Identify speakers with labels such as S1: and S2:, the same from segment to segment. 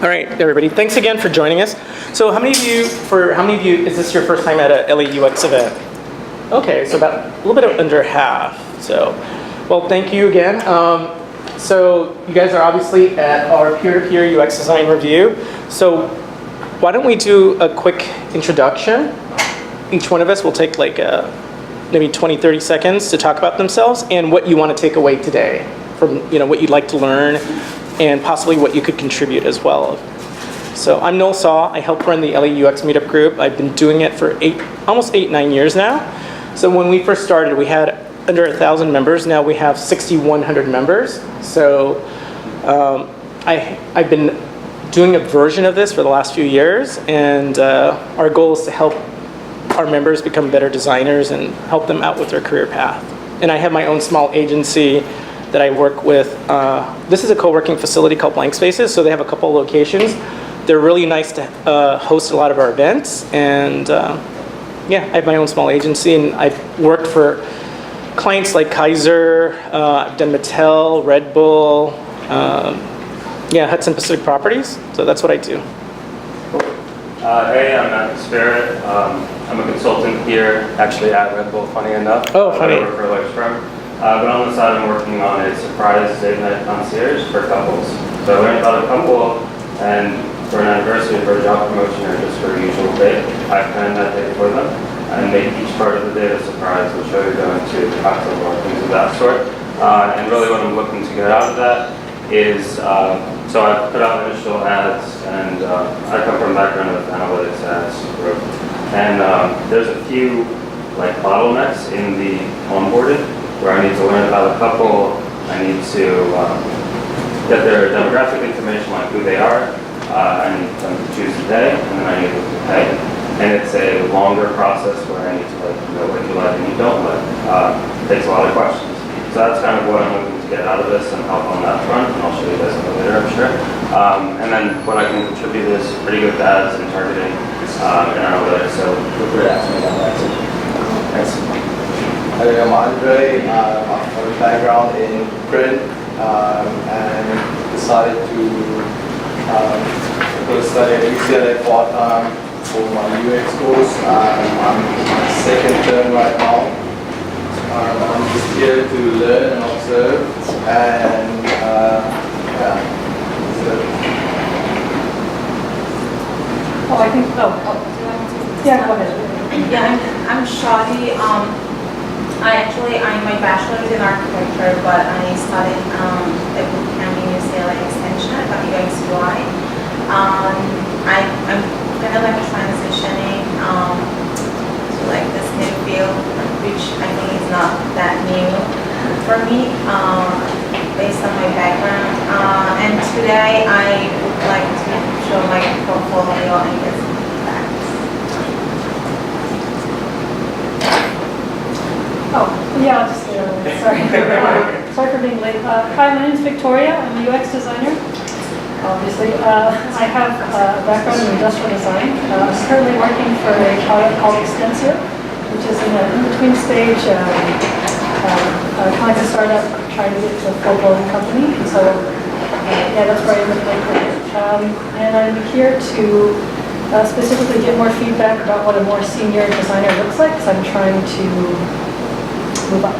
S1: All right, everybody. Thanks again for joining us. So, how many of you is this your first time at a LAUX event? Okay, so about a little bit under half. So, well, thank you again. So, you guys are obviously at our peer-to-peer UX design review. So, why don't we do a quick introduction? Each one of us will take like maybe 20, 30 seconds to talk about themselves and what you want to take away today from what you'd like to learn and possibly what you could contribute as well. So I'm Noel Saw. I help run the LAUX meetup group. I've been doing it for almost 9 years now. So when we first started, we had under 1,000 members. Now we have 6,100 members. So I've been doing a version of this for the last few years, and our goal is to help our members become better designers and help them out with their career path. And I have my own small agency that I work with. This is a co-working facility called Blank Spaces, so they have a couple locations. They're really nice to host a lot of our events, and yeah, I have my own small agency, and I've worked for clients like Kaiser, I've done Mattel, Red Bull, yeah, Hudson Pacific Properties, so that's what I do.
S2: Hey, I'm Matt Spirit. I'm a consultant here, actually at Red Bull, funny enough.
S1: Oh, funny.
S2: I work for a large firm. But on the side, I'm working on a surprise date night concierge for couples. So I learned about a couple, and for an anniversary, for a job promotion, or just for a usual date, I plan that date for them and make each part of the date a surprise. We'll show you going to cocktail bar, things of that sort. And really what I'm looking to get out of that is, so I put out initial ads, and I come from a background of analytics ads group. And there's a few like bottlenecks in the onboarding, where I need to learn about a couple, I need to get their demographic information, like who they are, I need them to choose the day, and then I need them to pay. And it's a longer process where I need to know what you like and you don't like. It takes a lot of questions. So that's kind of what I'm looking to get out of this and help on that front, and I'll show you guys a little later, I'm sure. And then what I can contribute is pretty good ads and targeting and analytics, so feel free to ask me about that too. Thanks.
S3: I'm Andre. I have a background in print and decided to go study at UCLA part-time for my UX course. I'm in my second term right now. I'm just here to learn and observe, and yeah.
S4: Oh, I think, yeah, go ahead.
S5: Yeah, I'm Shadi. I'm my bachelor's in architecture, but I studied at bootcamp in UCLA Extension at UX/UI. I'm kind of like transitioning to like this new field, which I think is not that new for me, based on my background. And today I would like to show my portfolio and get some feedback.
S4: Oh, yeah, I'll just say sorry. Sorry for being late. Hi, my name is Victoria. I'm a UX designer, obviously. I have a background in industrial design. I'm currently working for a product called Extensor, which is in an in-between stage, kind of like a startup trying to get to a full-blown company. So, yeah, that's where I am in my career. And I'm here to specifically get more feedback about what a more senior designer looks like, because I'm trying to move up.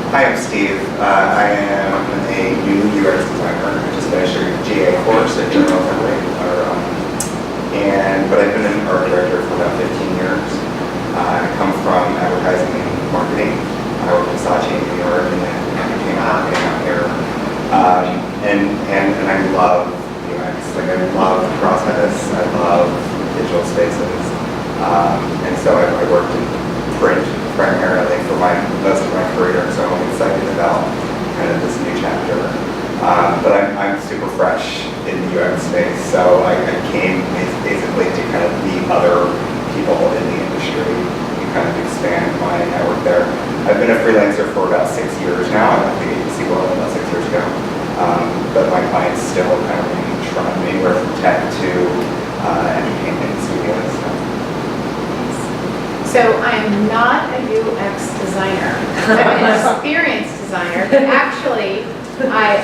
S6: Hi, I'm Steve. I am a new UX designer. I just finished a GA course at General Assembly. But I've been an art director for about 15 years. I come from advertising and marketing. I worked at Saatchi in New York, and then became marketing out here. And I love UX. Like, I love the process. I love digital spaces. And so I worked in print primarily for most of my career, so I'm excited about kind of this new chapter. But I'm super fresh in the UX space, so I came basically to kind of meet other people in the industry and kind of expand my network there. I've been a freelancer for about 6 years now. I left the agency world about 6 years ago. But my clients still kind of range from anywhere from tech to entertainment studios.
S7: So I'm not a UX designer. I'm an experienced designer, but actually I,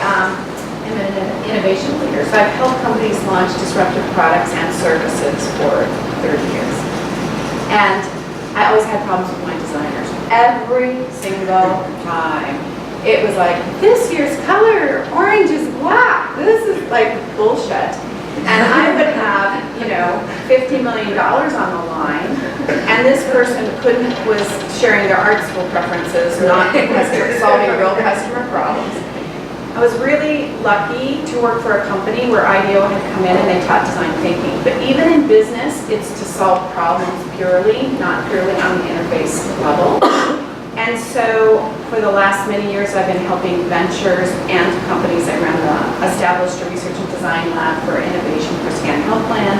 S7: in I'm an innovation leader. So I've helped companies launch disruptive products and services for 30 years. And I always had problems with my designers. Every single time. It was like, this year's color, orange is black. This is like bullshit. And I would have, $50 million on the line, and this person was sharing their art school preferences, not solving real customer problems. I was really lucky to work for a company where IDEO had come in and they taught design thinking. But even in business, it's to solve problems purely, not purely on the interface level. And so for the last many years, I've been helping ventures and companies. I established a research and design lab for innovation for Scan Health Plan.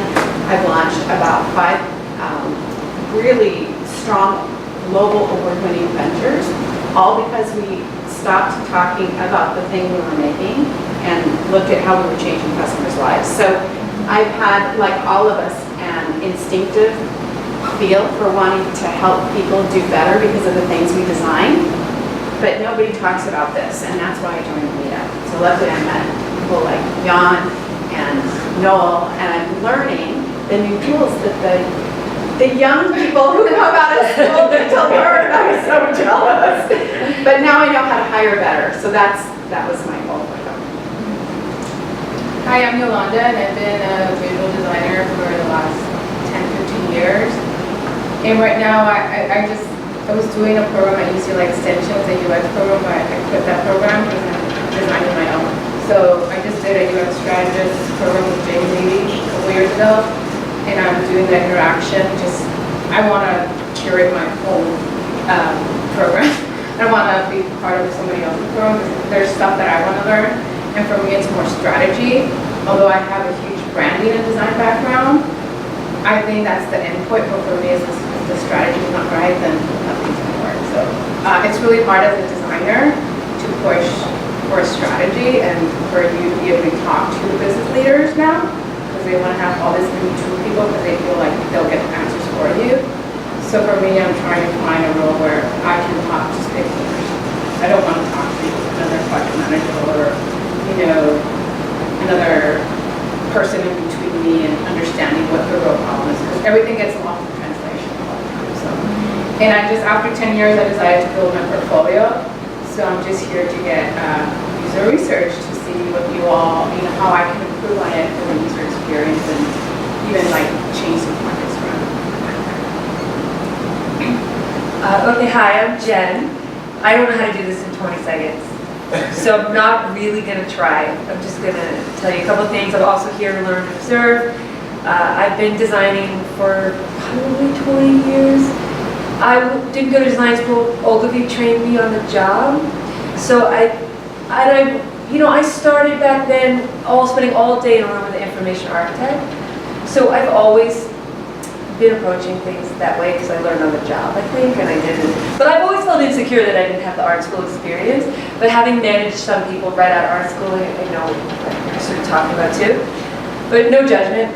S7: I've launched about 5 really strong global award-winning ventures, all because we stopped talking about the thing we were making and looked at how we were changing customers' lives. So I've had, like all of us, an instinctive feel for wanting to help people do better because of the things we design, but nobody talks about this, and that's why I joined the meetup. So luckily I met people like Jan and Noel, and I'm learning the new tools that the young people who come out of school get to learn. I'm so jealous. But now I know how to hire better, so that was my goal for them.
S8: Hi, I'm Yolanda, and I've been a visual designer for the last 10, 15 years. And right now, I was doing a program at UCLA Extension, it's a UX program, but I quit that program because I'm designing my own. So I just did a UX strategist program with Jamie Levy a couple years ago, and I'm doing the interaction. I want to curate my own program. I want to be part of somebody else's program because there's stuff that I want to learn, and for me, it's more strategy. Although I have a huge branding and design background, I think that's the end point, but for me, if the strategy is not right, then nothing's going to work. So it's really hard as a designer to push for a strategy and for you to be able to talk to the business leaders now, because they want to have all these new tool people because they feel like they'll get answers for you. So for me, I'm trying to find a role where I can talk to stakeholders. I don't want to talk to another project manager or, another person in between me and understanding what the real problem is, because everything gets lost in translation all the time. So, and after 10 years, I decided to build my portfolio. So I'm just here to get user research to see what you all, how I can improve on it for the user experience and even change some projects around.
S9: Okay, hi, I'm Jen. I don't know how to do this in 20 seconds. So I'm not really going to try. I'm just going to tell you a couple things. I'm also here to learn and observe. I've been designing for probably 20 years. I didn't go to design school. Ogilvy trained me on the job. So I started back then spending all day in a room with an information architect. So I've always been approaching things that way because I learned on the job, I think, and I didn't. But I've always felt insecure that I didn't have the art school experience. But having managed some people right out of art school, I know what you're sort of talking about too. But no judgment.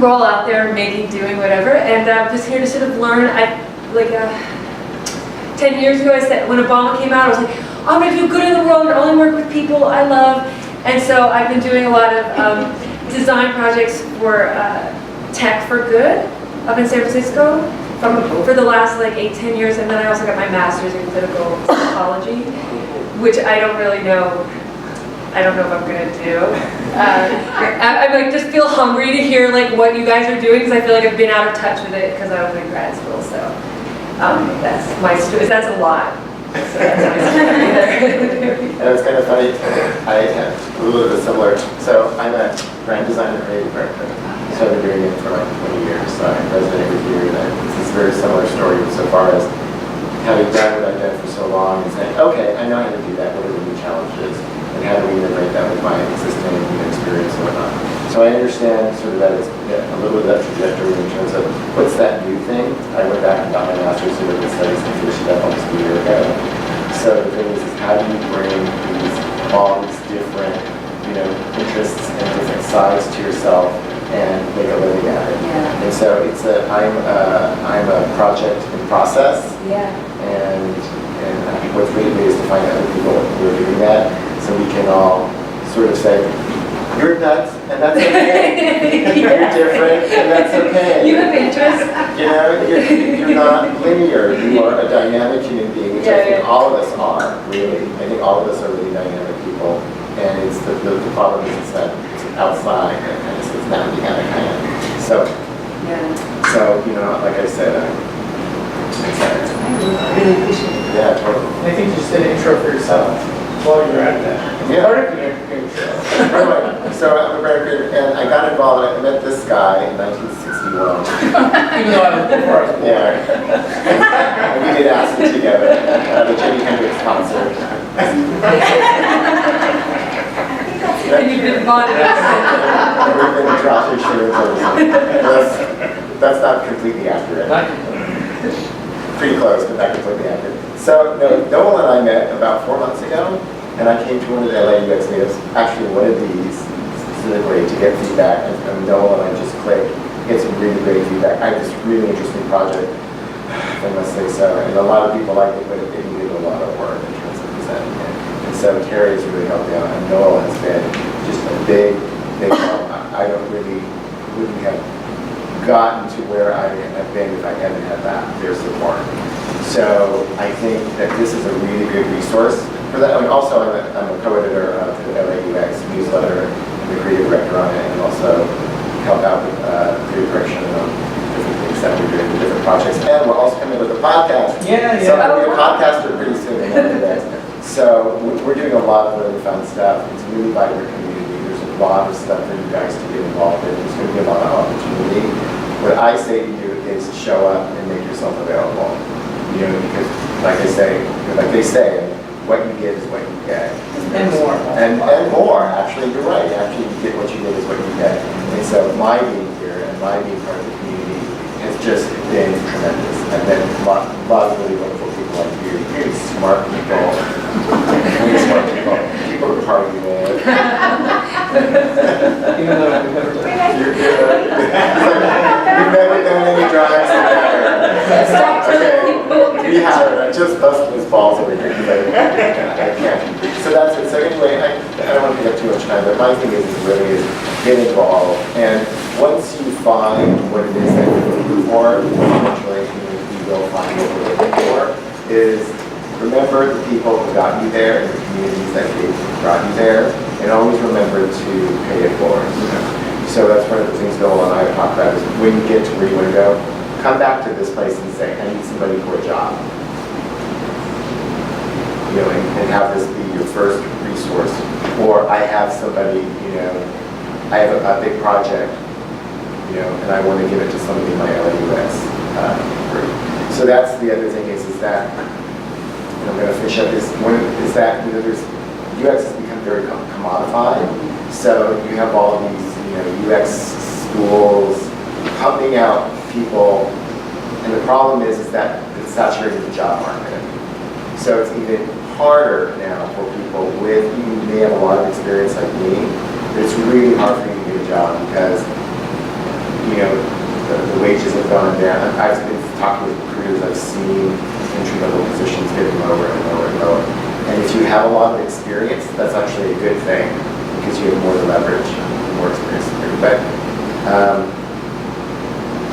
S9: We're all out there making, doing, whatever. And I'm just here to sort of learn. 10 years ago, I said, when Obama came out, I was like, I'm going to do good in the world and only work with people I love. And so I've been doing a lot of design projects for Tech for Good up in San Francisco for the last 8-10 years, and then I also got my master's in political psychology, which I don't really know. I don't know if I'm gonna do. I just feel hungry to hear what you guys are doing because I feel like I've been out of touch with it because I was in grad school. So that's my story. That's a lot. So that's my story there.
S10: It's kind of funny. I have a little bit of a similar. So I'm a brand designer, creative director. So I've been doing it for 20 years. So I'm resident every year, and it's a very similar story so far as having done what I've done for so long and saying, okay, I know how to do that. What are the new challenges? And how do we integrate that with my existing experience and whatnot? So I understand sort of that it's a little bit of that trajectory in terms of what's that new thing. I went back and got my master's in urban studies and finished it up almost a year ago. So the thing is how do you bring all these different interests and different sides to yourself and make a living at it?
S9: Yeah.
S10: And so I'm a project in process.
S9: Yeah.
S10: And I think what's really great is to find other people who are doing that, so we can all sort of say, you're nuts, and that's okay. You're different, and that's okay.
S9: You have interests.
S10: You know, you're not linear. You are a dynamic human being, which I think all of us are, really. I think all of us are really dynamic people. And it's the problem is that it's outside and it's not the kind of. So, you know, like I said, I'm excited.
S1: I really appreciate it.
S10: Yeah, totally.
S1: I think you just did an intro for yourself while you were at that.
S10: Yeah.
S1: Part of your intro.
S10: Anyway, so I'm a brand creator, and I got involved. I met this guy in 1961.
S1: Even though I was before I was born.
S10: Yeah. And we did acid together at the Jimi Hendrix concert.
S9: And you've been bonded.
S10: We've been dropping shirts or something. That's not completely accurate. Pretty close, but not completely accurate. So, Noel and I met about 4 months ago, and I came to one of the LA UX meetups, actually one of these, specifically to get feedback, and Noel and I just clicked, get some really great feedback. I had this really interesting project, I must say so, and a lot of people liked it, but it needed a lot of work in terms of presenting it. And so Terry has really helped me out, and Noel has been just a big help. I wouldn't have gotten to where I have been if I hadn't had their support. So I think that this is a really good resource for that. I mean, also I'm a co-editor of the LA UX newsletter, I'm the creative director on it, and also help out with creative direction on different things that we're doing, different projects. And we're also coming with a podcast.
S1: Yeah.
S10: So I'm going to be a podcaster pretty soon. So we're doing a lot of really fun stuff. It's a really vibrant community. There's a lot of stuff for you guys to get involved in. There's going to be a lot of opportunity. What I say to you is show up and make yourself available. You know, because like they say, what you get is what you get.
S1: And more.
S10: And more, actually, you're right. Actually, you get what you get is what you get. And so my being here and my being part of the community has just been tremendous. And then a lot of really wonderful people like you, really smart people, people to party with.
S1: Even though I've never done it.
S10: You've never done any drugs together. Okay, we have it. I just busted his balls over here because I can't. So that's it. So anyway, I don't want to take up too much time, but my thing is really get involved. And once you find what it is that you're looking for, eventually you will find what you're looking for, is remember the people who got you there and the communities that brought you there, and always remember to pay it forward. So that's one of the things Noel and I have talked about is when you get to where you want to go, come back to this place and say, I need somebody for a job. You know, and have this be your first resource. Or I have somebody, you know, I have a big project, you know, and I want to give it to somebody in my LAUX group. So that's the other thing is that, and I'm going to finish up this, is that, you know, UX has become very commodified. So you have all these, you know, UX schools pumping out people, and the problem is that it's saturated the job market. So it's even harder now for people with, you may have a lot of experience like me, but it's really hard for you to get a job because, you know, the wages have gone down. I've been talking with recruiters, I've seen entry-level positions getting lower and lower and lower. And if you have a lot of experience, that's actually a good thing because you have more leverage, more experience. But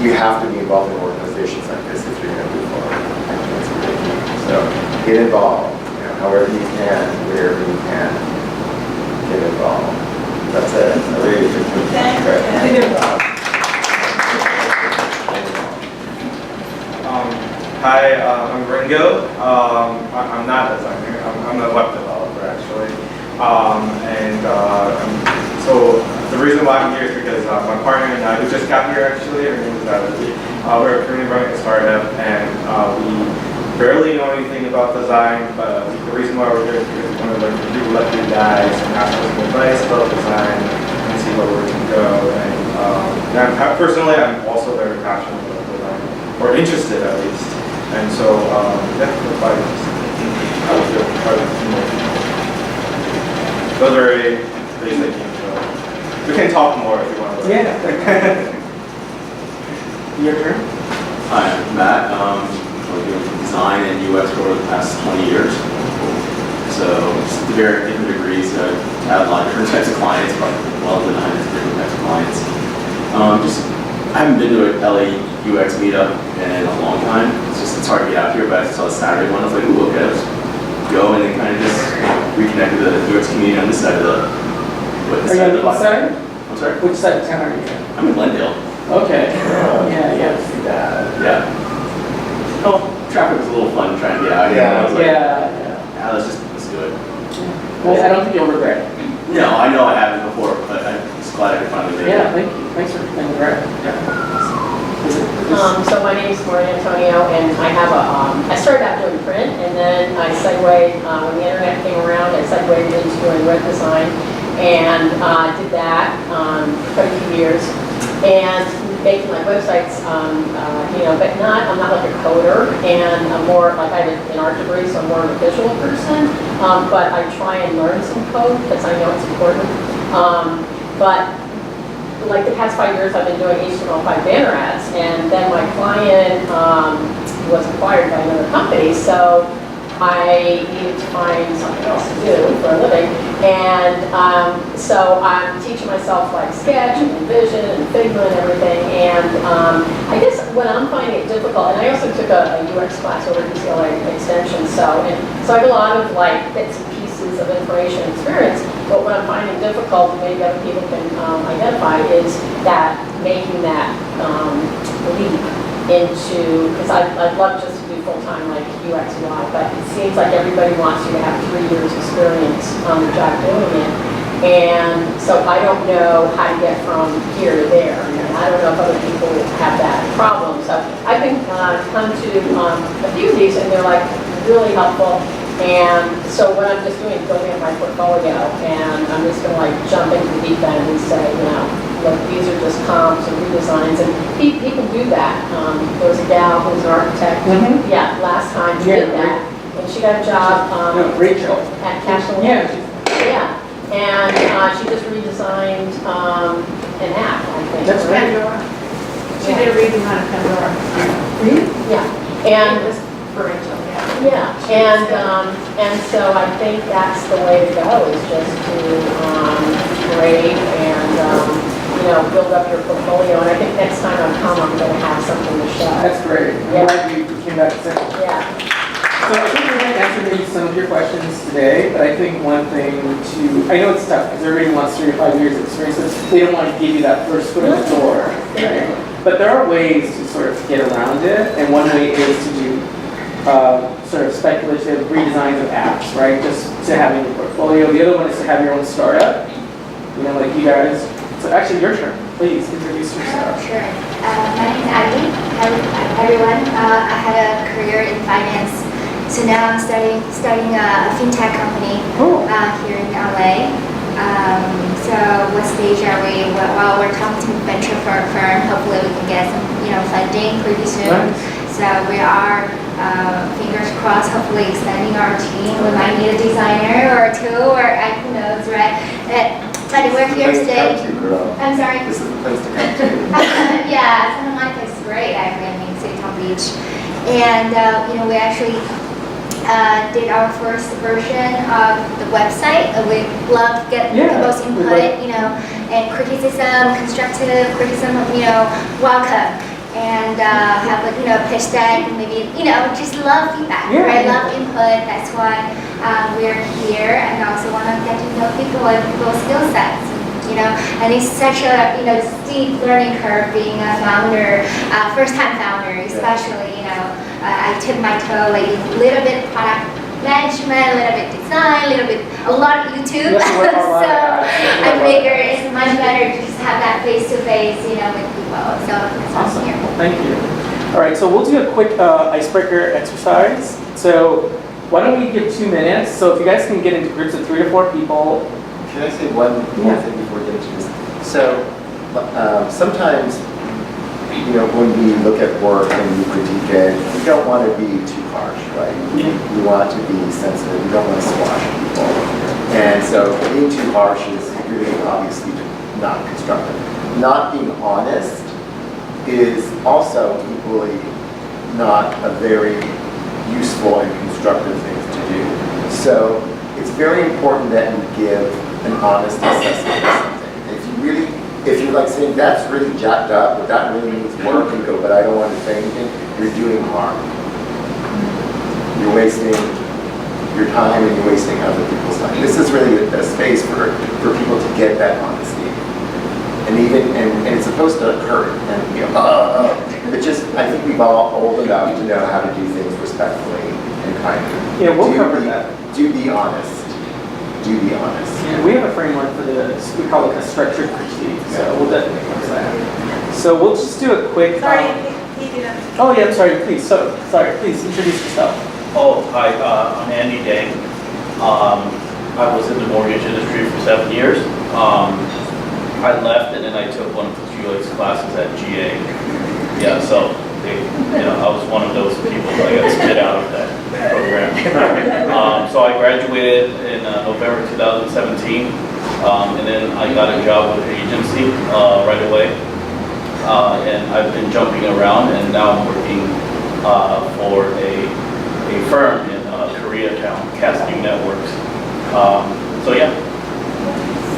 S10: you have to be involved in organizations like this if you're going to move forward. So get involved, you know, however you can, wherever you can, get involved. That's it. I really appreciate it.
S3: Hi, I'm Ringo. I'm not a designer. I'm a web developer actually. So the reason why I'm here is because my partner and I, who just got here actually, her name is Natalie. We're currently running a startup, and we barely know anything about design. But the reason why we're here is because we want to learn from people like you guys and ask us advice about design and see where we can go. And personally, I'm also very passionate about design, or interested at least. And so, yeah, that's why I was here part of the team. Those are very basic things. So we can talk more if you want to.
S1: Yeah. Your turn.
S11: Hi, I'm Matt. I've been doing design and UX for the past 20 years.
S10: So just the very different degrees. I have a lot of different types of clients, probably well than 100 different types of clients. I haven't been to an LA UX meetup in a long time. It's hard to get out here, but I saw the Saturday one. I was like, ooh, okay, let's go, and then kind of just reconnect with the UX community on this side of the.
S1: Are you on the east side?
S10: I'm sorry.
S1: Which side of town are you in?
S10: I'm in Glendale.
S1: Okay. Yeah.
S10: See that? Yeah. Oh, traffic was a little fun trying to get out here.
S6: Yeah.
S10: I was like,
S1: Yeah.
S10: let's do it.
S1: Well, I don't think you'll regret it.
S10: No, I know I haven't before, but I'm just glad I could finally make it.
S1: Yeah, thank you. Thanks for coming over.
S11: So my name is Maria Antonio, and I have I started out doing print, and then I segued, when the internet came around, I segued into doing web design, and did that for quite a few years, and making my websites, but I'm not like a coder, and I'm more, like I did an art degree, so I'm more of a visual person, but I try and learn some code, because I know it's important, but like the past 5 years, I've been doing HTML5 banner ads, and then my client was acquired by another company, so I needed to find something else to do for a living, and so I'm teaching myself like Sketch and Envision and Figma and everything, and I guess what I'm finding it difficult, and I also took a UX class over at UCLA Extension, so I have a lot of like bits and pieces of information and experience, but what I'm finding difficult, and maybe other people can identify, is that making that leap into, because I'd love just to do full-time like UX UI, but it seems like everybody wants you to have 3 years experience on the job doing it. And so I don't know how to get from here to there. And I don't know if other people have that problem. So I've been come to a few of these, and they're like really helpful. And so what I'm just doing is building up my portfolio, and I'm just going to like jump into the deep end and say, look, these are just comps and redesigns, and people do that. There was a gal who was an architect, last time she did that, and she got a job
S1: Rachel.
S11: at National.
S1: Yeah.
S11: And she just redesigned an app, I think.
S1: That's
S11: right?
S7: Pandora. She did a redesign of Pandora.
S11: Yeah,
S7: And it
S11: and
S7: was for Rachel,
S11: and so I think that's the way to go, is just to grade and build up your portfolio. And I think next time I come, I'm going to have something to show.
S1: That's great. I'm glad you came back to say.
S11: Yeah.
S1: So I think we're going to answer maybe some of your questions today, but I think one thing I know it's tough because everybody wants 3 to 5 years of experience, but they don't want to give you that first foot in the door. Right? But there are ways to sort of get around it, and one way is to do sort of speculative redesigns of apps, right? Just to have in your portfolio. The other one is to have your own startup, like you guys. So actually, your turn. Please introduce yourself.
S12: Sure. My name is Abby. Hello, everyone. I had a career in finance, so now I'm starting a fintech company here in LA. So what stage are we? Well, we're talking to venture firm. Hopefully, we can get some funding pretty soon.
S1: Nice.
S12: So we are fingers crossed. Hopefully, expanding our team. We might need a designer or 2, or who knows, right? But we're here today. I'm sorry.
S10: This is the place to come to.
S12: Yeah, Santa Monica is great. I mean, Silicon Beach, and we actually did our first version of the website. We love to get the most input, and criticism, constructive criticism, welcome. And have a pitch deck, and maybe just love feedback, right? Love input. That's why we're here, and also want to get to know people and people's skill sets. And it's such a steep learning curve being a founder, first-time founder, especially. I tip my toe like a little bit product management, a little bit design, a lot of YouTube. So I figure it's much better to just have that face-to-face, with people. So that's
S1: Awesome.
S12: here.
S1: Well, thank you. All right, so we'll do a quick icebreaker exercise. So why don't we give 2 minutes? So if you guys can get into groups of 3 to 4 people.
S10: Can I say one more thing before we get into this? So sometimes, when we look at work and we critique it, we don't want to be too harsh, right? We want to be sensitive. We don't want to squash people. And so being too harsh is really obviously not constructive. Not being honest is also equally not a very useful and constructive thing to do. So it's very important that you give an honest assessment of something. If you're like saying that's really jacked up, or that really needs work, and go, but I don't want to say anything, you're doing harm. You're wasting your time and you're wasting other people's time. This is really a space for people to get that honesty. And it's supposed to occur, and but just, I think we've all old enough to know how to do things respectfully and kindly.
S1: Yeah, we'll cover that.
S10: Do be honest. Do be honest.
S1: Yeah, we have a framework for this. We call it a structured critique. So we'll definitely cover that. So we'll just do a quick.
S5: Sorry, he didn't.
S1: Oh yeah, I'm sorry. Please, please introduce yourself.
S13: Oh, hi, I'm Andy Day. I was in the mortgage industry for 7 years. I left and then I took one of the UX classes at GA. Yeah, so I was one of those people that got spit out of that program. So I graduated in November 2017, and then I got a job with an agency right away. And I've been jumping around, and now I'm working for a firm in Koreatown, Casting Networks. So yeah,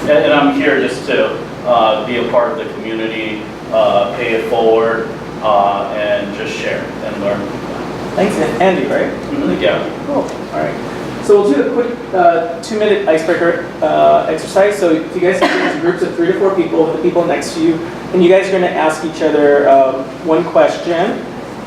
S13: and I'm here just to be a part of the community, pay it forward, and just share and learn.
S1: Thanks, Andy, right?
S13: Mm-hmm. Yeah.
S1: Cool. All right. So we'll do a quick 2-minute icebreaker exercise. So if you guys can get into groups of 3 to 4 people, the people next to you, and you guys are going to ask each other one question.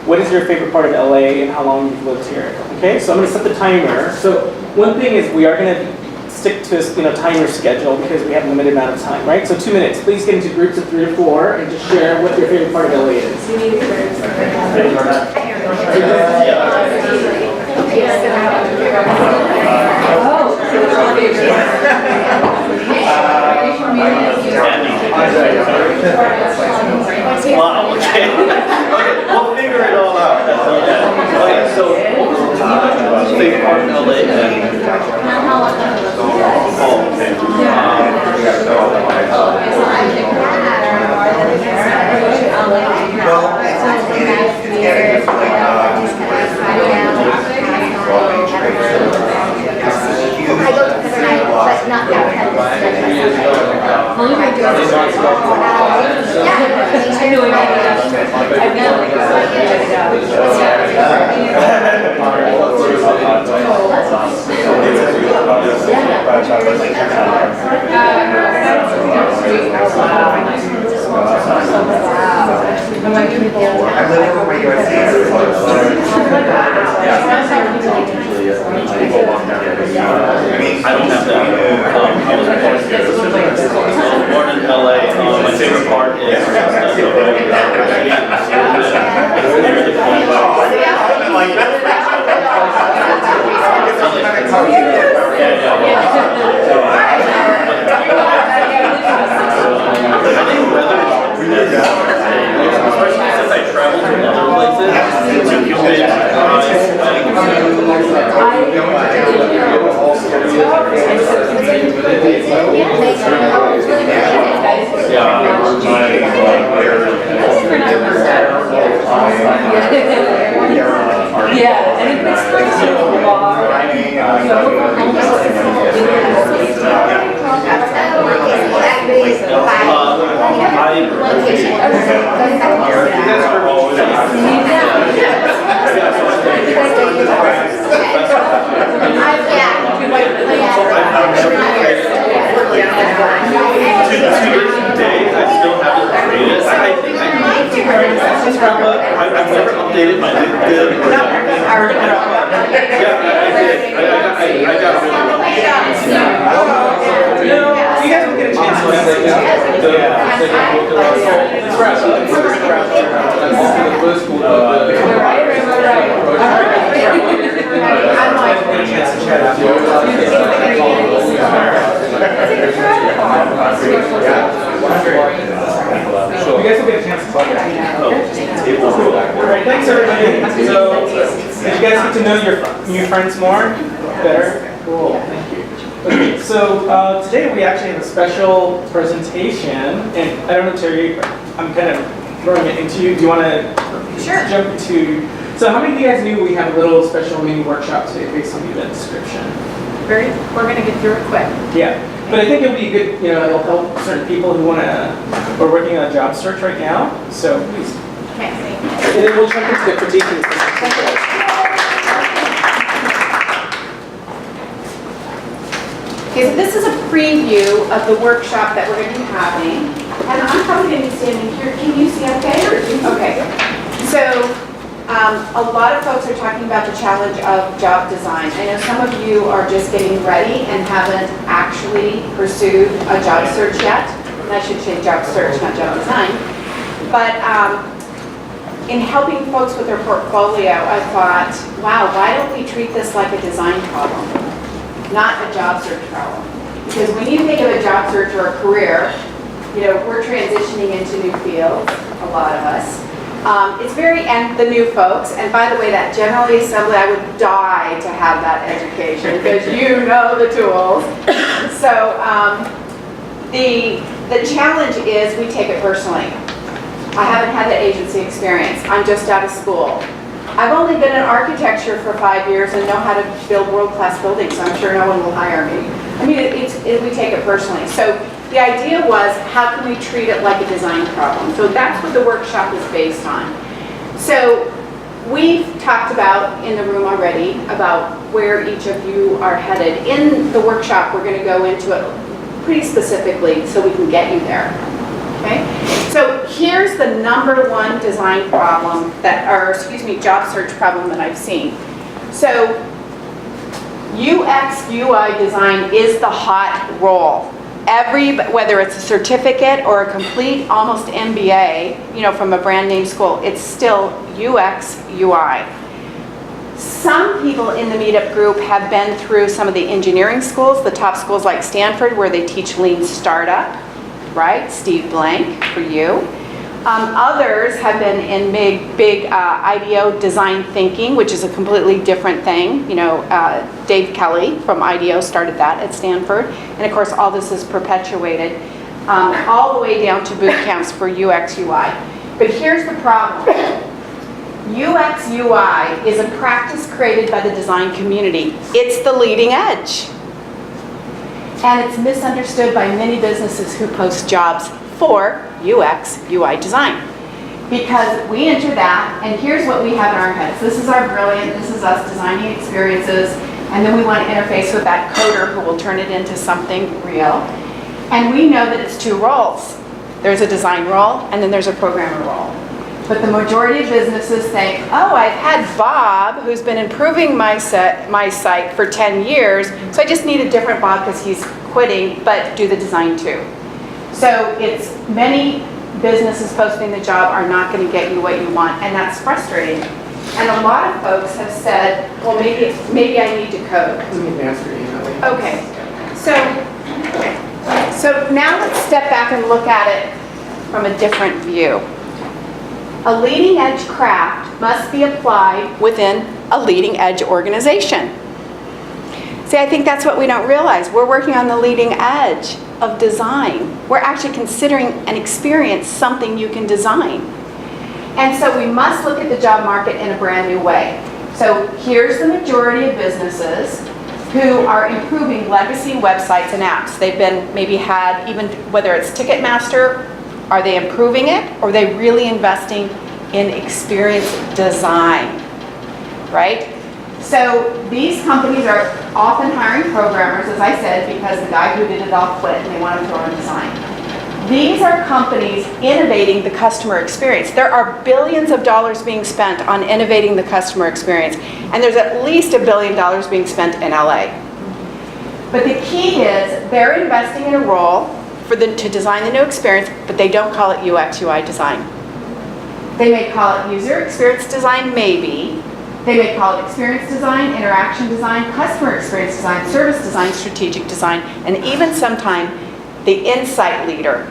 S1: What is your favorite part of LA and how long you've lived here? Okay, so I'm going to set the timer. So one thing is we are going to stick to a timer schedule because we have a limited amount of time, right? So 2 minutes. Please get into groups of 3 to 4 and just share what your favorite part of LA is.
S13: Wow, okay. We'll figure it all out. Okay, so what was the favorite part of LA? Oh, okay.
S12: I go to Pasadena, but not that kind of
S6: I'm living with my USC.
S13: I don't have that. I was born in LA. My favorite part is I think weather is especially since I traveled to other places. It's too humid.
S9: Yeah, and it makes sense to
S13: I've never updated my LinkedIn. I got
S1: You guys will get a chance to look at You guys will get a chance to talk about it. All right, thanks everybody. So, did you guys get to know your new friends more? Better? Cool, thank you. Okay, so today we actually have a special presentation, and I don't know, Terry, I'm kind of throwing it into you. Do you want to jump into? So how many of you guys knew we have a little special mini workshop today based on the event description?
S7: we're gonna get through it quick.
S1: Yeah, but I think it'll be good, it'll help certain people who are working on a job search right now, so please.
S7: Okay, thank you.
S1: And then we'll jump into the critique and discussion.
S7: Okay, so this is a preview of the workshop that we're going to be having. And I'm probably going to be standing here. Can you see okay? Okay. So a lot of folks are talking about the challenge of job design. I know some of you are just getting ready and haven't actually pursued a job search yet. And I should say job search, not job design. But in helping folks with their portfolio, I thought, wow, why don't we treat this like a design problem? Not a job search problem. Because when you think of a job search or a career, we're transitioning into new fields, a lot of us. And the new folks, and by the way, that General Assembly, I would die to have that education because you know the tools. So the challenge is we take it personally. I haven't had the agency experience. I'm just out of school. I've only been in architecture for 5 years and know how to build world-class buildings, so I'm sure no one will hire me. I mean, we take it personally. So the idea was, how can we treat it like a design problem? So that's what the workshop is based on. So we've talked about in the room already about where each of you are headed. In the workshop, we're going to go into it pretty specifically so we can get you there. Okay? So here's the #1 design problem job search problem that I've seen. So UX, UI design is the hot role. Whether it's a certificate or a complete, almost MBA, from a brand name school, it's still UX, UI. Some people in the meetup group have been through some of the engineering schools, the top schools like Stanford, where they teach lean startup. Right? Steve Blank for you. Others have been in big IDEO design thinking, which is a completely different thing. Dave Kelly from IDEO started that at Stanford. And of course, all this is perpetuated all the way down to boot camps for UX, UI. But here's the problem. UX, UI is a practice created by the design community. It's the leading edge. And it's misunderstood by many businesses who post jobs for UX, UI design. Because we enter that, and here's what we have in our heads. This is our brilliant, this is us designing experiences, and then we want to interface with that coder who will turn it into something real. And we know that it's 2 roles. There's a design role, and then there's a programmer role. But the majority of businesses think, oh, I've had Bob, who's been improving my site for 10 years, so I just need a different Bob because he's quitting, but do the design too. So it's many businesses posting the job are not going to get you what you want, and that's frustrating. And a lot of folks have said, well, maybe I need to code.
S1: Let me advance your email.
S7: Okay, so now let's step back and look at it from a different view. A leading edge craft must be applied within a leading edge organization. See, I think that's what we don't realize. We're working on the leading edge of design. We're actually considering an experience something you can design. And so we must look at the job market in a brand new way. So here's the majority of businesses who are improving legacy websites and apps. They've been even whether it's Ticketmaster, are they improving it, or are they really investing in experience design, right? So these companies are often hiring programmers, as I said, because the guy who did it all quit and they want to throw in design. These are companies innovating the customer experience. There are billions of dollars being spent on innovating the customer experience, and there's at least $1 billion being spent in LA. But the key is they're investing in a role to design the new experience, but they don't call it UX, UI design. They may call it user experience design, maybe. They may call it experience design, interaction design, customer experience design, service design, strategic design, and even sometime the insight leader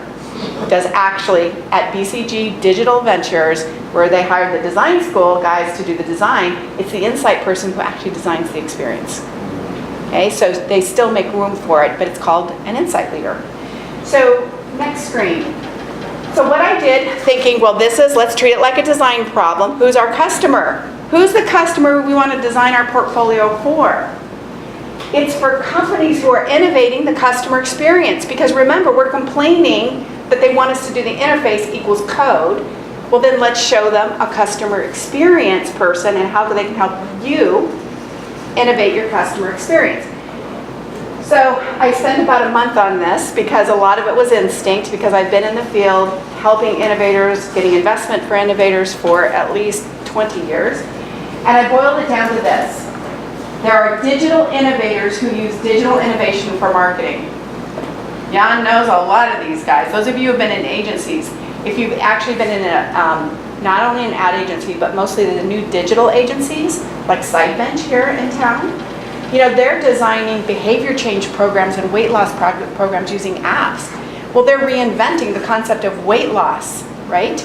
S7: does actually, at BCG Digital Ventures, where they hired the design school guys to do the design, it's the insight person who actually designs the experience. Okay, so they still make room for it, but it's called an insight leader. So, next screen. So what I did, thinking, well, let's treat it like a design problem. Who's our customer? Who's the customer we want to design our portfolio for? It's for companies who are innovating the customer experience, because remember, we're complaining that they want us to do the interface equals code. Well, then let's show them a customer experience person and how they can help you innovate your customer experience. So I spent about a month on this because a lot of it was instinct, because I've been in the field helping innovators, getting investment for innovators for at least 20 years. And I boiled it down to this. There are digital innovators who use digital innovation for marketing. Jan knows a lot of these guys. Those of you who have been in agencies, if you've actually been in not only an ad agency, but mostly the new digital agencies, like Sidebench here in town, you know, they're designing behavior change programs and weight loss programs using apps. Well, they're reinventing the concept of weight loss, right?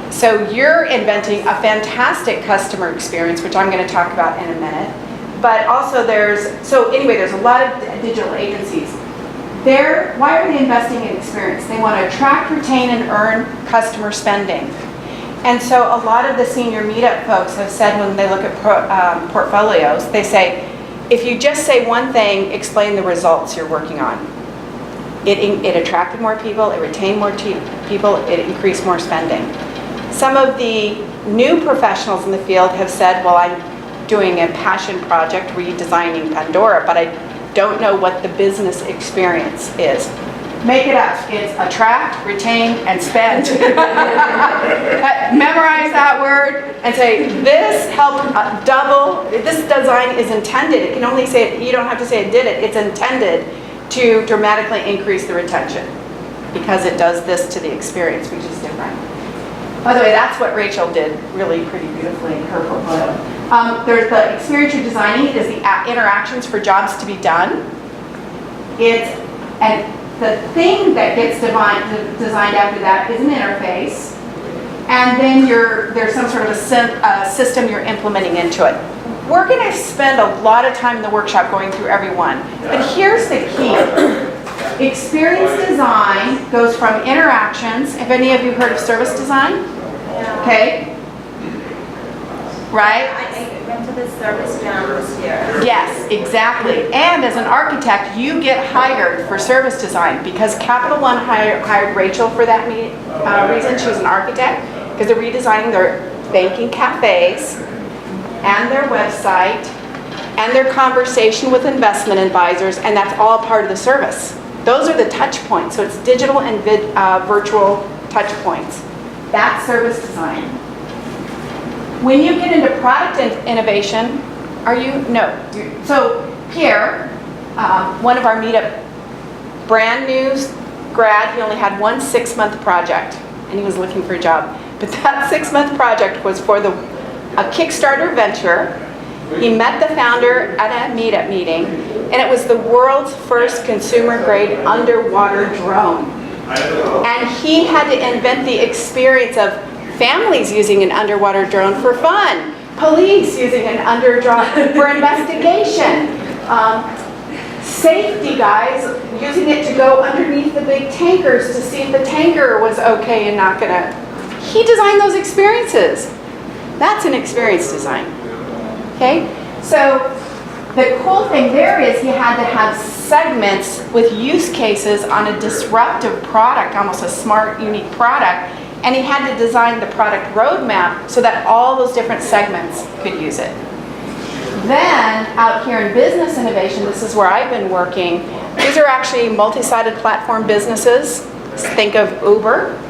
S7: So you're inventing a fantastic customer experience, which I'm going to talk about in a minute. But also there's a lot of digital agencies. Why are they investing in experience? They want to attract, retain, and earn customer spending. And so a lot of the senior meetup folks have said when they look at portfolios, they say, if you just say one thing, explain the results you're working on. It attracted more people, it retained more people, it increased more spending. Some of the new professionals in the field have said, well, I'm doing a passion project redesigning Pandora, but I don't know what the business experience is. Make it up. It's attract, retain, and spend. Memorize that word and say, this helped double, this design is intended. It can only say it, you don't have to say it did it. It's intended to dramatically increase the retention because it does this to the experience, which is different. By the way, that's what Rachel did really pretty beautifully in her portfolio. There's the experience you're designing is the interactions for jobs to be done. And the thing that gets designed after that is an interface. And then there's some sort of a system you're implementing into it. We're going to spend a lot of time in the workshop going through every one. But here's the key. Experience design goes from interactions. Have any of you heard of service design? Okay. Right?
S5: I went to the service jam this year.
S7: Yes, exactly. And as an architect, you get hired for service design because Capital One hired Rachel for that reason. She was an architect because they're redesigning their banking cafes and their website and their conversation with investment advisors, and that's all part of the service. Those are the touch points. So it's digital and virtual touch points. That's service design. When you get into product innovation, so Pierre, one of our meetup, brand new grad, he only had one 6-month project and he was looking for a job. But that 6-month project was for a Kickstarter venture. He met the founder at a meetup meeting, and it was the world's first consumer-grade underwater drone. And he had to invent the experience of families using an underwater drone for fun, police using an drone for investigation, safety guys using it to go underneath the big tankers to see if the tanker was okay and not gonna. He designed those experiences. That's an experience design. Okay, so the cool thing there is he had to have segments with use cases on a disruptive product, almost a smart, unique product, and he had to design the product roadmap so that all those different segments could use it. Then, out here in business innovation, this is where I've been working. These are actually multi-sided platform businesses. Think of Uber.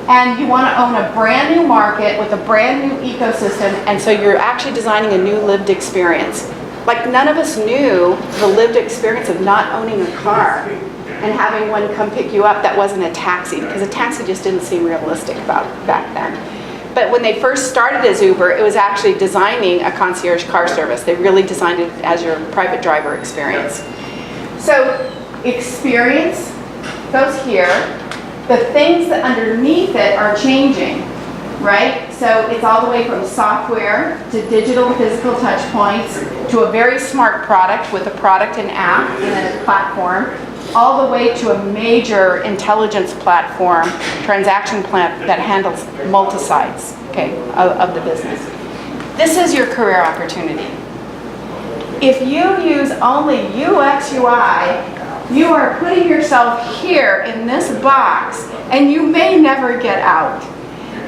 S7: And you want to own a brand new market with a brand new ecosystem, and so you're actually designing a new lived experience. Like none of us knew the lived experience of not owning a car and having one come pick you up that wasn't a taxi, because a taxi just didn't seem realistic back then. But when they first started as Uber, it was actually designing a concierge car service. They really designed it as your private driver experience. So experience goes here. The things that underneath it are changing, right? So it's all the way from software to digital and physical touch points to a very smart product with a product and app and a platform, all the way to a major intelligence platform, transaction plan that handles multi-sides, okay, of the business. This is your career opportunity. If you use only UX UI, you are putting yourself here in this box and you may never get out.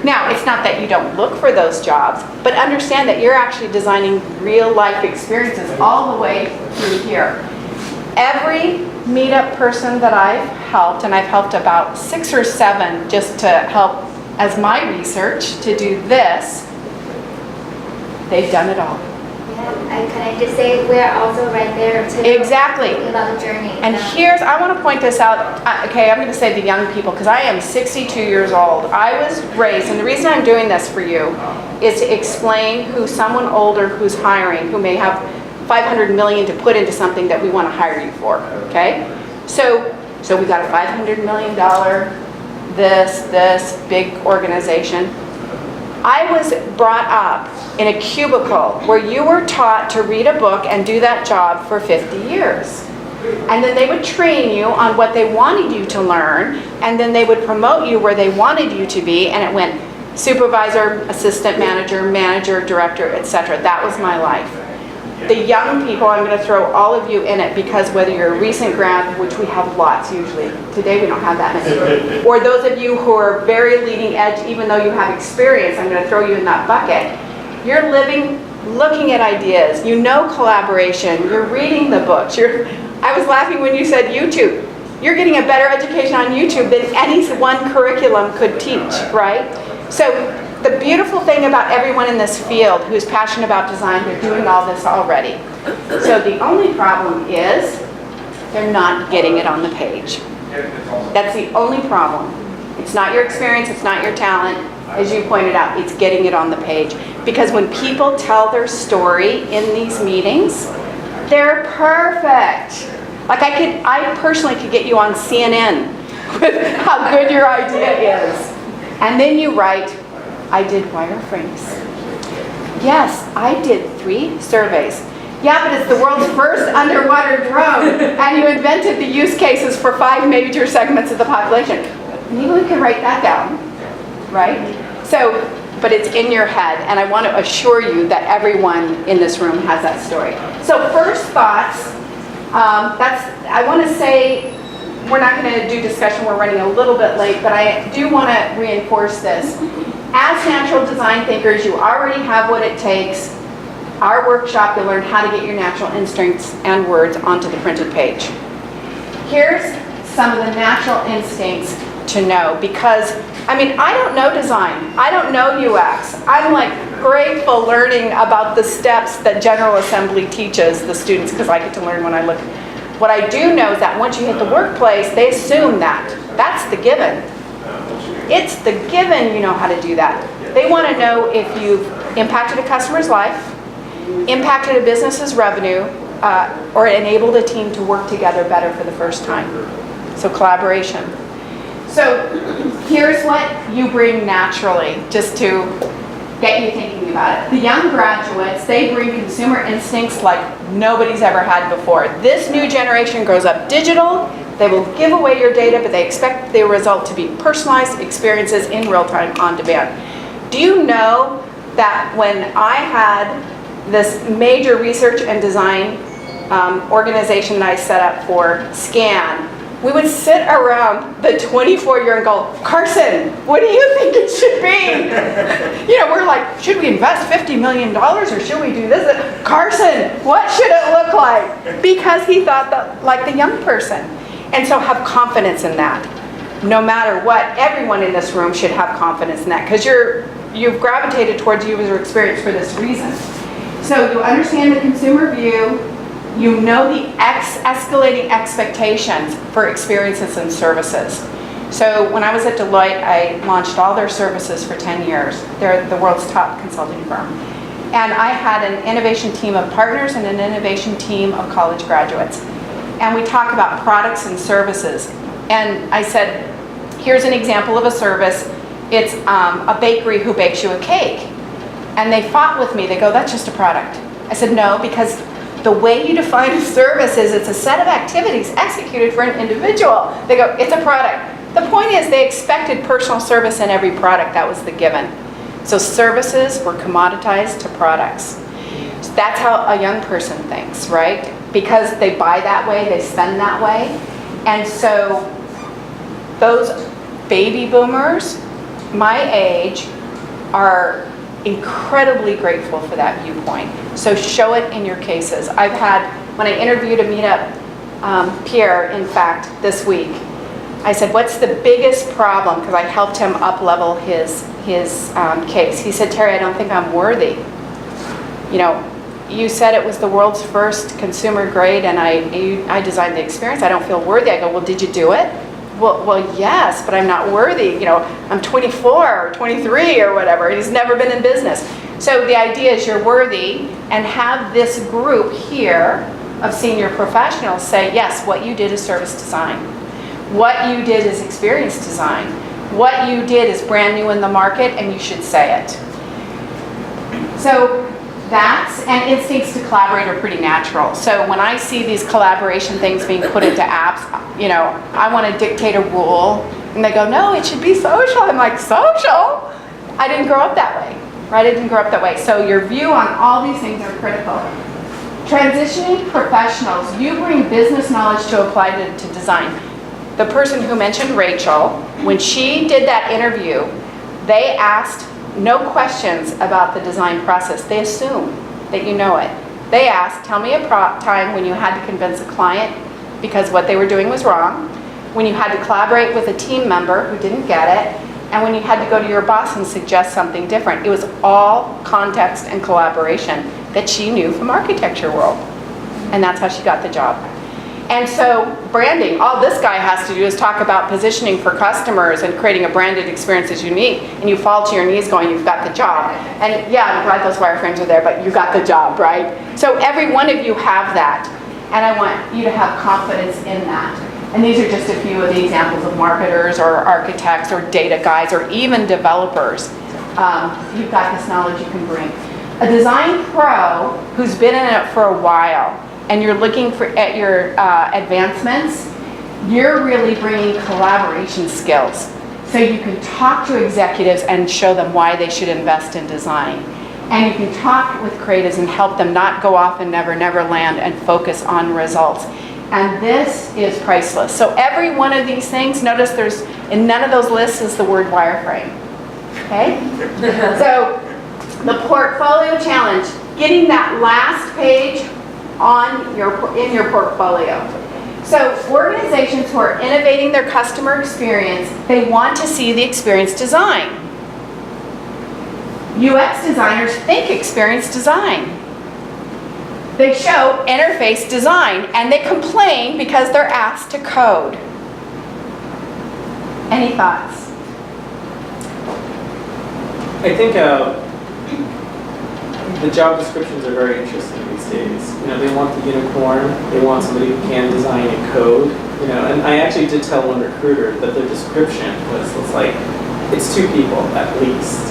S7: Now, it's not that you don't look for those jobs, but understand that you're actually designing real life experiences all the way through here. Every meetup person that I've helped, and I've helped about 6 or 7 just to help as my research to do this, they've done it all.
S12: And can I just say, we're also right there too.
S7: Exactly.
S12: Talking about the journey.
S7: And here's, I want to point this out, okay, I'm going to say the young people, because I am 62 years old. I was raised, and the reason I'm doing this for you is to explain who someone older who's hiring, who may have 500 million to put into something that we want to hire you for, okay? So we got a $500 million, this big organization. I was brought up in a cubicle where you were taught to read a book and do that job for 50 years. And then they would train you on what they wanted you to learn, and then they would promote you where they wanted you to be, and it went supervisor, assistant manager, manager, director, etc. That was my life. The young people, I'm going to throw all of you in it, because whether you're a recent grad, which we have lots usually, today we don't have that many, or those of you who are very leading edge, even though you have experience, I'm going to throw you in that bucket. You're looking at ideas, you know collaboration, you're reading the books. I was laughing when you said YouTube. You're getting a better education on YouTube than any one curriculum could teach, right? So the beautiful thing about everyone in this field who's passionate about design, they're doing all this already. So the only problem is they're not getting it on the page. That's the only problem. It's not your experience, it's not your talent. As you pointed out, it's getting it on the page. Because when people tell their story in these meetings, they're perfect. Like I personally could get you on CNN with how good your idea is. And then you write, I did wireframes. Yes, I did 3 surveys. Yeah, but it's the world's first underwater drone, and you invented the use cases for 5 major segments of the population. Maybe we can write that down, right? So, but it's in your head, and I want to assure you that everyone in this room has that story. So first thoughts, I want to say, we're not going to do discussion, we're running a little bit late, but I do want to reinforce this. As natural design thinkers, you already have what it takes. Our workshop, you'll learn how to get your natural instincts and words onto the printed page. Here's some of the natural instincts to know, because, I mean, I don't know design. I don't know UX. I'm like grateful learning about the steps that General Assembly teaches the students, because I get to learn when I look. What I do know is that once you hit the workplace, they assume that. That's the given. It's the given you know how to do that. They want to know if you've impacted a customer's life, impacted a business's revenue, or enabled a team to work together better for the first time. So collaboration. So here's what you bring naturally, just to get you thinking about it. The young graduates, they bring consumer instincts like nobody's ever had before. This new generation grows up digital. They will give away your data, but they expect the result to be personalized experiences in real time on demand. Do you know that when I had this major research and design organization that I set up for SCAN, we would sit around the 24-year and go, Carson, what do you think it should be? You know, we're like, should we invest $50 million or should we do this? Carson, what should it look like? Because he thought that like the young person. And so have confidence in that. No matter what, everyone in this room should have confidence in that, because you've gravitated towards user experience for this reason. So you understand the consumer view, you know the escalating expectations for experiences and services. So when I was at Deloitte, I launched all their services for 10 years. They're the world's top consulting firm. And I had an innovation team of partners and an innovation team of college graduates. And we talk about products and services. And I said, here's an example of a service. It's a bakery who bakes you a cake. And they fought with me. They go, that's just a product. I said, no, because the way you define a service is it's a set of activities executed for an individual. They go, it's a product. The point is they expected personal service in every product. That was the given. So services were commoditized to products. That's how a young person thinks, right? Because they buy that way, they spend that way. And so those baby boomers, my age, are incredibly grateful for that viewpoint. So show it in your cases. I've had, when I interviewed a meetup, Pierre, in fact, this week, I said, what's the biggest problem? Because I helped him up-level his case. He said, Terry, I don't think I'm worthy. You know, you said it was the world's first consumer grade and I designed the experience. I don't feel worthy. I go, well, did you do it? Well, yes, but I'm not worthy. You know, I'm 24 or 23 or whatever. He's never been in business. So the idea is you're worthy, and have this group here of senior professionals say, yes, what you did is service design. What you did is experience design. What you did is brand new in the market, and you should say it. So and instincts to collaborate are pretty natural. So when I see these collaboration things being put into apps, you know, I want to dictate a rule, and they go, no, it should be social. I'm like, social? I didn't grow up that way, right? I didn't grow up that way. So your view on all these things are critical. Transitioning professionals, you bring business knowledge to apply to design. The person who mentioned Rachel, when she did that interview, they asked no questions about the design process. They assume that you know it. They asked, tell me a time when you had to convince a client because what they were doing was wrong, when you had to collaborate with a team member who didn't get it, and when you had to go to your boss and suggest something different. It was all context and collaboration that she knew from architecture world. And that's how she got the job. And so branding, all this guy has to do is talk about positioning for customers and creating a branded experience that's unique, and you fall to your knees going, you've got the job. And yeah, I'm glad those wireframes are there, but you got the job, right? So every one of you have that, and I want you to have confidence in that. And these are just a few of the examples of marketers or architects or data guys or even developers. You've got this knowledge you can bring. A design pro who's been in it for a while, and you're looking at your advancements, you're really bringing collaboration skills. So you can talk to executives and show them why they should invest in design. And you can talk with creatives and help them not go off and never land and focus on results. And this is priceless. So every one of these things, notice there's, in none of those lists is the word wireframe. Okay? So the portfolio challenge, getting that last page in your portfolio. So organizations who are innovating their customer experience, they want to see the experience design. UX designers think experience design. They show interface design, and they complain because they're asked to code. Any thoughts?
S1: I think the job descriptions are very interesting these days. You know, they want the unicorn, they want somebody who can design and code, you know, and I actually did tell one recruiter that their description was like, it's 2 people at least.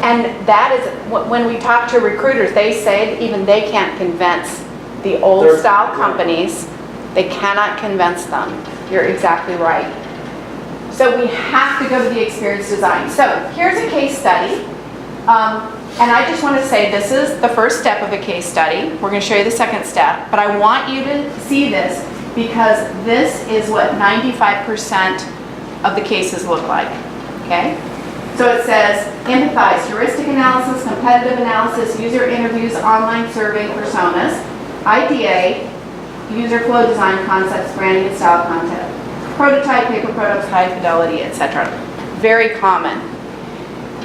S7: And that is, when we talk to recruiters, they say even they can't convince the old style companies, they cannot convince them. You're exactly right. So we have to go to the experience design. So here's a case study. And I just want to say this is the first step of a case study. We're going to show you the second step, but I want you to see this because this is what 95% of the cases look like, okay? So it says, empathize, heuristic analysis, competitive analysis, user interviews, online survey personas, IDA, user flow design concepts, branding and style content, prototype, paper prototypes, high fidelity, etc. Very common.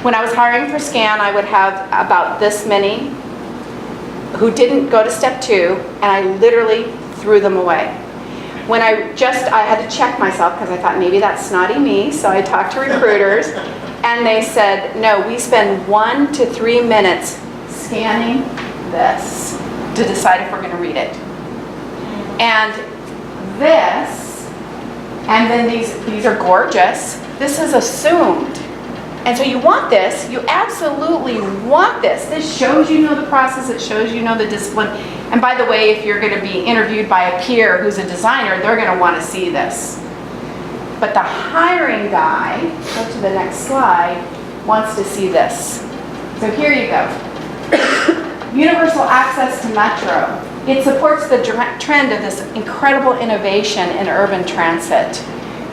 S7: When I was hiring for SCAN, I would have about this many who didn't go to step 2, and I literally threw them away. When I had to check myself because I thought maybe that's snotty me, so I talked to recruiters, and they said, no, we spend 1 to 3 minutes scanning this to decide if we're going to read it. And this, and then these are gorgeous. This is assumed. And so you want this, you absolutely want this. This shows you know the process, it shows you know the discipline. And by the way, if you're going to be interviewed by a peer who's a designer, they're going to want to see this. But the hiring guy, go to the next slide, wants to see this. So here you go. Universal access to Metro. It supports the trend of this incredible innovation in urban transit,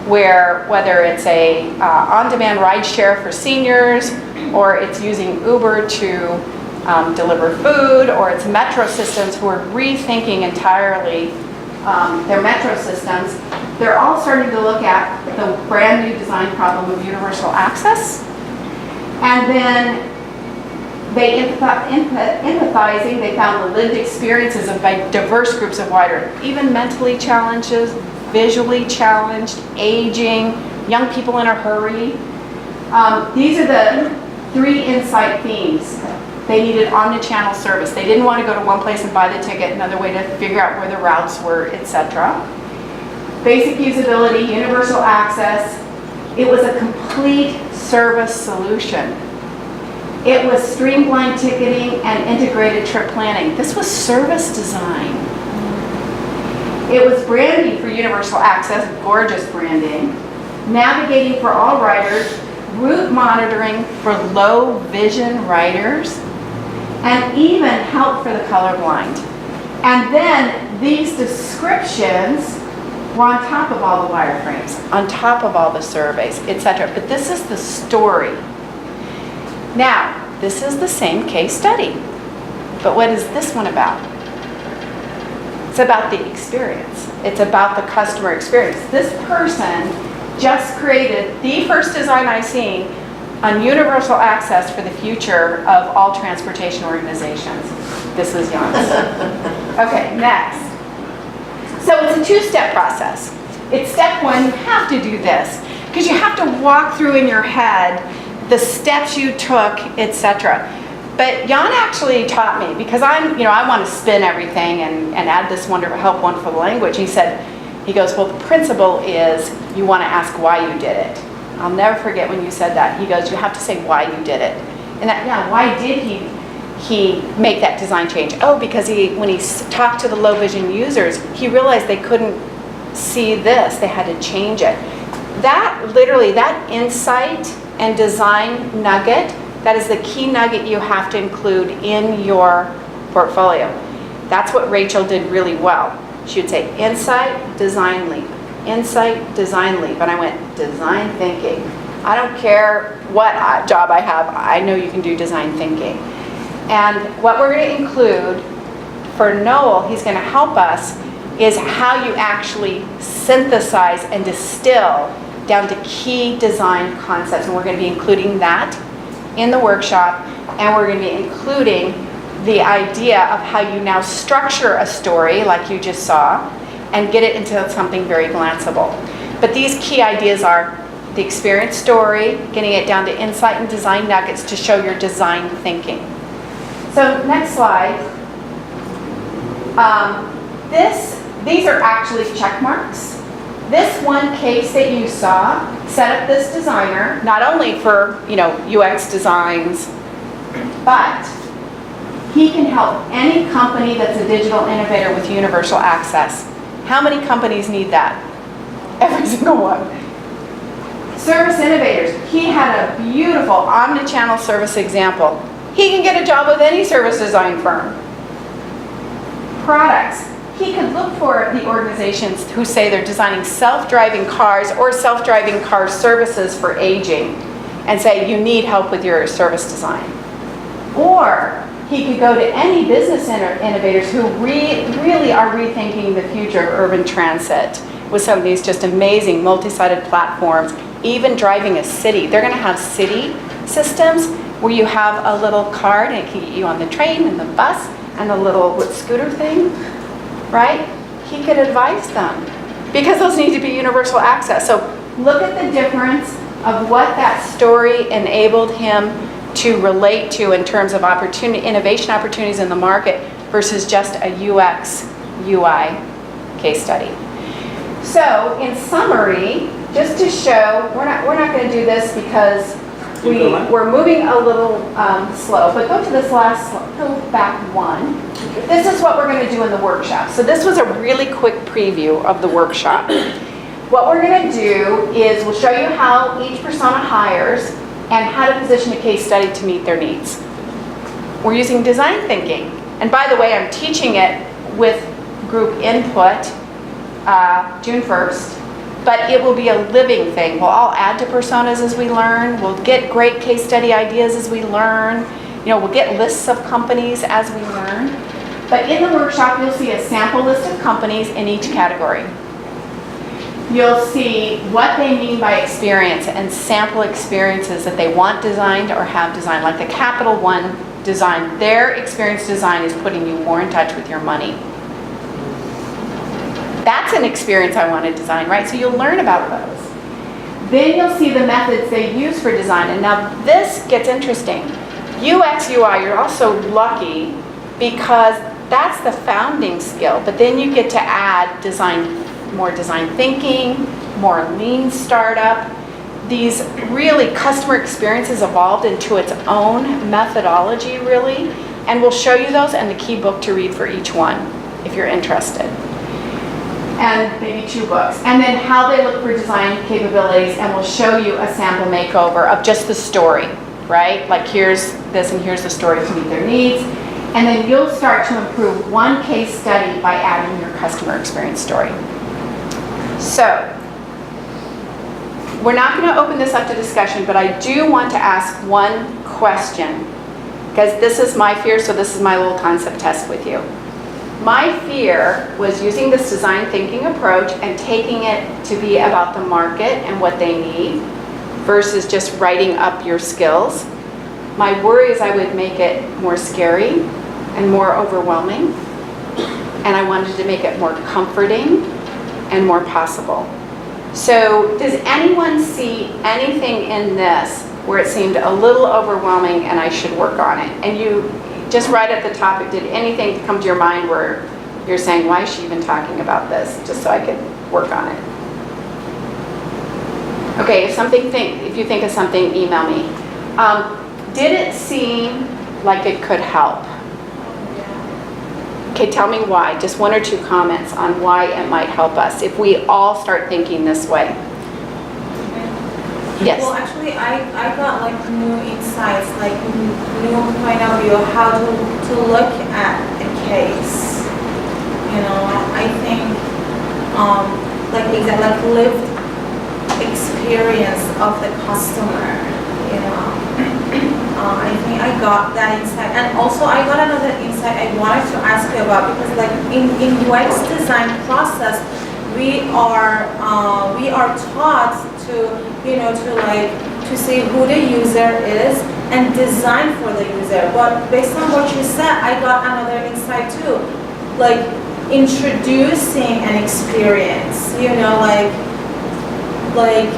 S7: where whether it's a on-demand ride share for seniors, or it's using Uber to deliver food, or it's metro systems who are rethinking entirely their metro systems, they're all starting to look at the brand new design problem of universal access. And then they empathizing, they found the lived experiences of diverse groups of wider, even mentally challenged, visually challenged, aging, young people in a hurry. These are the 3 insight themes. They needed omnichannel service. They didn't want to go to one place and buy the ticket, another way to figure out where the routes were, etc. Basic usability, universal access. It was a complete service solution. It was streamlined ticketing and integrated trip planning. This was service design. It was branding for universal access, gorgeous branding. Navigating for all riders, route monitoring for low vision riders, and even help for the colorblind. And then these descriptions were on top of all the wireframes, on top of all the surveys, etc. But this is the story. Now, this is the same case study. But what is this one about? It's about the experience. It's about the customer experience. This person just created the first design I've seen on universal access for the future of all transportation organizations. This is Jan's. Okay, next. So it's a 2-step process. It's step 1, you have to do this, because you have to walk through in your head the steps you took, etc. But Jan actually taught me, because I want to spin everything and add this wonderful language. He goes, well, the principle is you want to ask why you did it. I'll never forget when you said that. He goes, you have to say why you did it. And that, yeah, why did he make that design change? Oh, because when he talked to the low vision users, he realized they couldn't see this. They had to change it. That insight and design nugget, that is the key nugget you have to include in your portfolio. That's what Rachel did really well. She would say, insight, design leap. Insight, design leap. And I went, design thinking. I don't care what job I have, I know you can do design thinking. And what we're going to include for Noel, he's going to help us, is how you actually synthesize and distill down to key design concepts. And we're going to be including that in the workshop, and we're going to be including the idea of how you now structure a story like you just saw and get it into something very glanceable. But these key ideas are the experience story, getting it down to insight and design nuggets to show your design thinking. So next slide. These are actually check marks. This one case that you saw set up this designer, not only for UX designs, but he can help any company that's a digital innovator with universal access. How many companies need that? Every single one. Service innovators. He had a beautiful omnichannel service example. He can get a job with any service design firm. Products. He could look for the organizations who say they're designing self-driving cars or self-driving car services for aging and say, you need help with your service design. Or he could go to any business innovators who really are rethinking the future of urban transit with some of these just amazing multi-sided platforms, even driving a city. They're going to have city systems where you have a little card and it can get you on the train and the bus and the little scooter thing, right? He could advise them because those need to be universal access. So look at the difference of what that story enabled him to relate to in terms of innovation opportunities in the market versus just a UX, UI case study. So in summary, just to show, we're not going to do this because we're moving a little slow, but go to this last, go back one. This is what we're going to do in the workshop. So this was a really quick preview of the workshop. What we're going to do is we'll show you how each persona hires and how to position a case study to meet their needs. we're using design thinking. And by the way, I'm teaching it with group input June 1st, but it will be a living thing. We'll all add to personas as we learn. We'll get great case study ideas as we learn. We'll get lists of companies as we learn. But in the workshop, you'll see a sample list of companies in each category. You'll see what they mean by experience and sample experiences that they want designed or have designed. Like the Capital One design, their experience design is putting you more in touch with your money. That's an experience I want to design, right? So you'll learn about those. Then you'll see the methods they use for design. And now this gets interesting. UX, UI, you're also lucky because that's the founding skill, but then you get to add more design thinking, more lean startup. These really customer experiences evolved into its own methodology, really, and we'll show you those and the key book to read for each one, if you're interested. And maybe 2 books. And then how they look for design capabilities, and we'll show you a sample makeover of just the story, right? Like here's this and here's the story to meet their needs. And then you'll start to improve one case study by adding your customer experience story. So, we're not going to open this up to discussion, but I do want to ask one question, because this is my fear, so this is my little concept test with you. My fear was using this design thinking approach and taking it to be about the market and what they need versus just writing up your skills. My worry is I would make it more scary and more overwhelming, and I wanted to make it more comforting and more possible. So does anyone see anything in this where it seemed a little overwhelming and I should work on it? And you, just right at the topic, did anything come to your mind where you're saying, why is she even talking about this? Just so I could work on it. Okay, if you think of something, email me. Did it seem like it could help? Okay, tell me why. Just 1 or 2 comments on why it might help us if we all start thinking this way. Yes.
S5: Well, actually, I got like new insights, like new point of view how to look at a case. I think like lived experience of the customer. I think I got that insight, and also I got another insight I wanted to ask you about, because like in UX design process, we are taught to to see who the user is and design for the user. But based on what you said, I got another insight too, like introducing an experience. Like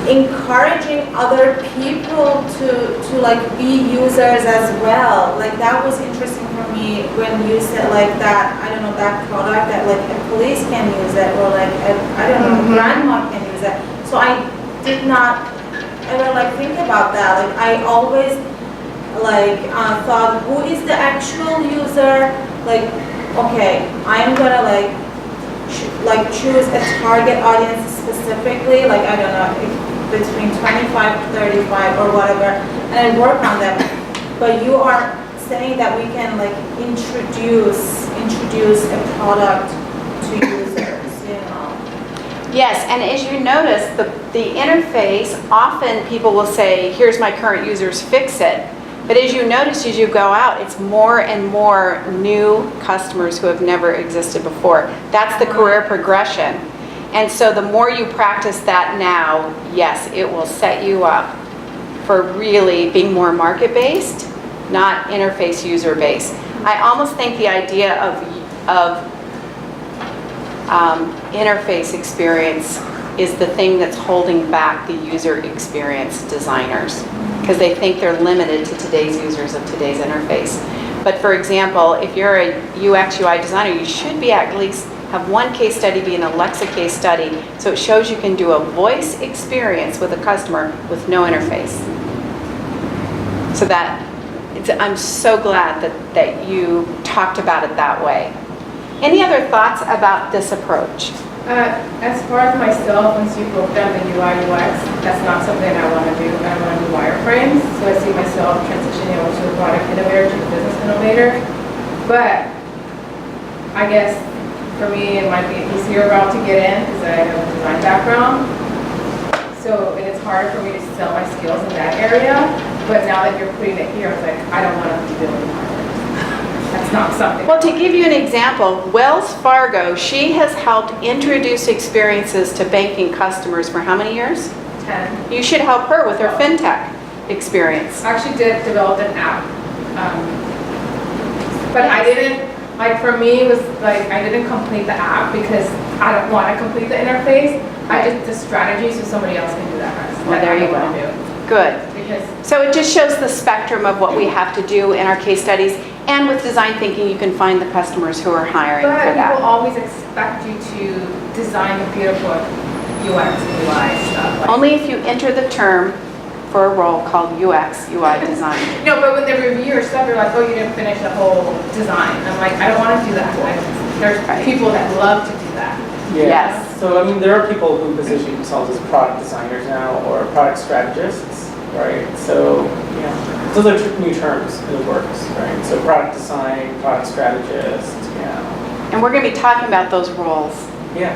S5: encouraging other people to like be users as well. Like that was interesting for me when you said like that, I don't know, that product that like a police can use it, or like a grandma can use it. So I did not ever like think about that. Like I always like thought, who is the actual user? Like, okay, I'm gonna like choose a target audience specifically, like I don't know, between 25 to 35 or whatever, and I work on them. But you are saying that we can like introduce a product to users,
S7: Yes, and as you notice, the interface, often people will say, here's my current users, fix it. But as you notice, as you go out, it's more and more new customers who have never existed before. That's the career progression. And so the more you practice that now, yes, it will set you up for really being more market-based, not interface user-based. I almost think the idea of interface experience is the thing that's holding back the user experience designers, because they think they're limited to today's users of today's interface. But for example, if you're a UX UI designer, you should be at least have one case study be an Alexa case study, so it shows you can do a voice experience with a customer with no interface. So I'm so glad that you talked about it that way. Any other thoughts about this approach?
S8: As far as myself, once you broke down the UI UX, that's not something I want to do. I want to do wireframes, so I see myself transitioning over to a product innovator, to a business innovator. But I guess for me, it might be an easier route to get in because I have a design background. So it's harder for me to sell my skills in that area. But now that you're putting it here, it's like, I don't want to be building wireframes. That's not something.
S7: Well, to give you an example, Wells Fargo, she has helped introduce experiences to banking customers for how many years?
S8: 10.
S7: You should help her with her fintech experience.
S8: I actually did develop an app. But I didn't, like for me, it was like, I didn't complete the app because I don't want to complete the interface. I did the strategy so somebody else can do that rest.
S7: Well, there you go. Good.
S8: Because
S7: So it just shows the spectrum of what we have to do in our case studies. And with design thinking, you can find the customers who are hiring for
S8: But people
S7: that.
S8: always expect you to design the beautiful UX, UI stuff. Like,
S7: Only if you enter the term for a role called UX, UI design.
S8: no, but when they review your stuff, they're like, oh, you didn't finish the whole design. I'm like, I don't want to do that. There's
S7: Right.
S8: people that love to do that.
S7: Yes.
S1: So, I mean, there are people who position themselves as product designers now or product strategists, right? So, those are new terms in the works, right? So product design, product strategist,
S7: And we're going to be talking about those roles.
S1: yeah.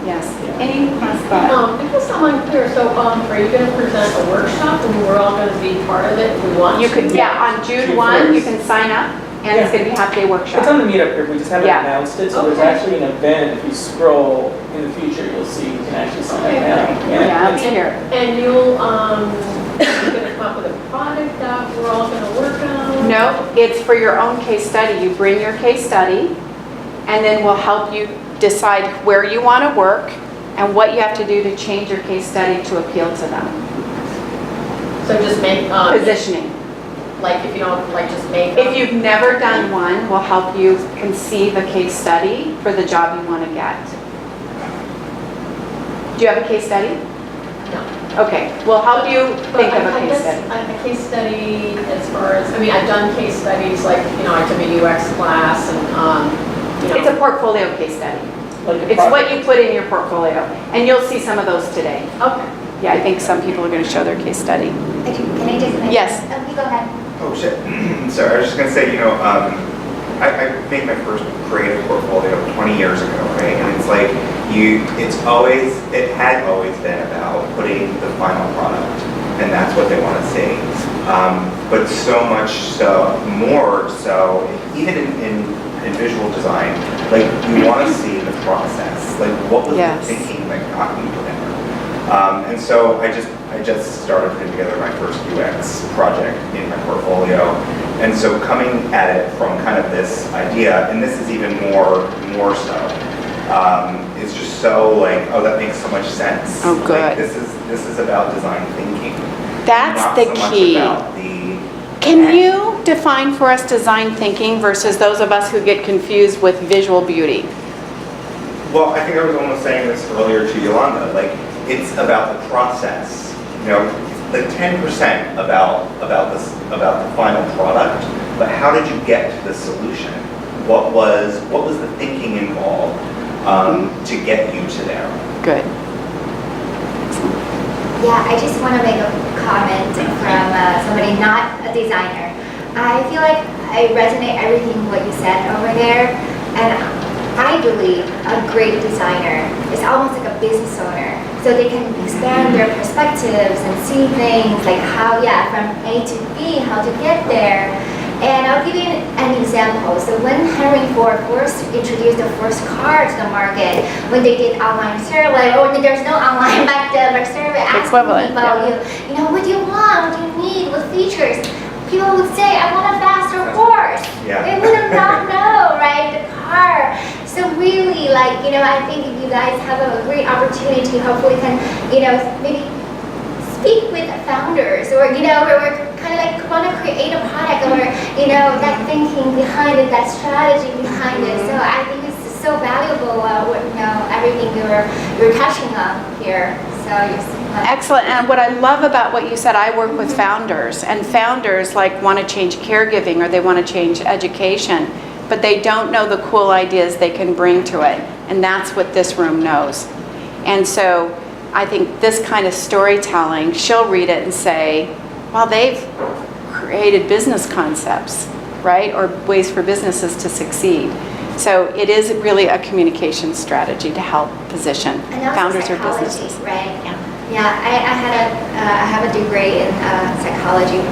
S7: Yes. Any last thought?
S11: Because I'm unclear, so are you going to present a workshop and we're all going to be part of it if we want?
S7: You
S11: to?
S7: could, on June
S1: June
S7: 1, you
S1: 1st.
S7: can sign up, and it's going to be half day workshop.
S1: It's on the meetup group, we just haven't
S7: Yeah.
S1: announced it, so there's
S11: Okay.
S1: actually an event, if you scroll in the future, you'll see, you can actually sign up
S11: Okay.
S1: now.
S7: Yeah, I'll
S1: it's-
S7: be here.
S11: And you're going to come up with a product that we're all going to work on?
S7: No, it's for your own case study. You bring your case study, and then we'll help you decide where you want to work and what you have to do to change your case study to appeal to them.
S11: So just make,
S7: Positioning.
S11: like if you don't, like just make.
S7: If you've never done one, we'll help you conceive a case study for the job you want to get. Do you have a case study?
S11: No.
S7: Okay, we'll help you
S11: But
S7: think of
S11: I
S7: a case
S11: guess
S7: study.
S11: a case study as far as, I mean, I've done case studies like, I took a UX class and,
S7: It's a portfolio case study.
S1: Like a
S7: It's
S1: product.
S7: what you put in your portfolio, and you'll see some of those today.
S11: Okay.
S7: Yeah, I think some people are going to show their case study.
S12: Can I just mention?
S7: Yes.
S12: You go ahead.
S6: Oh, shit. Sorry, I was just gonna say, I made my first creative portfolio 20 years ago, right? And it's like, it had always been about putting the final product, and that's what they want to see. But so much so, more so, even in visual design, like, we want to see the process. Like, what was
S7: Yes.
S6: the thinking that got you there? And so I just started putting together my first UX project in my portfolio. And so coming at it from kind of this idea, and this is even more so, it's just so like, oh, that makes so much sense.
S7: Oh, good.
S6: Like, this is about design thinking.
S7: That's
S6: not
S7: the
S6: so much
S7: key.
S6: about the
S7: Can you define for us design thinking versus those of us who get confused with visual beauty?
S6: Well, I think I was almost saying this earlier to Yolanda, like, it's about the process, the 10% about the final product, but how did you get to the solution? What was the thinking involved to get you to there?
S7: Good.
S12: Yeah, I just want to make a comment from somebody not a designer. I feel like I resonate everything what you said over there, and I believe a great designer is almost like a business owner, so they can expand their perspectives and see things like how, from A to B, how to get there. And I'll give you an example. So when Henry Ford first introduced the first car to the market, when they did online survey, or there's no online back then, like survey asking
S7: Equivalent,
S12: people, what do you want? What do you need? What features? People would say, I want a faster horse.
S6: Yeah.
S12: They would not know, right? The car. So really, I think you guys have a great opportunity. Hopefully, can maybe speak with founders, or we're kind of like want to create a product, or that thinking behind it, that strategy behind it. So I think it's so valuable. Everything you're touching on here. So
S7: Excellent. And what I love about what you said, I work with founders, and founders want to change caregiving or they want to change education, but they don't know the cool ideas they can bring to it. And that's what this room knows. And so I think this kind of storytelling, she'll read it and say, well, they've created business concepts, right? Or ways for businesses to succeed. So it is really a communication strategy to help position
S12: And also
S7: founders or
S12: psychology,
S7: businesses.
S12: right? Yeah, I have a degree in psychology,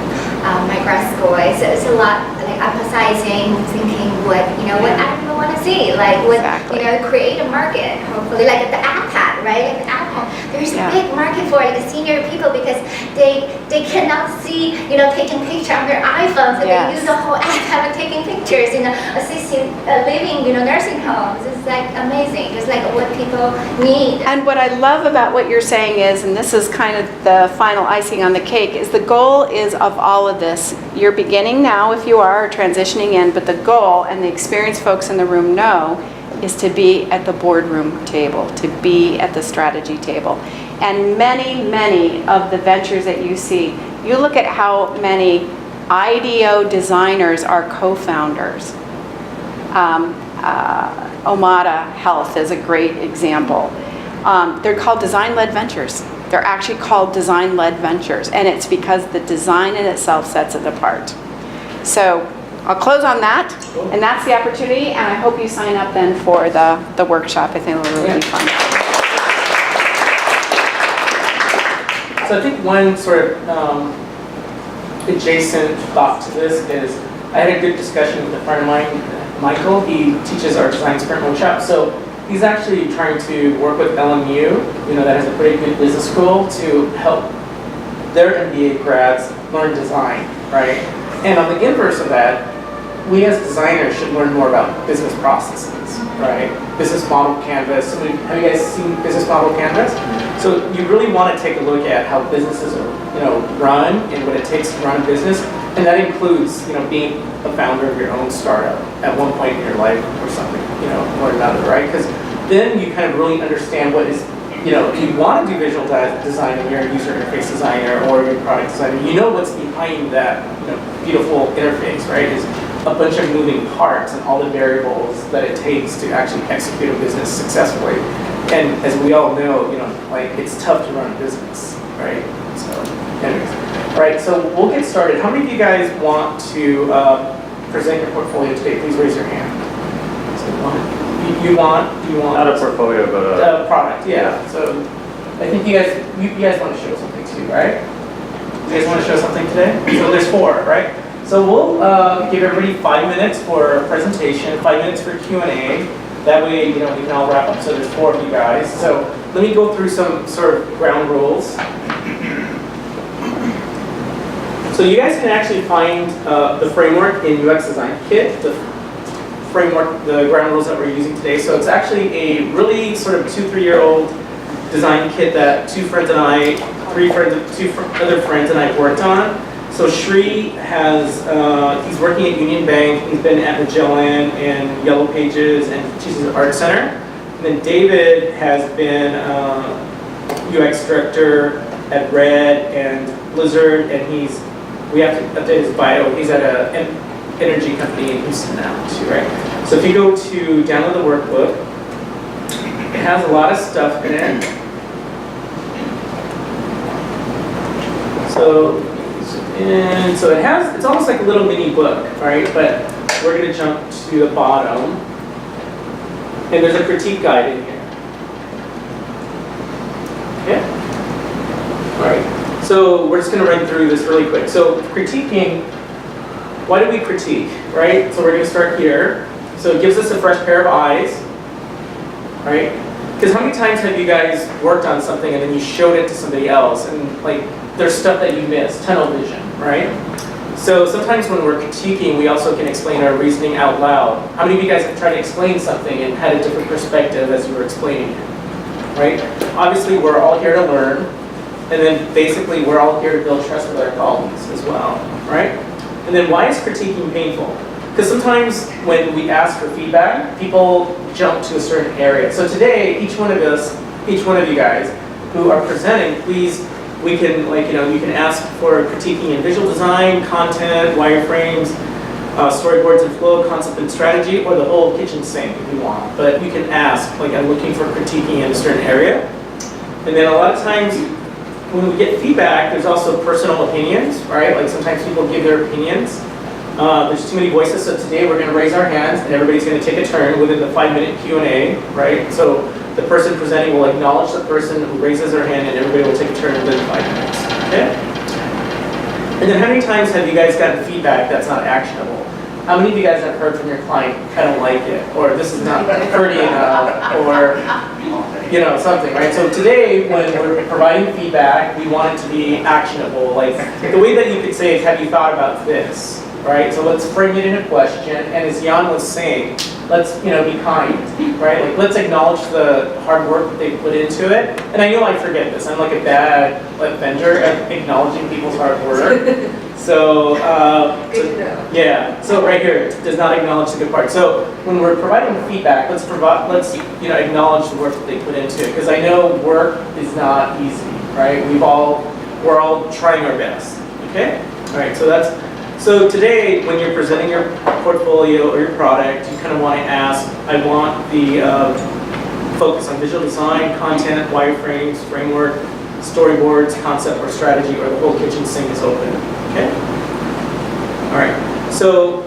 S12: my grad school. It's a lot like emphasizing, thinking what other people want to see, like what
S7: Exactly.
S12: create a market. Hopefully, like at the iPad, right? Like the iPhone, there's
S7: Yeah.
S12: a big market for like senior people because they cannot see taking picture on their iPhones, and
S7: Yes.
S12: they use the whole iPad taking pictures in assisted living, nursing homes. It's like amazing. It's like what people need.
S7: And what I love about what you're saying is, and this is kind of the final icing on the cake, is the goal is of all of this. You're beginning now if you are, or transitioning in, but the goal, and the experienced folks in the room know, is to be at the boardroom table, to be at the strategy table. And many, many of the ventures that you see, you look at how many IDEO designers are co-founders. Omada Health is a great example. They're called design-led ventures. They're actually called design-led ventures, and it's because the design in itself sets it apart. So I'll close on that, and that's the opportunity, and I hope you sign up then for the workshop. I think it'll really be fun.
S1: So I think one sort of adjacent thought to this is I had a good discussion with a friend of mine, Michael. He teaches our design sprint workshop. So he's actually trying to work with LMU, that has a pretty good business school, to help their MBA grads learn design, right? And on the inverse of that, we as designers should learn more about business processes, right? Business model canvas. Have you guys seen business model canvas? So you really want to take a look at how businesses are, run and what it takes to run a business, and that includes, being a founder of your own startup at one point in your life or something, or another, right? Because then you kind of really understand what is, if you want to do visual design and you're a user interface designer or you're a product designer, you know what's behind that, beautiful interface, right? Is a bunch of moving parts and all the variables that it takes to actually execute a business successfully. And as we all know, it's tough to run a business, right? So, anyways, all right. So we'll get started. How many of you guys want to present your portfolio today? Please raise your hand. So you want
S2: Not a portfolio, but a
S1: product, yeah. So I think you guys want to show something too, right? You guys want to show something today? So there's 4, right? So we'll give everybody 5 minutes for a presentation, 5 minutes for Q&A. That way, we can all wrap up. So there's 4 of you guys. So let me go through some sort of ground rules. So you guys can actually find the framework in UX Design Kit, the framework, the ground rules that we're using today. So it's actually a really sort of 2-3-year-old design kit that 2 other friends and I worked on. So Shri he's working at Union Bank, he's been at Magellan and Yellow Pages and teaches at Art Center. And then David has been UX director at Red and Blizzard, and we have to update his bio. He's at an energy company in Houston now too, right? So if you go to download the workbook, it has a lot of stuff in it. So it's almost like a little mini book, right? But we're gonna jump to the bottom. And there's a critique guide in here. Yeah? All right. So we're just gonna run through this really quick. So critiquing, why do we critique, right? So we're gonna start here. So it gives us a fresh pair of eyes, right? Because how many times have you guys worked on something and then you showed it to somebody else and there's stuff that you missed, tunnel vision, right? So sometimes when we're critiquing, we also can explain our reasoning out loud. How many of you guys have tried to explain something and had a different perspective as you were explaining it, right? Obviously, we're all here to learn, and then basically we're all here to build trust with our colleagues as well, right? And then why is critiquing painful? Because sometimes when we ask for feedback, people jump to a certain area. So today, each one of you guys who are presenting, please, we can you can ask for critiquing in visual design, content, wireframes, storyboards and flow, concept and strategy, or the whole kitchen sink if you want. But you can ask, like, I'm looking for critiquing in a certain area. And then a lot of times when we get feedback, there's also personal opinions, right? Like sometimes people give their opinions. There's too many voices, so today we're going to raise our hands and everybody's going to take a turn within the 5-minute Q&A, right? So the person presenting will acknowledge the person who raises their hand and everybody will take a turn within 5 minutes, okay? And then how many times have you guys gotten feedback that's not actionable? How many of you guys have heard from your client, I don't like it, or this is not pretty enough, or you know, something, right? So today, when we're providing feedback, we want it to be actionable. Like, the way that you could say is, have you thought about this, right? So let's frame it in a question, and as Jan was saying, let's, you know, be kind, right? Like, let's acknowledge the hard work that they put into it. And I know I forget this. I'm like a bad vendor at acknowledging people's hard work. So, yeah, so right here, does not acknowledge the good part. So when we're providing feedback, let's you know, acknowledge the work that they put into it. Because I know work is not easy, right? We're all trying our best, okay? All right, so today, when you're presenting your portfolio or your product, you kind of want to ask, I want the focus on visual design, content, wireframes, framework, storyboards, concept or strategy, or the whole kitchen sink is open, okay? All right, so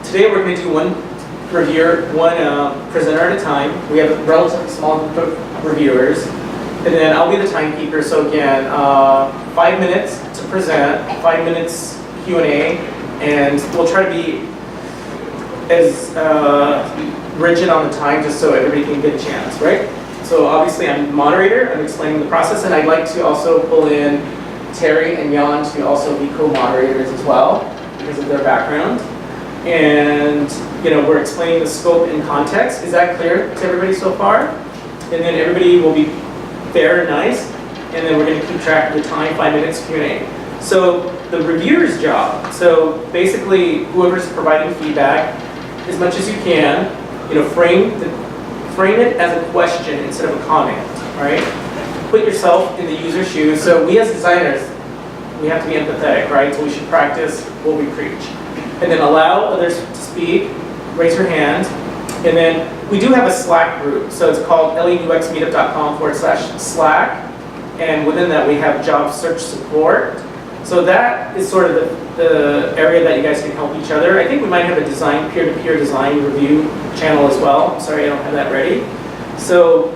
S1: today we're going to do one presenter at a time. We have a relatively small group of reviewers, and then I'll be the timekeeper. So again, 5 minutes to present, 5 minutes Q&A, and we'll try to be as rigid on the time just so everybody can get a chance, right? So obviously I'm the moderator, I'm explaining the process, and I'd like to also pull in Terry and Jan to also be co-moderators as well because of their background. And you know, we're explaining the scope and context. Is that clear to everybody so far? And then everybody will be fair and nice, and then we're going to keep track of the time, 5 minutes Q&A. So the reviewer's job, so basically whoever's providing feedback, as much as you can, you know, frame it as a question instead of a comment, right? Put yourself in the user's shoes. So we as designers, we have to be empathetic, right? So we should practice what we preach. And then allow others to speak, raise your hand. And then we do have a Slack group. So it's called leuxmeetup.com/Slack. And within that we have job search support. So that is sort of the area that you guys can help each other. I think we might have a peer-to-peer design review channel as well. Sorry, I don't have that ready. So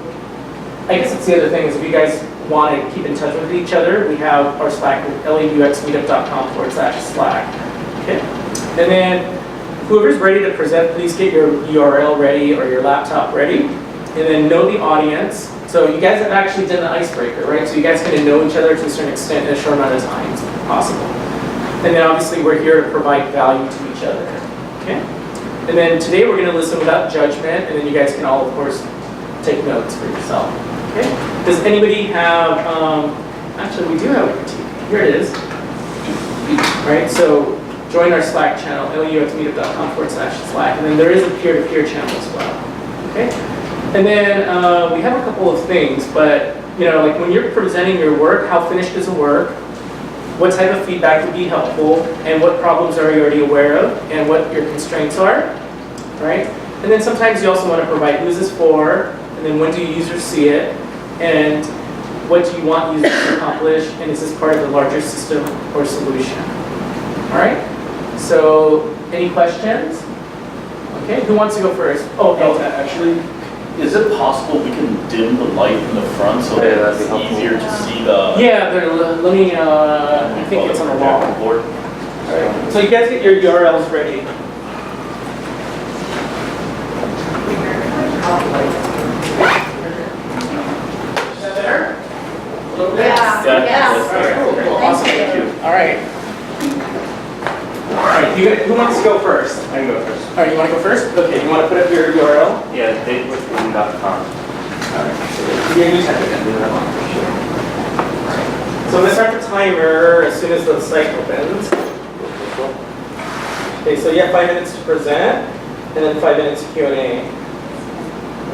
S1: I guess that's the other thing is if you guys want to keep in touch with each other, we have our Slack group, leuxmeetup.com/Slack. Okay. And then whoever's ready to present, please get your URL ready or your laptop ready. And then know the audience. So you guys have actually done the icebreaker, right? So you guys get to know each other to a certain extent in a short amount of time as possible. And then obviously we're here to provide value to each other, okay? And then today we're gonna listen without judgment, and then you guys can all, of course, take notes for yourself, okay? Does anybody have, actually we do have a critique. Here it is. All right, so join our Slack channel, leuxmeetup.com/Slack, and then there is a peer-to-peer channel as well, okay? And then we have a couple of things, but you know, like when you're presenting your work, how finished is the work? What type of feedback would be helpful? And what problems are you already aware of? And what your constraints are, right? And then sometimes you also want to provide who's this for? And then when do users see it? And what do you want users to accomplish? And is this part of the larger system or solution? All right? So any questions? Okay, who wants to go first? Oh,
S13: Actually, is it possible we can dim the light in the front so that it's easier to see the...
S1: Yeah, let me, I think it's on the wall.
S13: Board.
S1: All right. So you guys get your URLs ready. Is that better? A little bit?
S7: Yeah.
S13: Yes.
S1: All right, cool. Awesome.
S13: Thank you.
S1: All right. All right, who wants to go first?
S2: I can go first.
S1: All right, you want to go first? Okay, you want to put up your URL?
S2: Yeah, datewithwin.com.
S1: All right, so you can type it in. So I'm going to start the timer as soon as the site opens. Okay, so you have 5 minutes to present, and then 5 minutes Q&A.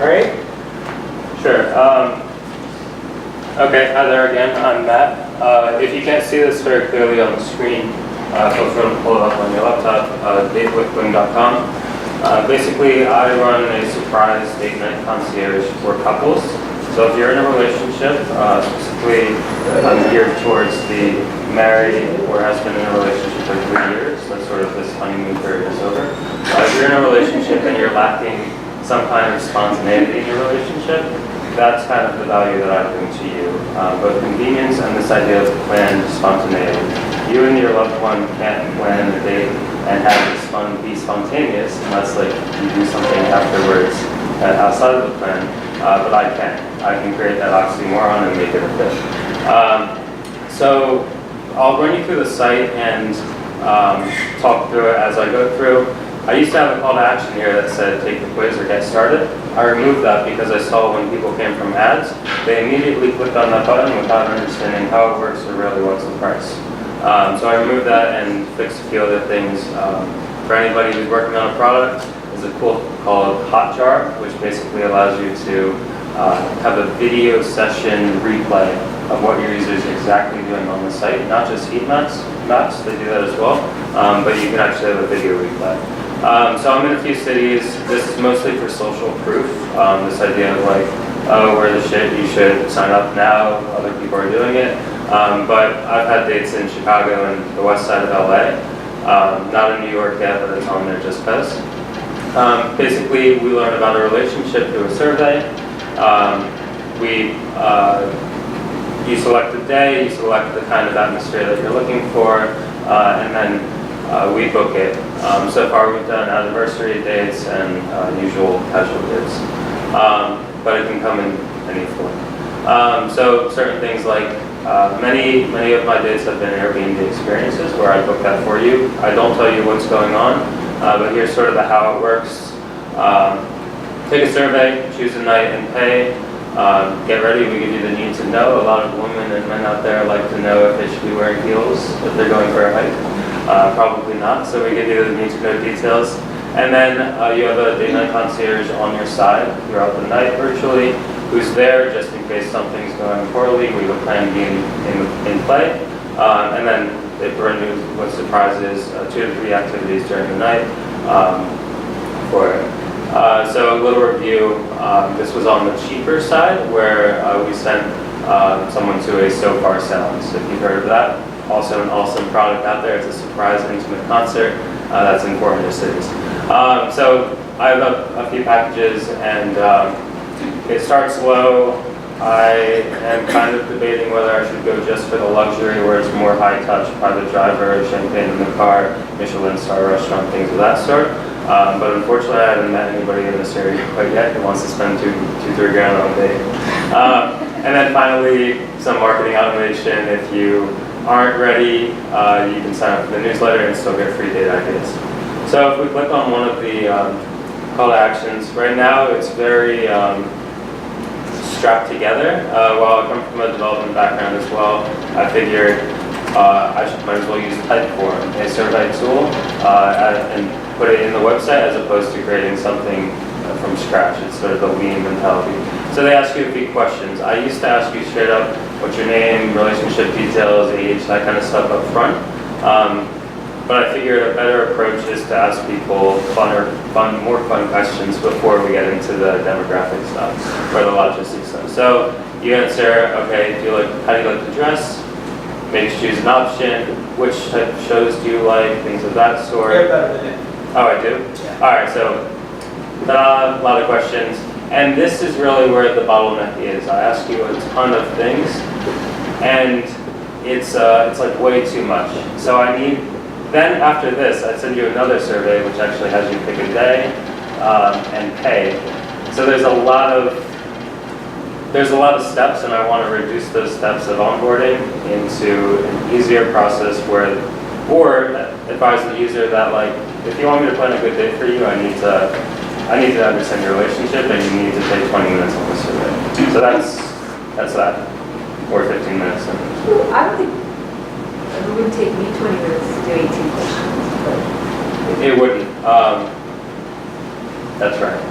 S1: All right?
S2: Sure. Okay, hi there again. I'm Matt. If you can't see this very clearly on the screen, feel free to pull it up on your laptop, datewithwing.com. Basically, I run a surprise date night concierge for couples. So if you're in a relationship, specifically I'm geared towards the married or has been in a relationship for 3 years, that's sort of this honeymoon period is over. If you're in a relationship and you're lacking some kind of spontaneity in your relationship, that's kind of the value that I bring to you. Both convenience and this idea of planned spontaneity. You and your loved one can't plan a date and have it be spontaneous unless like you do something afterwards outside of the plan, but I can. I can create that oxymoron and make it a fit. So I'll run you through the site and talk through it as I go through. I used to have a call to action here that said take the quiz or get started. I removed that because I saw when people came from ads, they immediately clicked on that button without understanding how it works or really what's the price. So I removed that and fixed a few other things. For anybody who's working on a product, there's a tool called Hotjar, which basically allows you to have a video session replay of what your user is exactly doing on the site, not just heat maps, they do that as well, but you can actually have a video replay. So I'm in a few cities. This is mostly for social proof, this idea of like, oh, we're the shit, you should sign up now, other people are doing it. But I've had dates in Chicago and the west side of LA, not in New York yet, but it's on there just because. Basically, we learn about a relationship through a survey. You select the day, you select the kind of atmosphere that you're looking for, and then we book it. So far we've done anniversary dates and usual casual dates, but it can come in any form. So certain things like many of my dates have been Airbnb experiences where I book that for you. I don't tell you what's going on, but here's sort of how it works. Take a survey, choose a night and pay. Get ready, we give you the need to know. A lot of women and men out there like to know if they should be wearing heels if they're going for a hike. Probably not, so we give you the need to know details. And then you have a date night concierge on your side throughout the night virtually, who's there just in case something's going poorly. We have a plan B in play. And then if we're into what surprises, 2 to 3 activities during the night for it. So a little review, this was on the cheaper side where we sent someone to a So Far Sounds, if you've heard of that. Also an awesome product out there. It's a surprise intimate concert that's in 400 cities. So I have a few packages and it starts low. I am kind of debating whether I should go just for the luxury where it's more high touch, private driver, champagne in the car, Michelin star restaurant, things of that sort. But unfortunately, I haven't met anybody in this area quite yet who wants to spend $2-3 grand on a date. And then finally, some marketing automation. If you aren't ready, you can sign up for the newsletter and still get free date ideas. So if we click on one of the call to actions, right now it's very strapped together. While I come from a development background as well, I figured might as well use Typeform, a survey tool, and put it in the website as opposed to creating something from scratch. It's sort of a lean mentality. So they ask you a few questions. I used to ask you straight up, what's your name, relationship details, age, that kind of stuff up front. But I figured a better approach is to ask people more fun questions before we get into the demographic stuff or the logistics stuff. So you answer, okay, how do you like to dress? Maybe choose an option. Which type of shows do you like? Things of that sort.
S1: You're better than it.
S2: Oh, I do? Yeah. All right, so a lot of questions. And this is really where the bottleneck is. I ask you a ton of things, and it's like way too much. So then after this, I send you another survey, which actually has you pick a day and pay. So there's a lot of steps, and I want to reduce those steps of onboarding into an easier process or advise the user that like, if you want me to plan a good day for you, I need to understand your relationship, and you need to take 20 minutes on the survey. So that's that, or 15 minutes.
S9: I don't think it would take me 20 minutes to do 18 questions. But
S2: it wouldn't. That's right.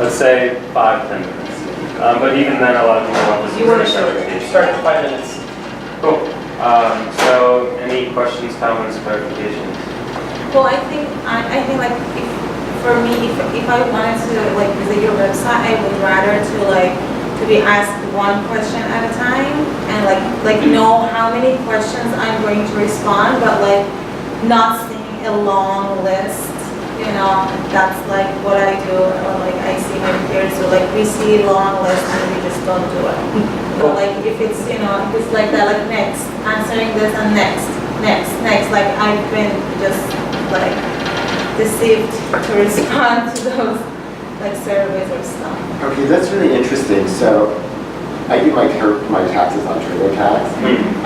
S2: Let's say 5-10 minutes. But even then, a lot of people want to.
S1: You want to start at 5 minutes.
S2: Cool. So any questions, comments, clarifications?
S5: Well, I think like if, for me, if I wanted to like visit your website, I would rather to be asked one question at a time and like know how many questions I'm going to respond, but like not seeing a long list. You know, that's like what I do, or like I see my peers do, like we see long lists and we just don't do it. But like if it's, you know, if it's like that, like next, answering this and next, like I've been just like deceived to respond to those like surveys or stuff.
S10: Okay, that's really interesting. So I do my taxes on TurboTax.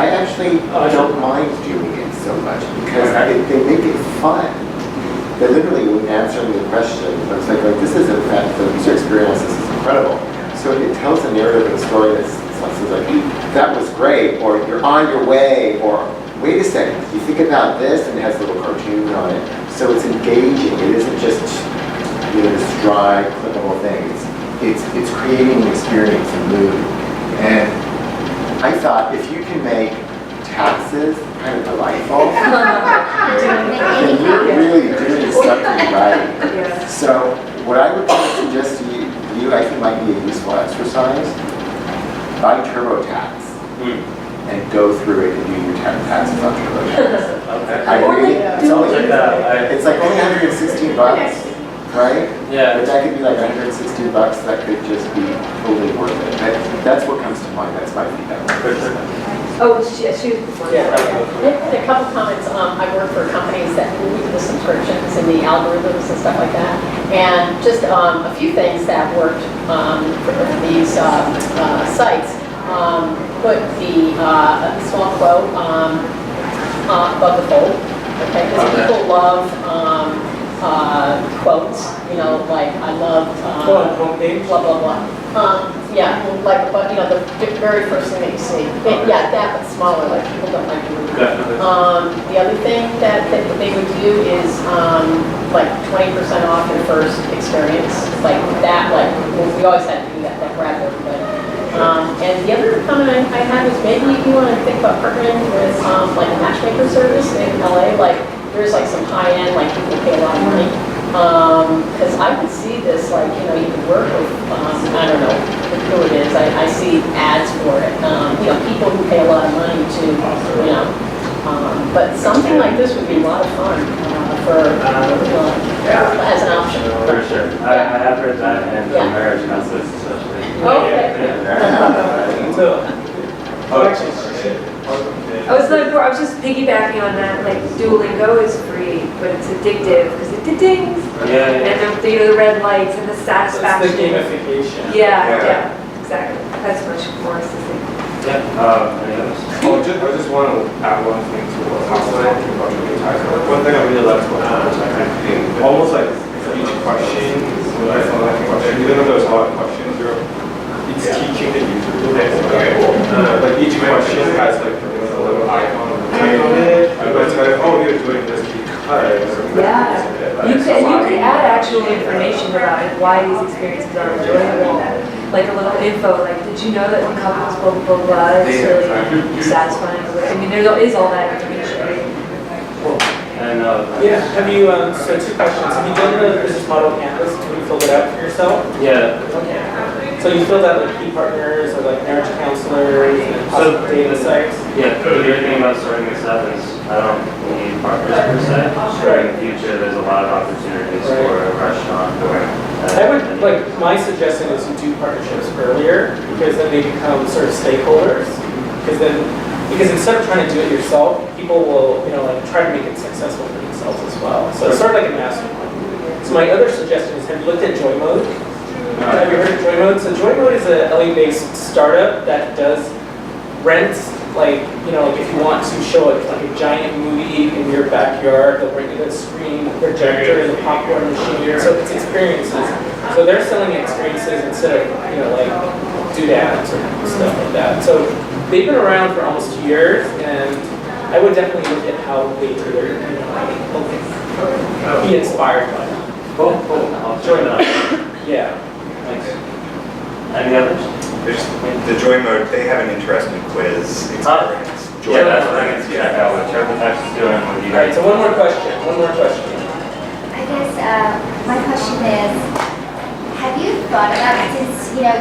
S10: I actually don't mind doing it so much because they make it fun. They literally answering the questions. I was like, this is in fact the user experience. This is incredible. So it tells a narrative and a story that says like, that was great, or you're on your way, or wait a second, you think about this, and it has a little cartoon on it. So it's engaging. It isn't just this dry, clickable thing. It's creating an experience and mood. And I thought if you can make taxes kind of delightful, then you're really doing something right. So what I would suggest to you, I think might be a useful exercise, buy TurboTax and go through it and do your taxes on TurboTax. It's like only 116 bucks. Right?
S2: Yeah.
S10: But that could be like 116 bucks. That could just be totally worth it. That's what comes to mind. That's my feedback.
S9: Oh, she was before.
S11: Yeah. A couple comments. I work for companies that move the subscriptions and the algorithms and stuff like that. And just a few things that worked for these sites. Put the small quote above the fold. Okay, because people love quotes, you know, like I love blah blah blah. Yeah, like the very first thing that you see. Yeah, that but smaller. Like people don't like to read. The other thing that they would do is like 20% off your first experience, like that. Like we always had to do that, like grab everybody. And the other comment I had was maybe you want to think about partnering with like a matchmaker service in LA, like. There's like some high-end, like people pay a lot of money. Because I could see this, like, you know, you could work with, I don't know who it is. I see ads for it. You know, people who pay a lot of money to, you know. But something like this would be a lot of fun as an option.
S2: For sure. I have heard that, and from marriage counselors especially.
S9: I was just piggybacking on that. Like Duolingo is free, but it's addictive because it dings.
S2: Yeah.
S9: And the red lights and the satisfaction.
S1: It's the gamification.
S9: Yeah, exactly. That's much more assisting.
S2: Yeah. Any others?
S14: I just want to add one thing to what I was talking about advertising. One thing I really liked about advertising, almost like for each question, even though there's a lot of questions, it's teaching the user. Like each question has like a little icon on it. It's like, oh, you're doing this because.
S9: Yeah. You could add actual information about it, why these experiences are enjoyable. Like a little info, like did you know that when couples blah blah blah is really satisfying? I mean, there is all that information.
S2: And
S1: yeah, have you, so two questions. Have you done the business model canvas? Have you filled it out for yourself?
S2: Yeah.
S1: Okay. So you filled out like key partners or like marriage counselors and possible data sites?
S2: Yeah, the great thing about starting with sevens, I don't need partners per se. In the future, there's a lot of opportunities for a restaurant.
S1: I would, like, my suggestion is you do partnerships earlier because then they become sort of stakeholders. Because instead of trying to do it yourself, people will, you know, like try to make it successful for themselves as well. So it's sort of like a mastermind. So my other suggestion is, have you looked at Joy Mode? Have you heard of Joy Mode? So Joy Mode is a LA-based startup that does rents, like, you know, like if you want to show like a giant movie in your backyard, they'll bring you the screen, the projector, and the popcorn machine. So it's experiences. So they're selling experiences instead of, you know, like doodads or stuff like that. So they've been around for almost 2 years, and I would definitely look at how they do their, you know, like, be inspired by them.
S2: Cool. I'll join that.
S1: Yeah.
S2: Thanks. Any others?
S6: The Joy Mode, they have an interesting quiz experience.
S2: Yeah, that's what I get to check out what TurboTax is doing with you guys.
S1: So one more question.
S12: I guess my question is, have you thought about, since, you know,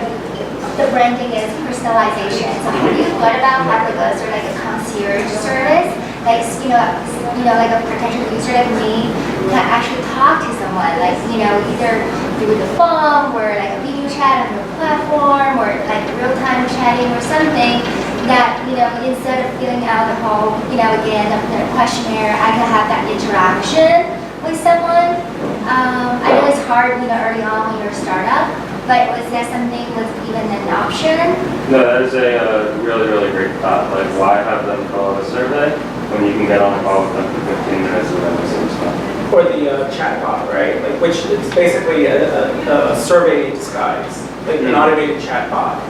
S12: the branding is personalization, so have you thought about having like a sort of like a concierge service? Like, like a potential user like me can actually talk to someone, like, either through the phone or like a video chat on the platform or like real-time chatting or something that, instead of filling out the whole, again, the questionnaire, I can have that interaction with someone. I know it's hard, early on when you're a startup, but was that something was even an option?
S2: No, that is a really, really great thought. Like, why have them fill out a survey when you can get on a call with them for 15 minutes and then the same stuff?
S1: Or the chatbot, right? Like, which is basically a survey in disguise, like an automated chatbot.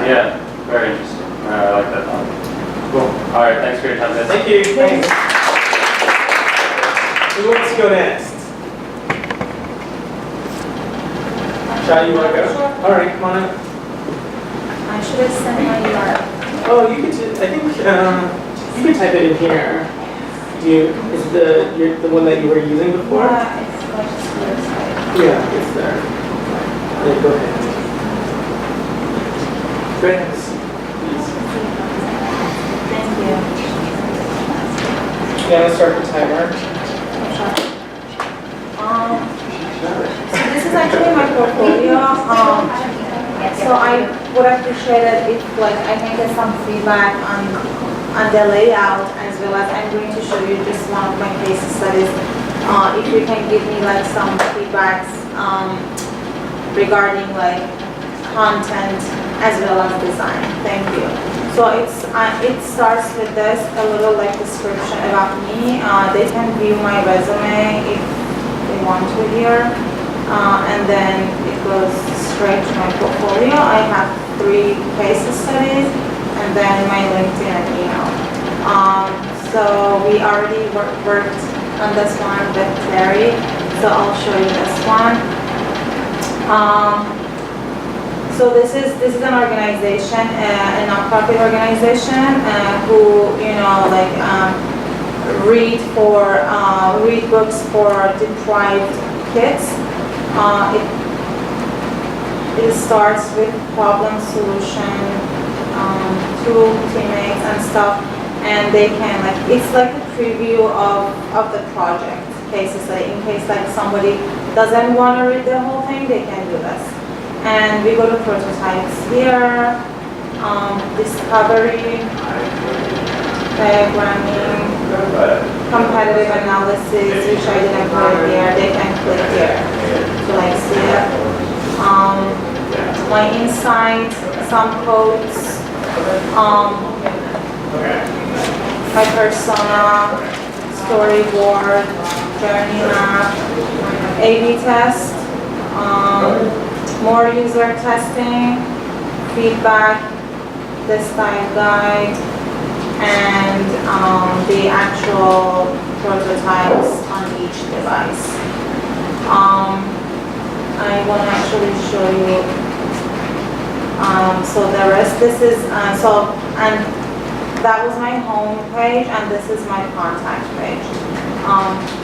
S2: Yeah, very interesting. I like that thought. Cool. All right, thanks for your time, guys.
S1: Thank you. Thanks. Who wants to go next? Shai, you want to go? All right, come on up.
S5: I should have sent my URL.
S1: Oh, you could. I think you can type it in here. Is the one that you were using before?
S5: Yeah, it's just the website.
S1: Yeah, it's there. Yeah, go ahead. Go ahead.
S5: Thank you.
S1: Yeah, let's start the timer.
S5: So this is actually my portfolio. So I would appreciate it if I can get some feedback on the layout, as well as I'm going to show you just one of my case studies. If you can give me some feedbacks regarding content as well as design. Thank you. So it starts with this, a little description about me. They can view my resume if they want to here. And then it goes straight to my portfolio. I have 3 case studies and then my LinkedIn and email. So we already worked on this one with Terry, so I'll show you this one. So this is an organization, a nonprofit organization who read books for deprived kids. It starts with problem solution to teammates and stuff, and they can it's like a preview of the project cases. In case somebody doesn't want to read the whole thing, they can do this. And we go to prototypes here, discovery, diagramming, competitive analysis, which I didn't put here. They can click here to see it. My insight, some codes, my persona, storyboard, journey map, A/B test, more user testing, feedback, the style guide, and the actual prototypes on each device. I want to actually show you. So the rest, this is, and that was my home page, and this is my contact page.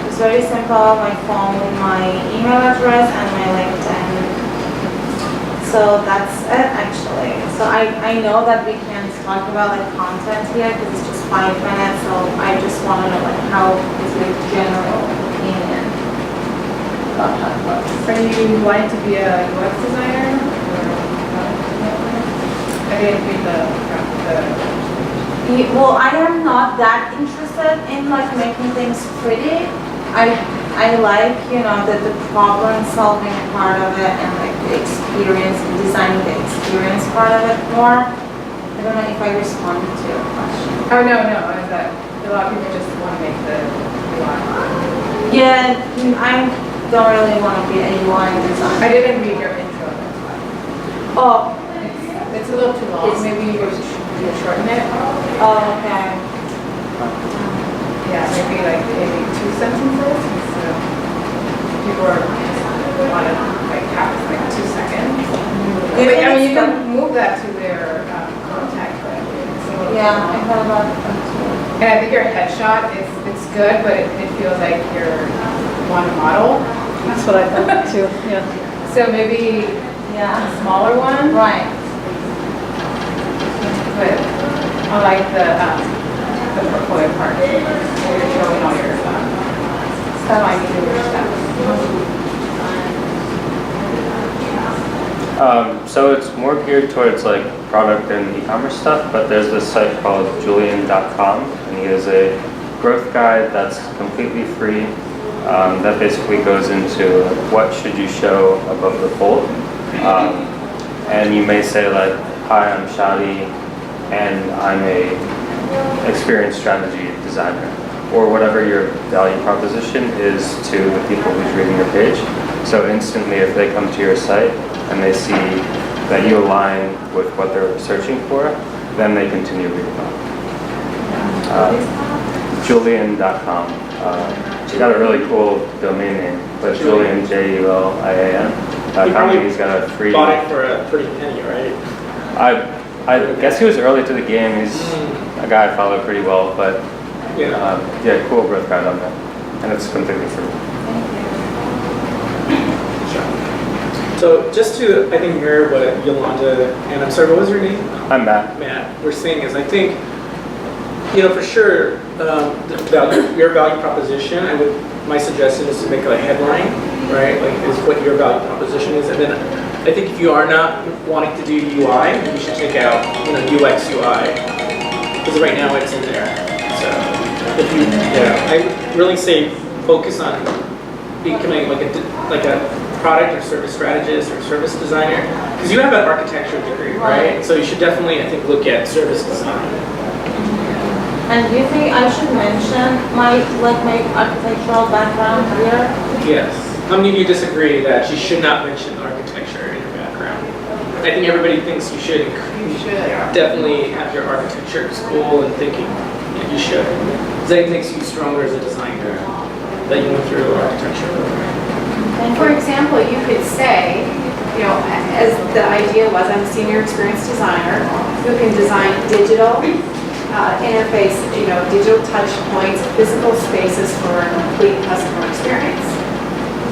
S5: It's very simple, my phone, my email address, and my LinkedIn. So that's it actually. So I know that we can't talk about content here because it's just 5 minutes, so I just want to know how is your general opinion about that book.
S8: Are you wanting to be a UX designer? I didn't read
S5: Well, I am not that interested in making things pretty. I like, the problem solving part of it and the experience, designing the experience part of it more. I don't know if I responded to your question.
S8: Oh, no, is that a lot of people just want to make the UI.
S5: Yeah, I don't really want to be a UI designer.
S8: I didn't read your intro, that's why.
S5: Oh.
S8: It's a little too long. Maybe you shorten it.
S5: Oh, okay.
S8: Yeah, maybe 2 sentences instead of people are want to have 2 seconds. You can move that to their contact.
S5: Yeah, I thought about that too.
S8: And I think your headshot it's good, but it feels like you're on a model.
S4: That's what I thought too, yeah.
S8: So maybe
S5: Yeah,
S8: a smaller one.
S5: right.
S8: But I like the portfolio part where you're showing all your stuff. I need to wish that.
S2: So it's more geared towards like product and e-commerce stuff, but there's this site called Julian.com, and he has a growth guide that's completely free. That basically goes into what should you show above the fold. And you may say like, hi, I'm Shadi, and I'm a experienced strategy designer, or whatever your value proposition is to the people who's reading your page. So instantly, if they come to your site and they see that you align with what they're searching for, then they continue reading on. Julian.com. She got a really cool domain name, but Julian, Julian.com. He's got a free.
S1: Bought it for a pretty penny, right?
S2: I guess he was early to the game. He's a guy I follow pretty well, but yeah, cool growth guide on there, and it's completely free.
S1: So just to, I think, mirror what Yolanda, and I'm sorry, what was your name?
S2: I'm Matt.
S1: Matt, we're saying is, I think, for sure, your value proposition, my suggestion is to make a headline, right? Like, is what your value proposition is, and then I think if you are not wanting to do UI, you should take out, UX UI, because right now it's in there. So, I would really say focus on becoming like a product or service strategist or service designer, because you have an architecture degree, right? So you should definitely, I think, look at service design.
S5: And do you think I should mention my architectural background here?
S1: Yes. How many of you disagree that you should not mention architecture in your background? I think everybody thinks you should.
S8: You should.
S1: Definitely have your architecture school and thinking that you should. Because that makes you stronger as a designer, that you went through architecture program.
S7: For example, you could say, as the idea was, I'm a senior experienced designer who can design digital interface, digital touch points, physical spaces for a complete customer experience,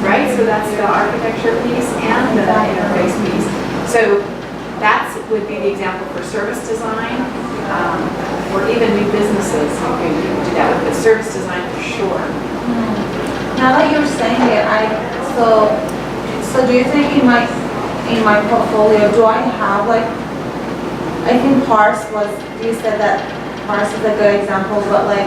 S7: right? So that's the architecture piece and the interface piece. So that would be the example for service design, or even new businesses. You can do that with the service design for sure.
S5: Now that you're saying it, so do you think in my portfolio, do I have I think Parse you said that Parse is a good example, but I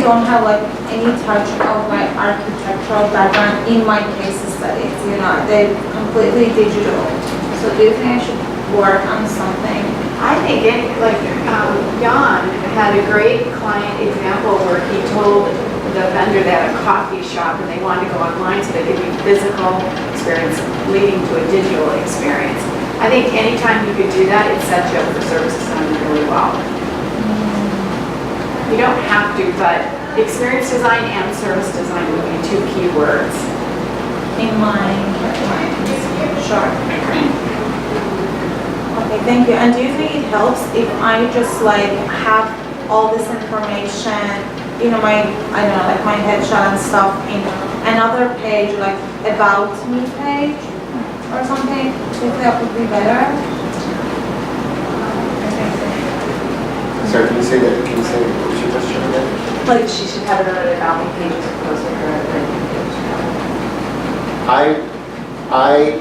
S5: don't have any touch of my architectural background in my case studies, they're completely digital. So do you think I should work on something?
S7: I think Jan had a great client example where he told the vendor they had a coffee shop and they wanted to go online so they could do physical experience leading to a digital experience. I think anytime you could do that, it sets you up for service design really well. You don't have to, but experience design and service design would be two key words.
S5: In my sure. Okay, thank you. And do you think it helps if I just have all this information, my headshot and stuff in another page, about me page or something? Do you think that would be better?
S10: Sorry, can you say what was your question again?
S7: She should have it on an about me page as opposed to her landing page.
S10: I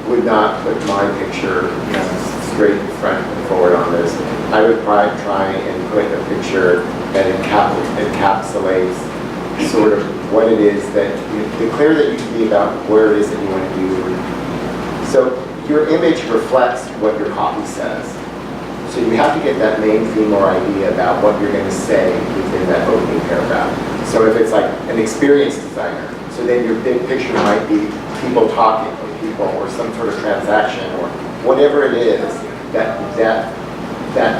S10: would not put my picture straight front and forward on this. I would probably try and put a picture that encapsulates sort of what it is that the clear that you can be about where it is that you want to do. So your image reflects what your copy says. So you have to get that main theme or idea about what you're going to say within that opening paragraph. So if it's an experienced designer, so then your big picture might be people talking or people or some sort of transaction or whatever it is that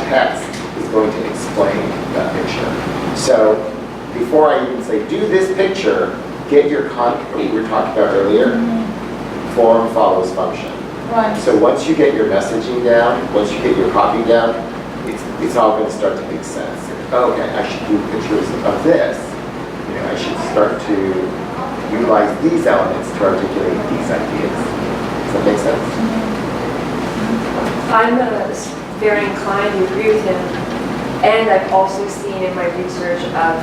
S10: text is going to explain that picture. So before I even say do this picture, get your what we were talking about earlier, form follows function.
S5: Right.
S10: So once you get your messaging down, once you get your copy down, it's all going to start to make sense. Oh, okay, I should do pictures of this. You know, I should start to utilize these elements to articulate these ideas. Does that make sense?
S9: I'm very inclined to agree with him, and I've also seen in my research of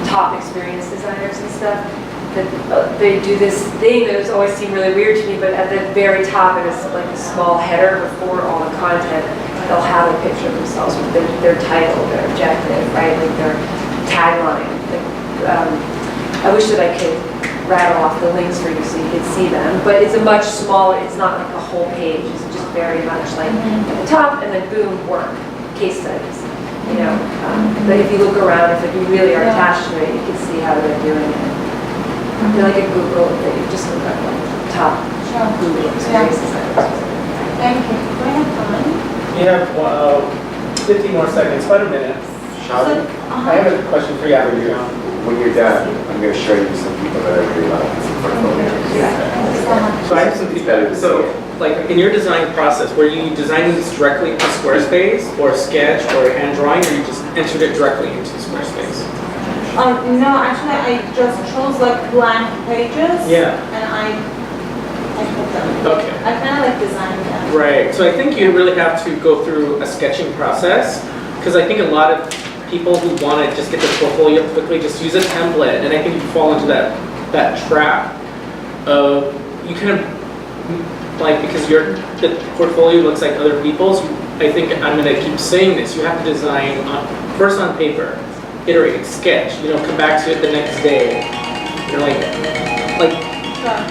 S9: top experienced designers and stuff that they do this thing that has always seemed really weird to me, but at the very top it is like a small header before all the content. They'll have a picture of themselves with their title, their objective, right, like their tagline. I wish that I could rattle off the links for you so you could see them, but it's a much smaller, it's not like a whole page, it's just very much like at the top and then boom, work, case studies, you know. But if you look around, if you really are attached to it, you can see how they're doing it. They're like a Google, that you just look up like top Google experience designers.
S5: Thank you. Do I have time?
S1: You have 50 more seconds, about a minute.
S10: Shall
S1: I have a question for you after you're done.
S10: When you're done, I'm going to show you some people that I really like. Some portfolios.
S1: So I have some feedback. So, like in your design process, were you designing this directly into Squarespace, or Sketch, or hand drawing, or you just entered it directly into Squarespace?
S5: No, actually, I just chose like blank pages.
S1: Yeah.
S5: And I put them.
S1: Okay.
S5: I kind of like designed them.
S1: Right. So I think you really have to go through a sketching process, because I think a lot of people who want to just get their portfolio quickly just use a template, and I think you fall into that trap of you kind of like, because the portfolio looks like other people's. I think I'm going to keep saying this. You have to design first on paper, iterate, sketch. Come back to it the next day.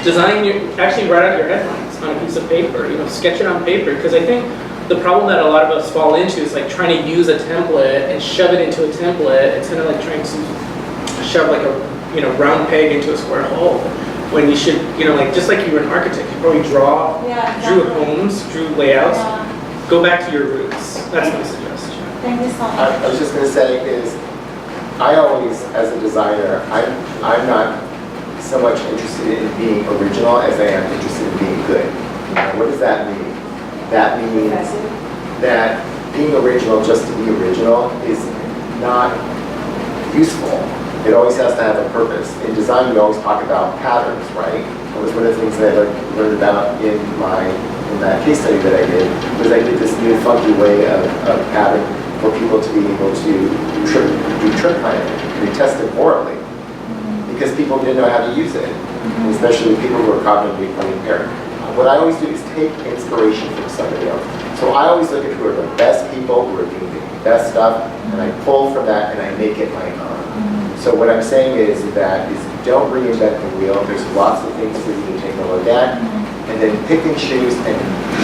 S1: Design actually write out your headlines on a piece of paper. Sketch it on paper, because I think the problem that a lot of us fall into is like trying to use a template and shove it into a template. It's kind of like trying to shove like a round peg into a square hole, when you should, just like you were an architect, you probably drew homes, drew layouts. Go back to your roots. That's my suggestion.
S5: Thank you so much.
S10: I was just going to say is, I always, as a designer, I'm not so much interested in being original as I am interested in being good. What does that mean? That means that being original just to be original is not useful. It always has to have a purpose. In design, we always talk about patterns, right? That was one of the things that I learned about in that case study that I did, was I did this new funky way of pattern for people to be able to do trim planning. They test it orally, because people didn't know how to use it, especially people who are cognitively impaired. What I always do is take inspiration from somebody else. So I always look at who are the best people, who are doing the best stuff, and I pull from that and I make it my own. So what I'm saying is don't reinvent the wheel. There's lots of things for you to take a look at, and then pick and choose and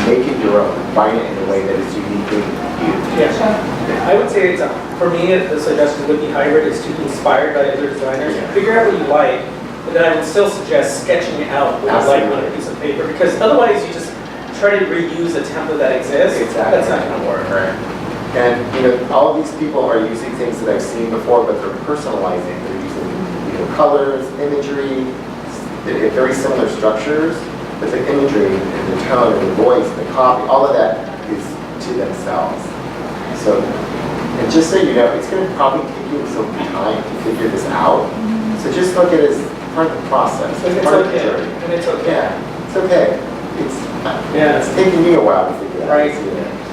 S10: make it your own. Find it in a way that is uniquely you.
S1: Yeah. I would say for me, the suggestion would be hybrid, is to be inspired by other designers. Figure out what you like, but then I would still suggest sketching out what you like on a piece of paper, because otherwise you just try to reuse a template that exists.
S10: Exactly.
S1: That's not going to work.
S10: Right. And all of these people are using things that I've seen before, but they're personalizing. They're using colors, imagery, very similar structures, but the imagery and the tone and the voice and the copy, all of that is to themselves. So, and just so you know, it's going to probably take you some time to figure this out. So just look at it as part of the process.
S1: It's
S10: part of the
S1: okay.
S10: journey.
S1: And it's okay.
S10: Yeah, it's okay. It's taking me a while to figure that out.
S1: Right.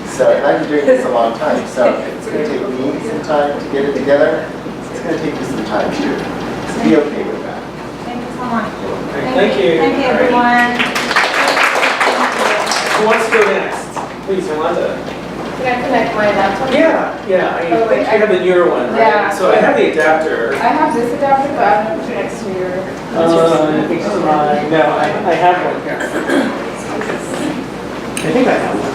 S10: So, and I've been doing this a long time, so it's going to take me some time to get it together. It's going to take you some time too. So be okay with that.
S5: Thank you so much.
S1: Thank you.
S5: Thank you, everyone.
S1: Who wants to go next? Please, Yolanda.
S8: Can I connect my laptop?
S1: Yeah. I think you have the newer one, right?
S8: Yeah.
S1: So I have the adapter.
S8: I have this adapter, but I don't know if it connects to your...
S1: I think it's mine. No, I have one here. I think I have one.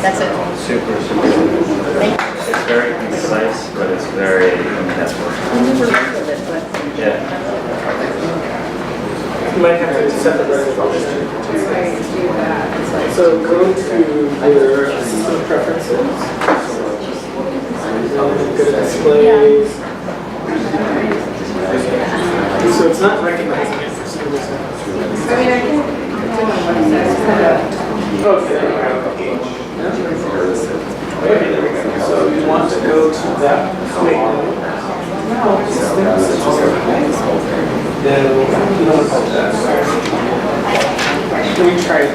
S12: That's it.
S14: Super. It's very
S1: might have to set the resolution.
S8: Right, do that. It's like-
S1: So go to your system preferences. Go to displays. So it's not recognizing it for some reason.
S8: I mean, I can do my website, set up.
S1: Okay. Okay, there we go. So you want to go to that. Wait, no. Then you don't want to touch that. Can we try it?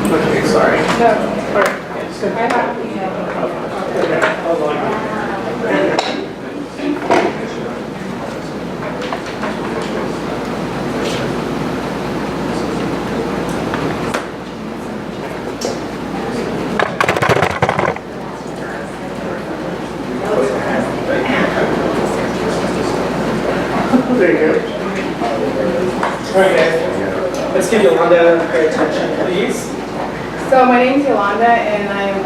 S1: Okay, sorry.
S8: No,
S1: All right.
S8: I have,
S1: Okay, hold on. There you go. All right, guys. Let's give Yolanda her attention, please.
S8: So my name's Yolanda, and I'm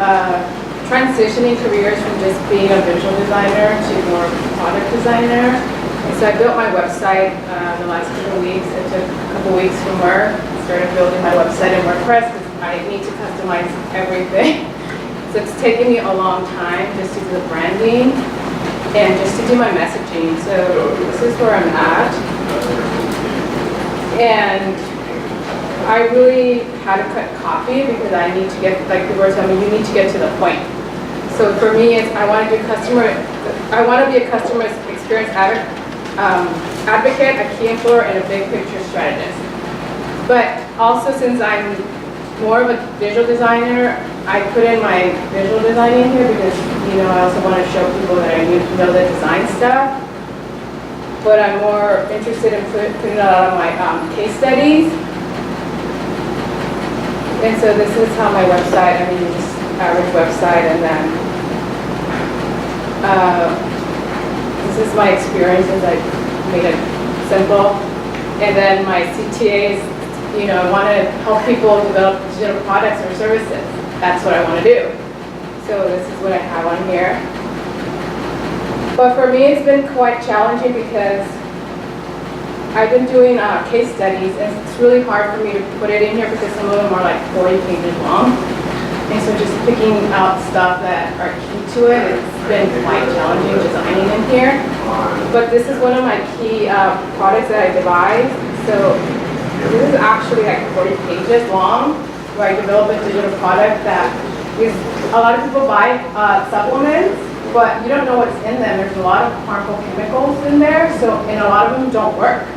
S8: transitioning careers from just being a visual designer to more product designer. And so I built my website the last couple of weeks. It took a couple weeks from work. I started building my website in WordPress because I need to customize everything. So it's taken me a long time just to do the branding and just to do my messaging. So this is where I'm at. And I really had to cut copy because I need to get, like people were telling me, you need to get to the point. So for me, it's I want to be a customer experience advocate, a key employer, and a big picture strategist. But also, since I'm more of a visual designer, I put in my visual design in here because I also want to show people that I know the design stuff. But I'm more interested in putting a lot of my case studies. And so this is how my website, just average website, and then this is my experiences. I made it simple. And then my CTAs, I want to help people develop digital products or services. That's what I want to do. So this is what I have on here. But for me, it's been quite challenging because I've been doing case studies, and it's really hard for me to put it in here because some of them are like 40 pages long. And so just picking out stuff that are key to it, it's been quite challenging designing in here. But this is one of my key products that I devised. So this is actually like 40 pages long, where I develop a digital product that is, a lot of people buy supplements, but you don't know what's in them. There's a lot of harmful chemicals in there, and a lot of them don't work.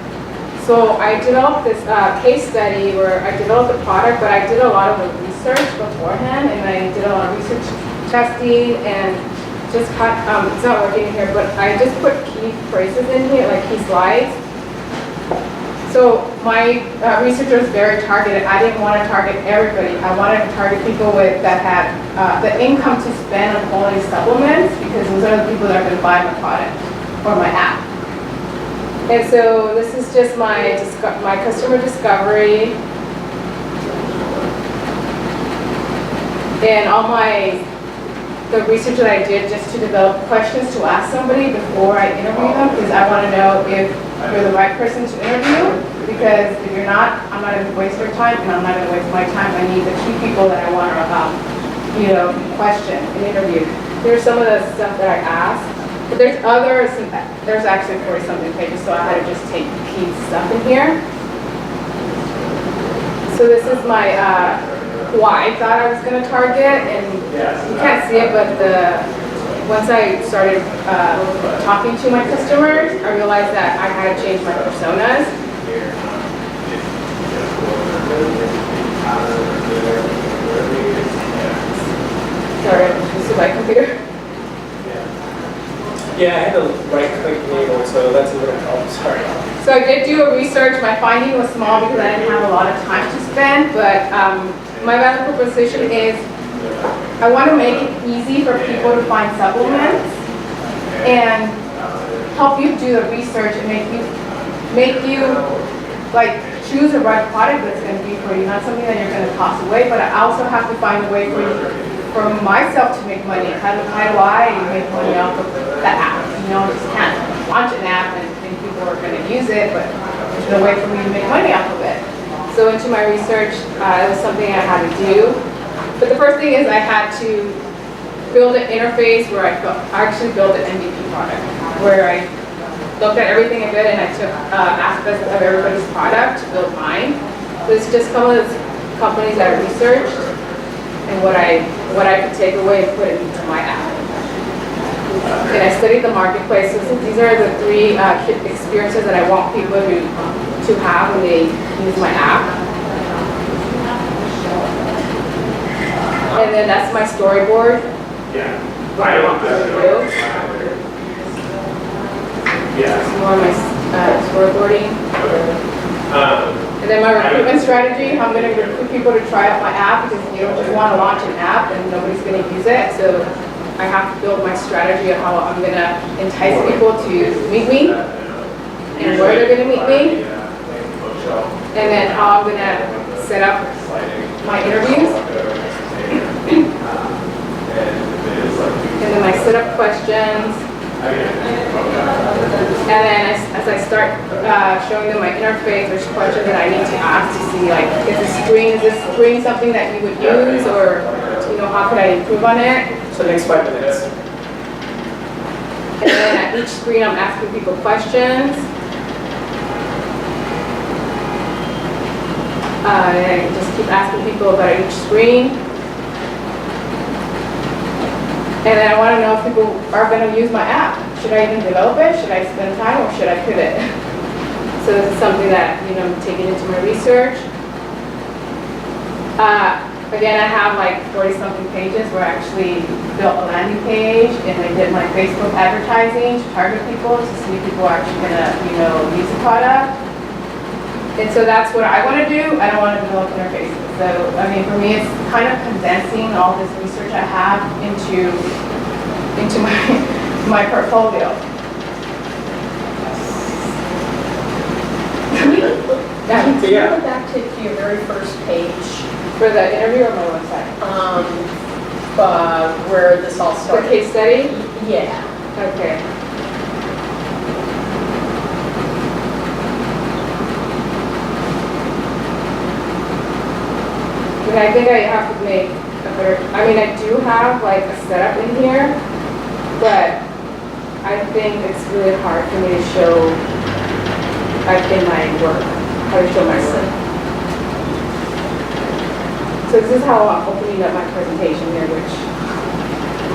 S8: So I developed this case study where I developed the product, but I did a lot of the research beforehand, and I did a lot of research testing, and just it's not working here, but I just put key phrases in here, like key slides. So my research was very targeted. I didn't want to target everybody. I wanted to target people that had the income to spend on quality supplements, because those are the people that are going to buy my product or my app. And so this is just my customer discovery and all the research that I did just to develop questions to ask somebody before I interview them, because I want to know if you're the right person to interview, because if you're not, I'm not going to waste your time, and I'm not going to waste my time. I need the key people that I want to question and interview. Here's some of the stuff that I asked. But there's others, there's actually 40-something pages, so I had to just take key stuff in here. So this is my who I thought I was going to target, and you can't see it, but once I started talking to my customers, I realized that I had to change my personas. Sorry, this is my computer.
S1: Yeah, I had to right-click enable, so that's a little help. Sorry.
S8: So I did do a research. My finding was small because I didn't have a lot of time to spend, but my value proposition is I want to make it easy for people to find supplements and help you do the research and make you like choose the right product that's going to be for you, not something that you're going to toss away. But I also have to find a way for myself to make money. How do I make money off of that app? You know, just can't launch an app and think people are going to use it, but there's no way for me to make money off of it. So into my research, it was something I had to do. But the first thing is I had to build an interface where I actually built an MVP product, where I looked at everything I did and I took aspects of everybody's product to build mine. So it's just some of the companies that I researched and what I could take away and put it into my app. And I studied the marketplace. So these are the 3 experiences that I want people to have when they use my app. And then that's my storyboard.
S14: Yeah.
S8: What I want people to do.
S14: Yeah.
S8: Some more of my storyboarding. And then my recruitment strategy, I'm going to recruit people to try out my app because you don't just want to launch an app and nobody's going to use it. So I have to build my strategy of how I'm going to entice people to meet me and where they're going to meet me. And then how I'm going to set up my interviews. And then I set up questions. And then as I start showing them my interface, there's questions that I need to ask to see, like, is this screen something that you would use, or how could I improve on it?
S1: So the next 5 minutes.
S8: And then at each screen, I'm asking people questions. And I just keep asking people about each screen. And then I want to know if people are going to use my app. Should I even develop it? Should I spend time, or should I pivot? So this is something that, I'm taking into my research. Again, I have like 40-something pages where I actually built a landing page, and I did my Facebook advertising to target people to see if people are actually going to, use the product. And so that's what I want to do. I don't want to develop interfaces. So, for me, it's kind of condensing all this research I have into my portfolio.
S11: Can you go back to your very first page?
S8: For the interview or my website?
S11: Where this all started.
S8: The case study?
S11: Yeah.
S8: Okay. I think I have to make a better, I do have like a setup in here, but I think it's really hard for me to show in my work, how to show my work. So this is how I'm opening up my presentation here, which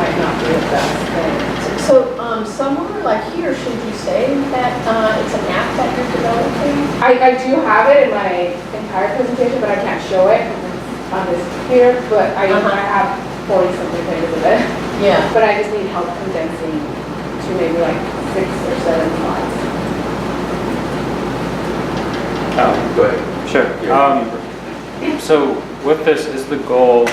S8: might not be the best.
S11: So somewhere like here, should you say that it's an app that you're developing?
S8: I do have it in my entire presentation, but I can't show it on this here, but I have 40-something pages of it.
S11: Yeah.
S8: But I just need help condensing to maybe like 6 or 7 slides.
S2: Go ahead. Sure. So with this, is the goal,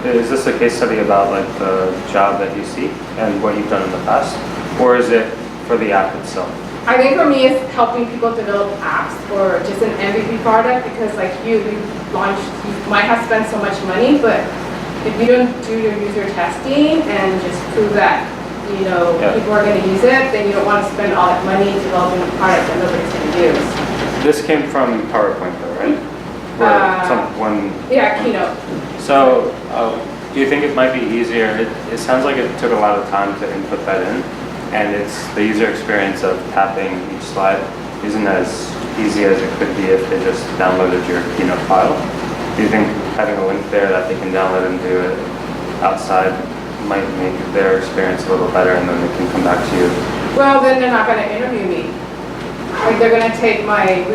S2: is this a case study about like the job that you seek and what you've done in the past? Or is it for the app itself?
S8: I think for me, it's helping people develop apps for just an MVP product, because like you might have spent so much money, but if you don't do your user testing and just prove that, people are going to use it, then you don't want to spend all that money developing a product that nobody's going to use.
S2: This came from PowerPoint though, right?
S8: Yeah, Keynote.
S2: So do you think it might be easier? It sounds like it took a lot of time to input that in. And it's the user experience of tapping each slide isn't as easy as it could be if they just downloaded your Keynote file. Do you think having a link there that they can download and do it outside might make their experience a little better, and then they can come back to you?
S8: Well, then they're not going to interview me. Like they're going to take my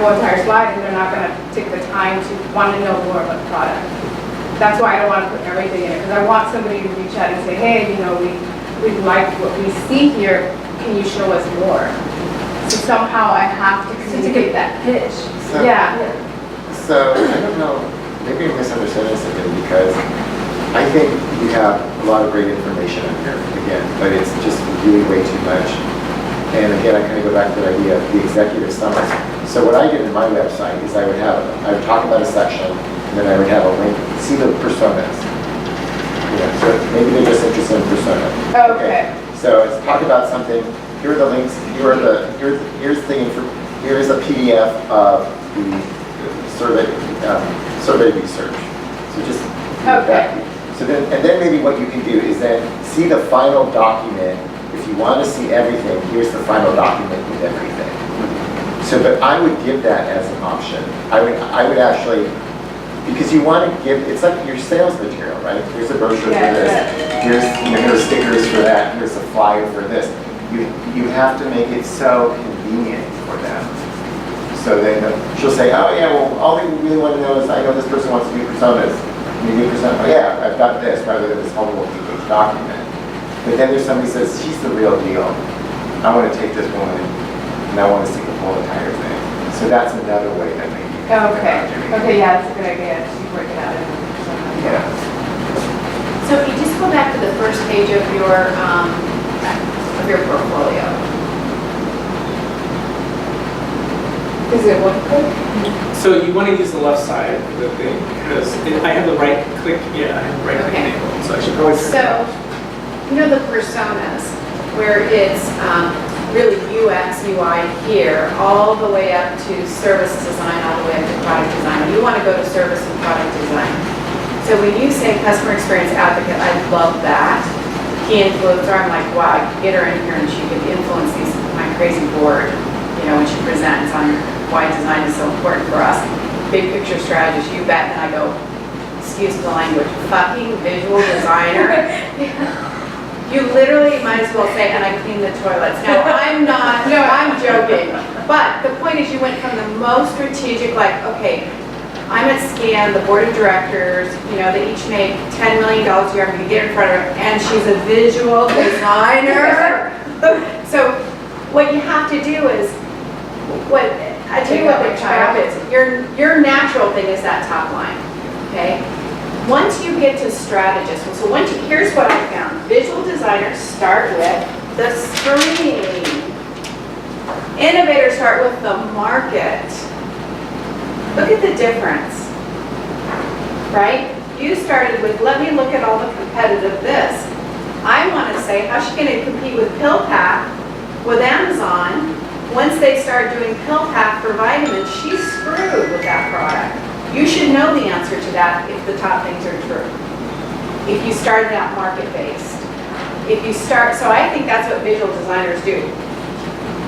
S8: whole entire slide, and they're not going to take the time to want to know more about the product. That's why I don't want to put everything in it, because I want somebody to reach out and say, hey, we like what we see here, can you show us more? So somehow I have to communicate that pitch.
S10: So I don't know, maybe I misunderstood this. because I think you have a lot of great information on here, again, but it's just really way too much. And again, I kind of go back to the idea of the executive summary. So what I did in my website is I would talk about a section, and then I would have a link, see the personas. So maybe they're just interested in persona.
S7: Okay.
S10: So it's talk about something, here are the links, here's a PDF of the survey research. So just,
S7: Okay.
S10: So then, and then maybe what you can do is then see the final document. If you want to see everything, here's the final document with everything. So, but I would give that as an option. I would actually, because you want to give, it's like your sales material, right? Here's a brochure for this. Here's stickers for that. Here's a flyer for this. You have to make it so convenient for them. So then she'll say, oh yeah, well, all they really want to know is, I know this person wants to do personas. Can you do persona? Oh yeah, I've got this, rather than this whole multi-page document. But then there's somebody who says, she's the real deal. I want to take this woman and I want to see the whole entire thing. So that's another way that maybe.
S7: Okay. Okay, yeah, that's a good idea. You break it out.
S10: Yeah.
S7: So if you just go back to the first page of your portfolio. Is it one click?
S1: So you want to use the left side of the thing because I have the right click. Yeah, I have the right click
S7: Okay.
S1: enabled. So I should probably.
S7: So, you know the personas, where it's really UX, UI here, all the way up to service design, all the way up to product design. You want to go to service and product design. So when you say customer experience advocate, I love that. Key influencer, I'm like, wow, I could get her in here and she could influence my crazy board, when she presents on why design is so important for us. Big picture strategist, you bet. And I go, excuse the language, fucking visual designer. You literally might as well say, and I clean the toilets. Now, I'm not, no, I'm joking. But the point is you went from the most strategic, like, okay, I'm at SCAN, the board of directors, they each make $10 million a year, I'm gonna get in front of her, and she's a visual designer. So what you have to do is, I tell you what the trap is, your natural thing is that top line, okay? Once you get to strategist, so here's what I found. Visual designers start with the screen. Innovators start with the market. Look at the difference, right? You started with, let me look at all the competitive this. I want to say, how's she going to compete with PillPack, with Amazon? Once they start doing PillPack for vitamins, she's screwed with that product. You should know the answer to that if the top things are true. If you started out market-based. So I think that's what visual designers do.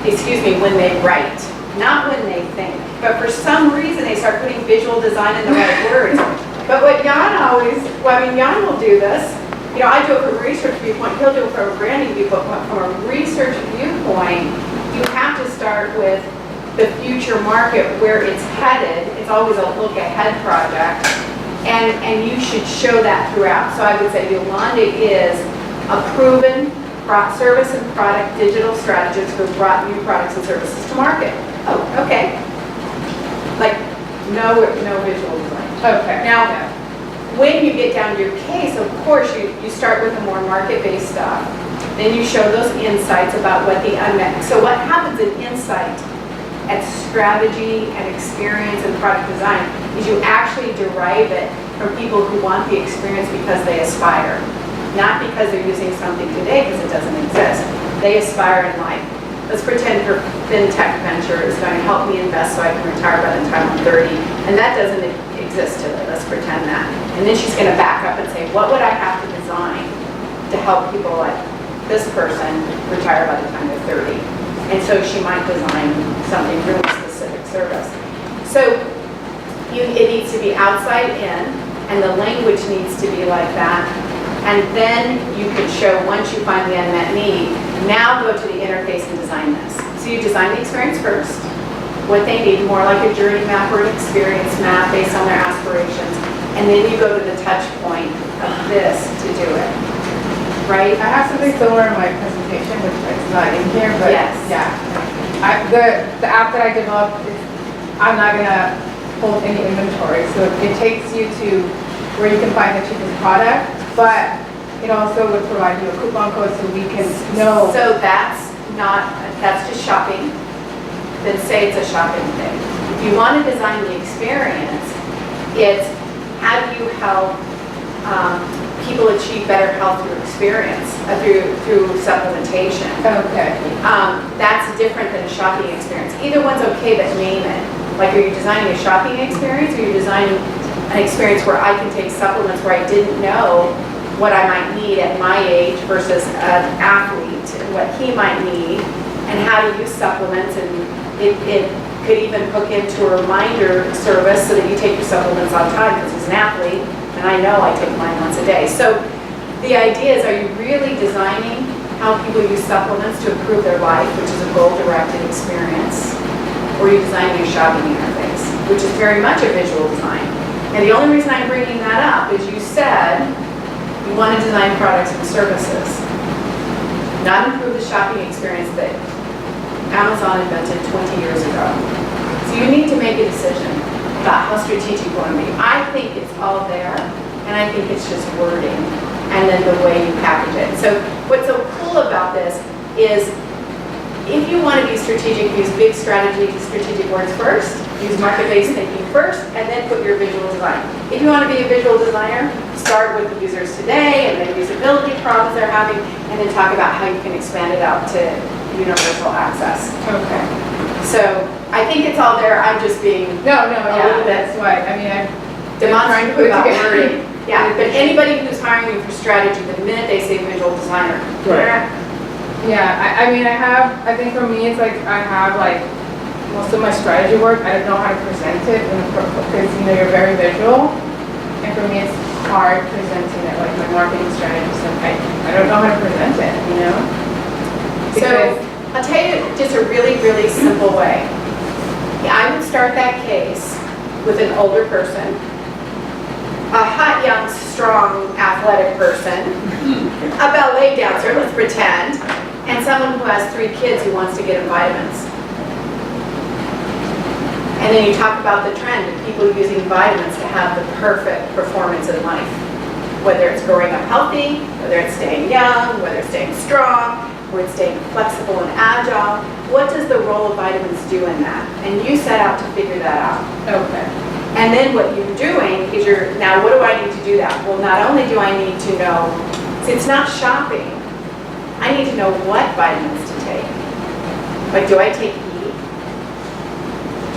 S7: When they write, not when they think. But for some reason, they start putting visual design in the right words. But what Jan Jan will do this. I do it from a research viewpoint. He'll do it from a branding viewpoint. From a research viewpoint, you have to start with the future market, where it's headed. It's always a look ahead project. And you should show that throughout. So I would say Yolanda is a proven service and product digital strategist who brought new products and services to market. Oh, okay. Like, no visual design. Okay. Now, when you get down to your case, of course, you start with the more market-based stuff. Then you show those insights about what the unmet. So what happens in insight at strategy and experience and product design is you actually derive it from people who want the experience because they aspire. Not because they're using something today because it doesn't exist. They aspire in life. Let's pretend her fintech venture is going to help me invest so I can retire by the time I'm 30. And that doesn't exist today. Let's pretend that. And then she's going to back up and say, what would I have to design to help people like this person retire by the time they're 30? And so she might design something really specific service. So it needs to be outside in, and the language needs to be like that. And then you can show, once you find the unmet need, now go to the interface and design this. So you design the experience first, what they need, more like a journey map or an experience map based on their aspirations. And then you go to the touch point of this to do it. Right?
S8: I have something similar in my presentation, which is not in here, but
S7: yes.
S8: Yeah. The app that I developed, I'm not going to hold any inventory. So it takes you to where you can find the cheapest product, but it also would provide you a coupon code so we can know.
S7: So that's just shopping. Then say it's a shopping thing. If you want to design the experience, it's how do you help people achieve better health through experience, through supplementation.
S8: Okay.
S7: That's different than a shopping experience. Either one's okay, but name it. Like, are you designing a shopping experience, or are you designing an experience where I can take supplements where I didn't know what I might need at my age versus an athlete and what he might need, and how to use supplements, and it could even hook into a reminder service so that you take your supplements on time, because he's an athlete, and I know I take mine once a day. So the idea is, are you really designing how people use supplements to improve their life, which is a goal-directed experience, or are you designing a shopping interface, which is very much a visual design? And the only reason I'm bringing that up is you said you want to design products and services, not improve the shopping experience that Amazon invented 20 years ago. So you need to make a decision about how strategic you want to be. I think it's all there, and I think it's just wording, and then the way you package it. So what's so cool about this is, if you want to be strategic, use big strategic words first, use market-based thinking first, and then put your visual design. If you want to be a visual designer, start with the users today, and then usability problems they're having, and then talk about how you can expand it out to universal access.
S8: Okay.
S7: So I think it's all there. I'm just being
S8: No,
S7: a
S8: yeah,
S7: little bit
S8: that's why. I mean, I'm
S7: demonstrative
S8: put it
S7: about
S8: together.
S7: wording. Yeah, but anybody who's hiring you for strategy, the minute they say visual designer,
S1: Right.
S8: Yeah, I think for me, it's like, I have like, most of my strategy work, I don't know how to present it, because, you know, you're very visual, and for me, it's hard presenting it, like my marketing strategy, so I don't know how to present it, you know?
S7: So I'll tell you just a really, really simple way. I would start that case with an older person, a hot, young, strong, athletic person, a ballet dancer, let's pretend, and someone who has 3 kids who wants to get him vitamins. And then you talk about the trend of people using vitamins to have the perfect performance in life. Whether it's growing up healthy, whether it's staying young, whether it's staying strong, whether it's staying flexible and agile. What does the role of vitamins do in that? And you set out to figure that out.
S8: Okay.
S7: And then what you're doing is now what do I need to do that? Well, not only do I need to know, see, it's not shopping. I need to know what vitamins to take. Like, do I take E?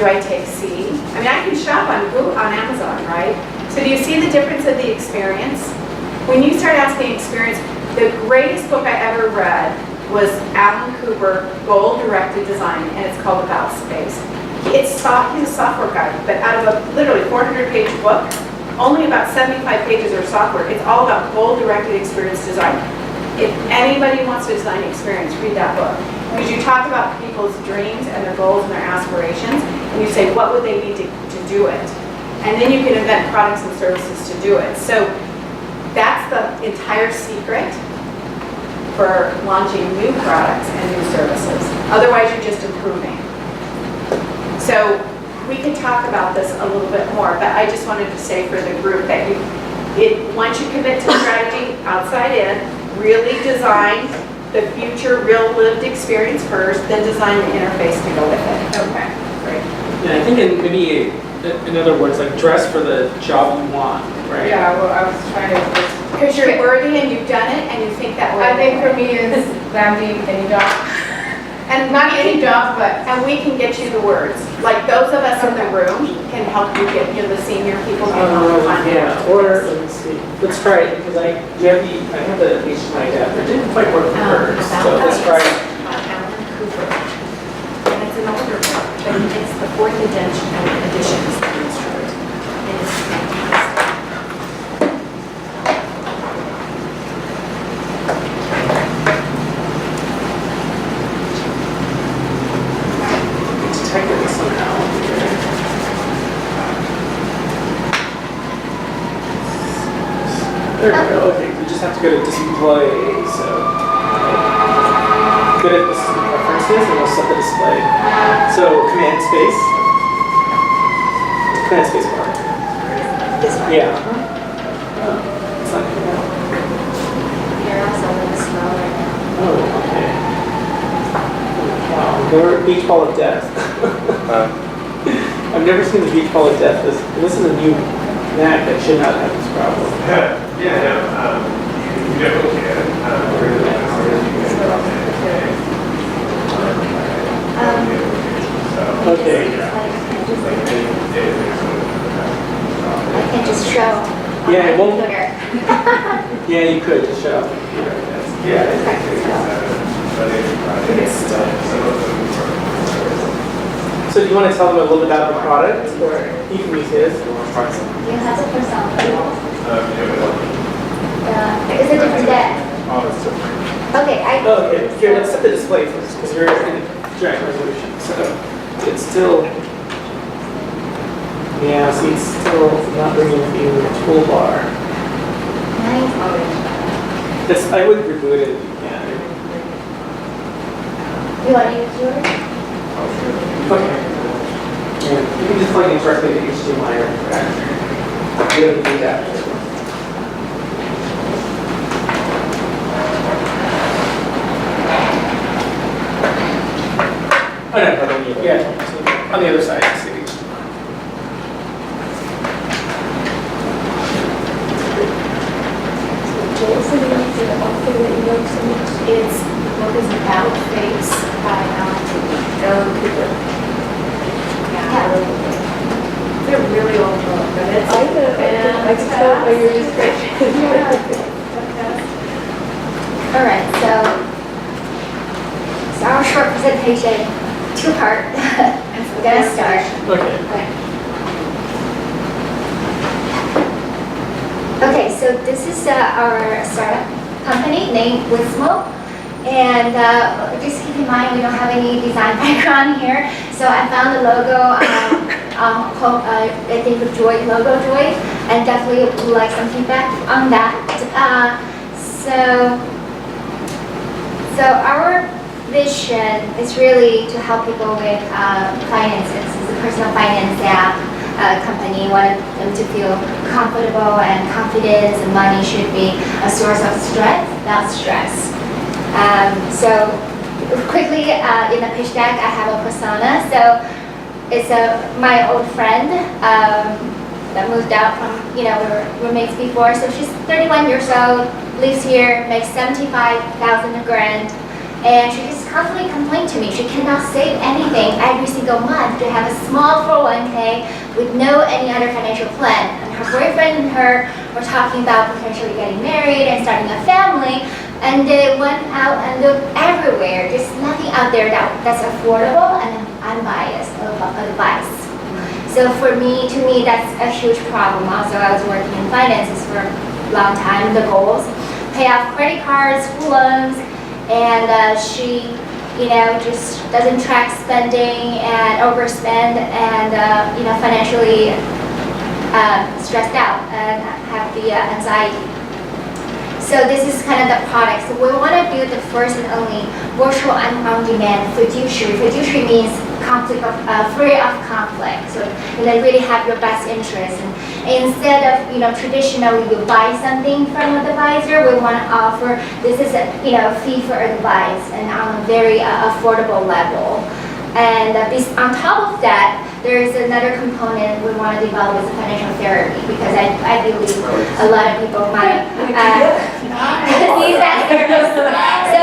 S7: Do I take C? I mean, I can shop on Google, on Amazon, right? So do you see the difference of the experience? When you start asking experience, the greatest book I ever read was Alan Cooper, Goal-Directed Design, and it's called About Space. He's a software guy, but out of a literally 400-page book, only about 75 pages are software. It's all about goal-directed experience design. If anybody wants to design an experience, read that book. Because you talk about people's dreams and their goals and their aspirations, and you say, what would they need to do it? And then you can invent products and services to do it. So that's the entire secret for launching new products and new services. Otherwise, you're just improving. So we could talk about this a little bit more, but I just wanted to say for the group that once you commit to strategy, outside in, really design the future real lived experience first, then design the interface to go with it.
S8: Okay, great.
S1: Yeah, I think in other words, like, dress for the job you want, right?
S8: Yeah, well, I was trying to just.
S7: Because you're worthy and you've done it and you think that way.
S8: I think for me is landing any job.
S7: And
S8: Not any job, but.
S7: And we can get you the words. Like, those of us in the room can help you get, the senior people can help you find
S1: Yeah, or, let me see, let's try it, because I have the HDMI adapter, it didn't quite work for hers, so let's try it.
S7: Alan Cooper. And it's an older book, but it's the 4th edition is the most short. And it's fantastic.
S1: Type it somehow. There we go. Okay, we just have to go to display. So go to the system preferences and we'll set the display. So command space bar.
S7: This one.
S1: Yeah. Never beach ball of death. I've never seen the beach ball of death. This is a new Mac that should not have this problem.
S14: Yeah, no, you definitely can. We're in the hours, you can drop it.
S1: Okay.
S12: I can just show on
S1: Yeah,
S12: my
S1: it won't-
S12: computer.
S1: Yeah, you could just shut up.
S14: Yeah,
S1: So do you want to tell them a little bit about the product, or you can use his?
S12: You have the persona. It's a different deck. Okay,
S1: Oh, okay. Here, let's set the display first, because you're in giant resolution. So it's still, yeah, see, it's still not bringing up you the toolbar.
S12: Nice orange.
S1: I would reboot it if you can.
S12: You want to use yours?
S1: Okay. Yeah, you can just plug in directly to HDMI or Factor. You don't need that. Oh, no, yeah, on the other side, see.
S12: It's what is About Face by Ellen Cooper. Yeah.
S9: They're really old book, but it's I can tell by your description.
S12: All right, so our short presentation, two-part. We're gonna start.
S1: Okay.
S12: Okay, so this is our startup company named Wismo. And just keep in mind, we don't have any design background here. So I found the logo, I think of Joy, logo Joy, and definitely would like some feedback on that. So our vision is really to help people with finances. It's a personal finance app company. We want them to feel comfortable and confidence, and money should be a source of strength, not stress. So quickly in the pitch deck, I have a persona. So it's my old friend that moved out from, we were roommates before. So she's 31 years old, lives here, makes $75,000 a grand. And she just constantly complained to me she cannot save anything every single month to have a small 401k with no any other financial plan. And her boyfriend and her were talking about potentially getting married and starting a family. And they went out and looked everywhere. There's nothing out there that's affordable and unbiased advice. So to me, that's a huge problem. Also, I was working in finances for a long time. The goals, pay off credit cards, school loans, and she, just doesn't track spending and overspend, and financially stressed out and have the anxiety. So this is kind of the product. So we want to build the first and only virtual and on-demand fiduciary. Fiduciary means free of conflict. So really have your best interest. And instead of traditionally you buy something from an advisor, we want to offer this is a fee for advice and on a very affordable level. And on top of that, there is another component we want to develop is financial therapy, because I believe a lot of people might need that service. So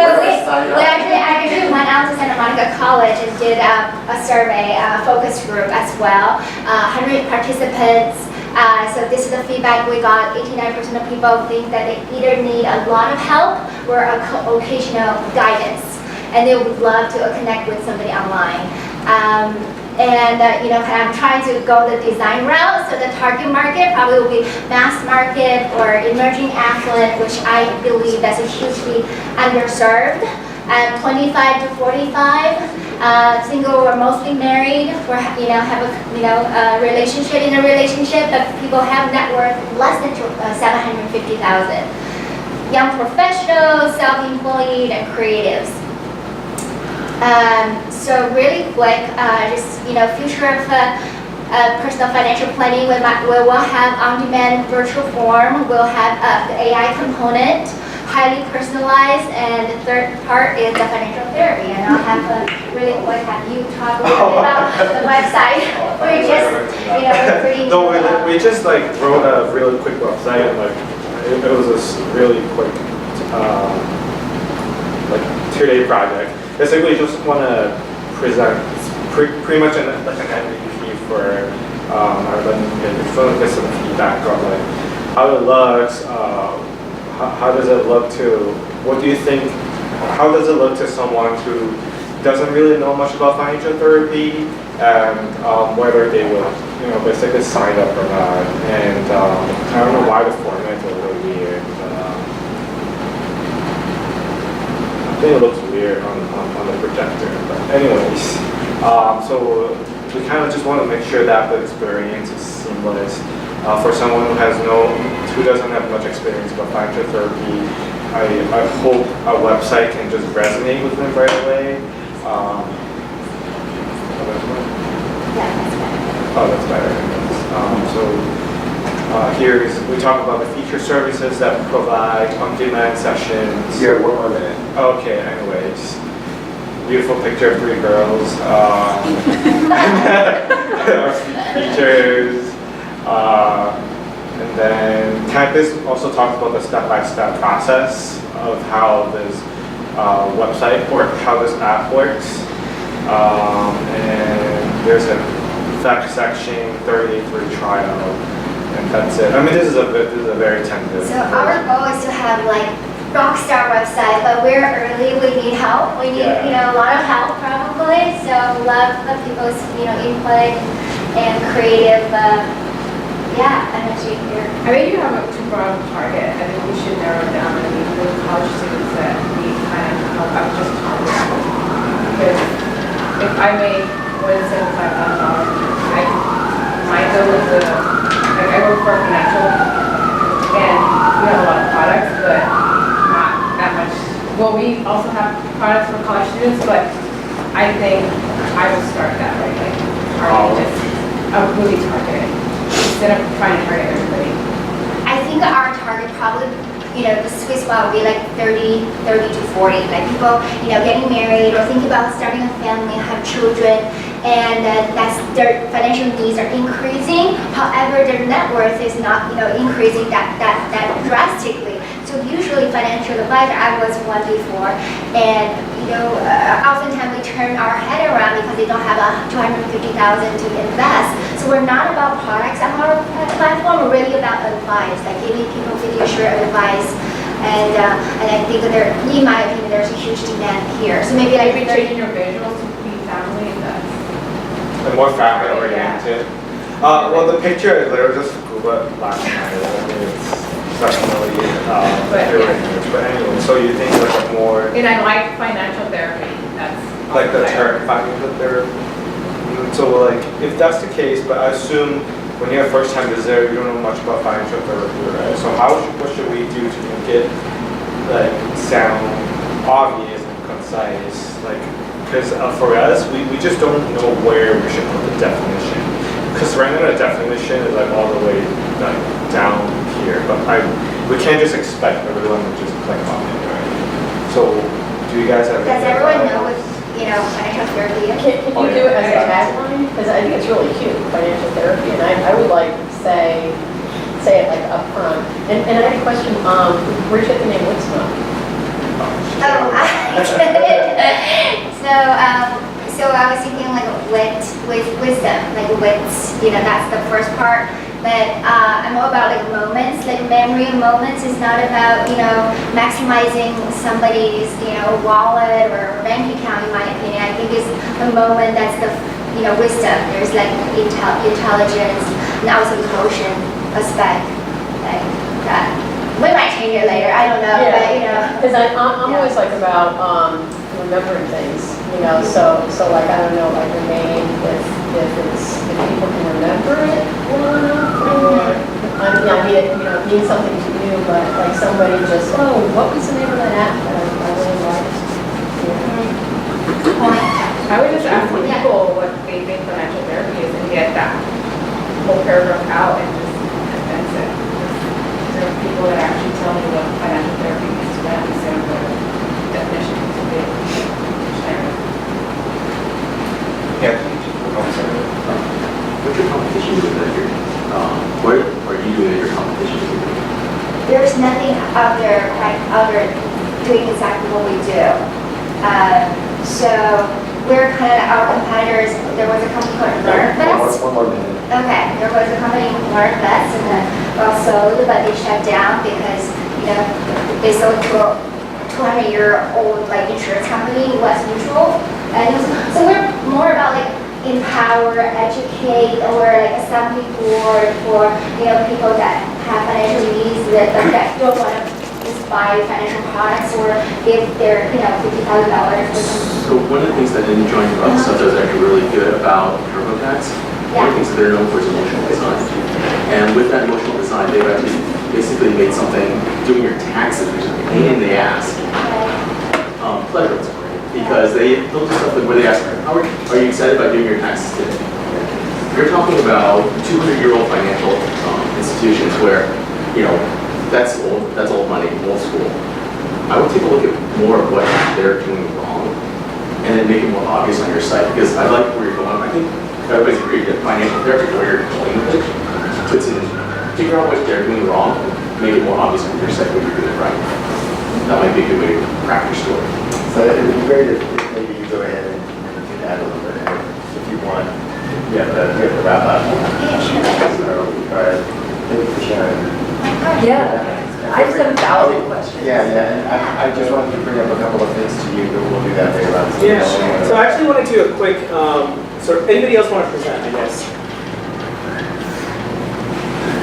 S12: we actually went out to Santa Monica College and did a survey, a focus group as well, 100 participants. So this is the feedback we got. 89% of people think that they either need a lot of help or occasional guidance, and they would love to connect with somebody online. I'm trying to go the design route, so the target market probably will be mass market or emerging affluent, which I believe that's a hugely underserved. 25 to 45, single or mostly married, or have a relationship in a relationship, but people have net worth less than 750,000. Young professionals, self-employed, and creatives. So really quick, future of personal financial planning, we will have on-demand virtual form, we'll have the AI component, highly personalized, and the third part is the financial therapy. And I'll have you talk a little bit about the website. We're just, we're pretty.
S14: No, we just like wrote a really quick website, and like it was a really quick like 2-day project. Basically, just want to present pretty much an MVP for our landing page. Just want to get some feedback on like how it looks, how does it look to, what do you think, how does it look to someone who doesn't really know much about financial therapy, and whether they will, basically sign up or not. And I don't know why the format is a little weird. I think it looks weird on the projector, but anyways, so we kind of just want to make sure that the experience is seamless. For someone who doesn't have much experience about financial therapy, I hope a website can just resonate with them right away. That's better. We talk about the feature services that we provide, on-demand sessions.
S10: Yeah, 1 more minute.
S14: Okay, anyways. Beautiful picture of 3 girls. Features. And then Campus also talks about the step-by-step process of how this website or how this app works. And there's a fact section, 30-day free trial, and that's it. I mean, this is a very tentative.
S12: So our goal is to have like rockstar website, but we're early. We need help. We need a lot of help probably. So love the people's input and creative energy here.
S8: I think you have a too broad of target. I think we should narrow it down and include college students that need financial help. I'm just targeting. Because if I make $175,000, my goal is I work for a financial, and we have a lot of products, but not that much. Well, we also have products for college students, but I think I will start that way. Really targeted instead of trying to target everybody.
S12: I think our target probably, the sweet spot would be like 30 to 40. Like people, getting married or thinking about starting a family, have children, and their financial needs are increasing. However, their net worth is not, increasing that drastically. So usually financial advisor, I was one before, and oftentimes we turn our head around because they don't have $250,000 to invest. So we're not about products on our platform. We're really about advice, like giving people fiduciary advice. And I think that in my opinion, there's a huge demand here. So maybe like
S8: changing your visuals to be family invest.
S14: And more family oriented. Well, the picture is literally just Google it last night. It's definitely but anyway, so you think like a more
S8: And I like financial therapy. That's
S14: like the term financial therapy. So like if that's the case, but I assume when you're a first-time visitor, you don't know much about financial therapy, right? So what should we do to make it like sound obvious and concise? Like, because for us, we just don't know where we should put the definition. Because right now the definition is like all the way like down here, but we can't just expect everyone to just click on it, right? So do you guys have?
S12: Does everyone know what financial therapy is?
S11: Can you do it as a tagline? Because I think it's really cute, financial therapy, and I would like to say it like up front. And I had a question, where'd you get the name Witsma?
S12: So I was thinking like with wisdom, like wits, that's the first part. But I'm more about like moments, like memory moments. It's not about, maximizing somebody's, wallet or bank account, in my opinion. I think it's a moment that's the, wisdom. There's like intelligence and also emotion aspect, like that. We might change it later, I don't know, but
S11: Because I'm always like about remembering things, so like, I don't know, like your name, if people can remember it well enough, I mean, it means something to you, but like somebody just, what was the name of that app that I really liked?
S8: I would just ask people what they think financial therapy is and get that whole paragraph out and just condense it. There are people that actually tell me what financial therapy means to
S12: there's nothing out there doing exactly what we do. So we're kind of our competitors. There was a company called LearnVest.
S10: One more minute.
S12: Okay, there was a company called LearnVest, and then well sold, but they shut down because they sold to a 200-year-old insurance company, West Mutual. And so we're more about empower, educate, or a sounding board for people that have financial needs that don't want to just buy financial products or give their $50,000 for some.
S15: So one of the things that Enjoying About Stuff does actually really good about TurboTax, one of the things that they're known for is emotional design. And with that emotional design, they've actually basically made something, doing your taxes, which is a pain in the ass, pleasurable. Because they'll do stuff where they ask, are you excited about doing your taxes today? You're talking about 200-year-old financial institutions where, that's old money, old school. I would take a look at more of what they're doing wrong and then make it more obvious on your site, because I like where you're going. I think everybody's agreed that financial therapy, where you're going with it, puts in, figure out what they're doing wrong, make it more obvious on your site what you're doing right. That might be a good way to crack your story.
S10: So it would be great if maybe you go ahead and add a little bit if you want. We have to wrap up. So, all right. Thank you for sharing.
S9: Yeah, I just have 1,000 questions.
S10: Yeah, and I just wanted to bring up a couple of things to you, but we'll do that later on.
S1: Yeah, so I actually want to do a quick, anybody else want to present, I guess?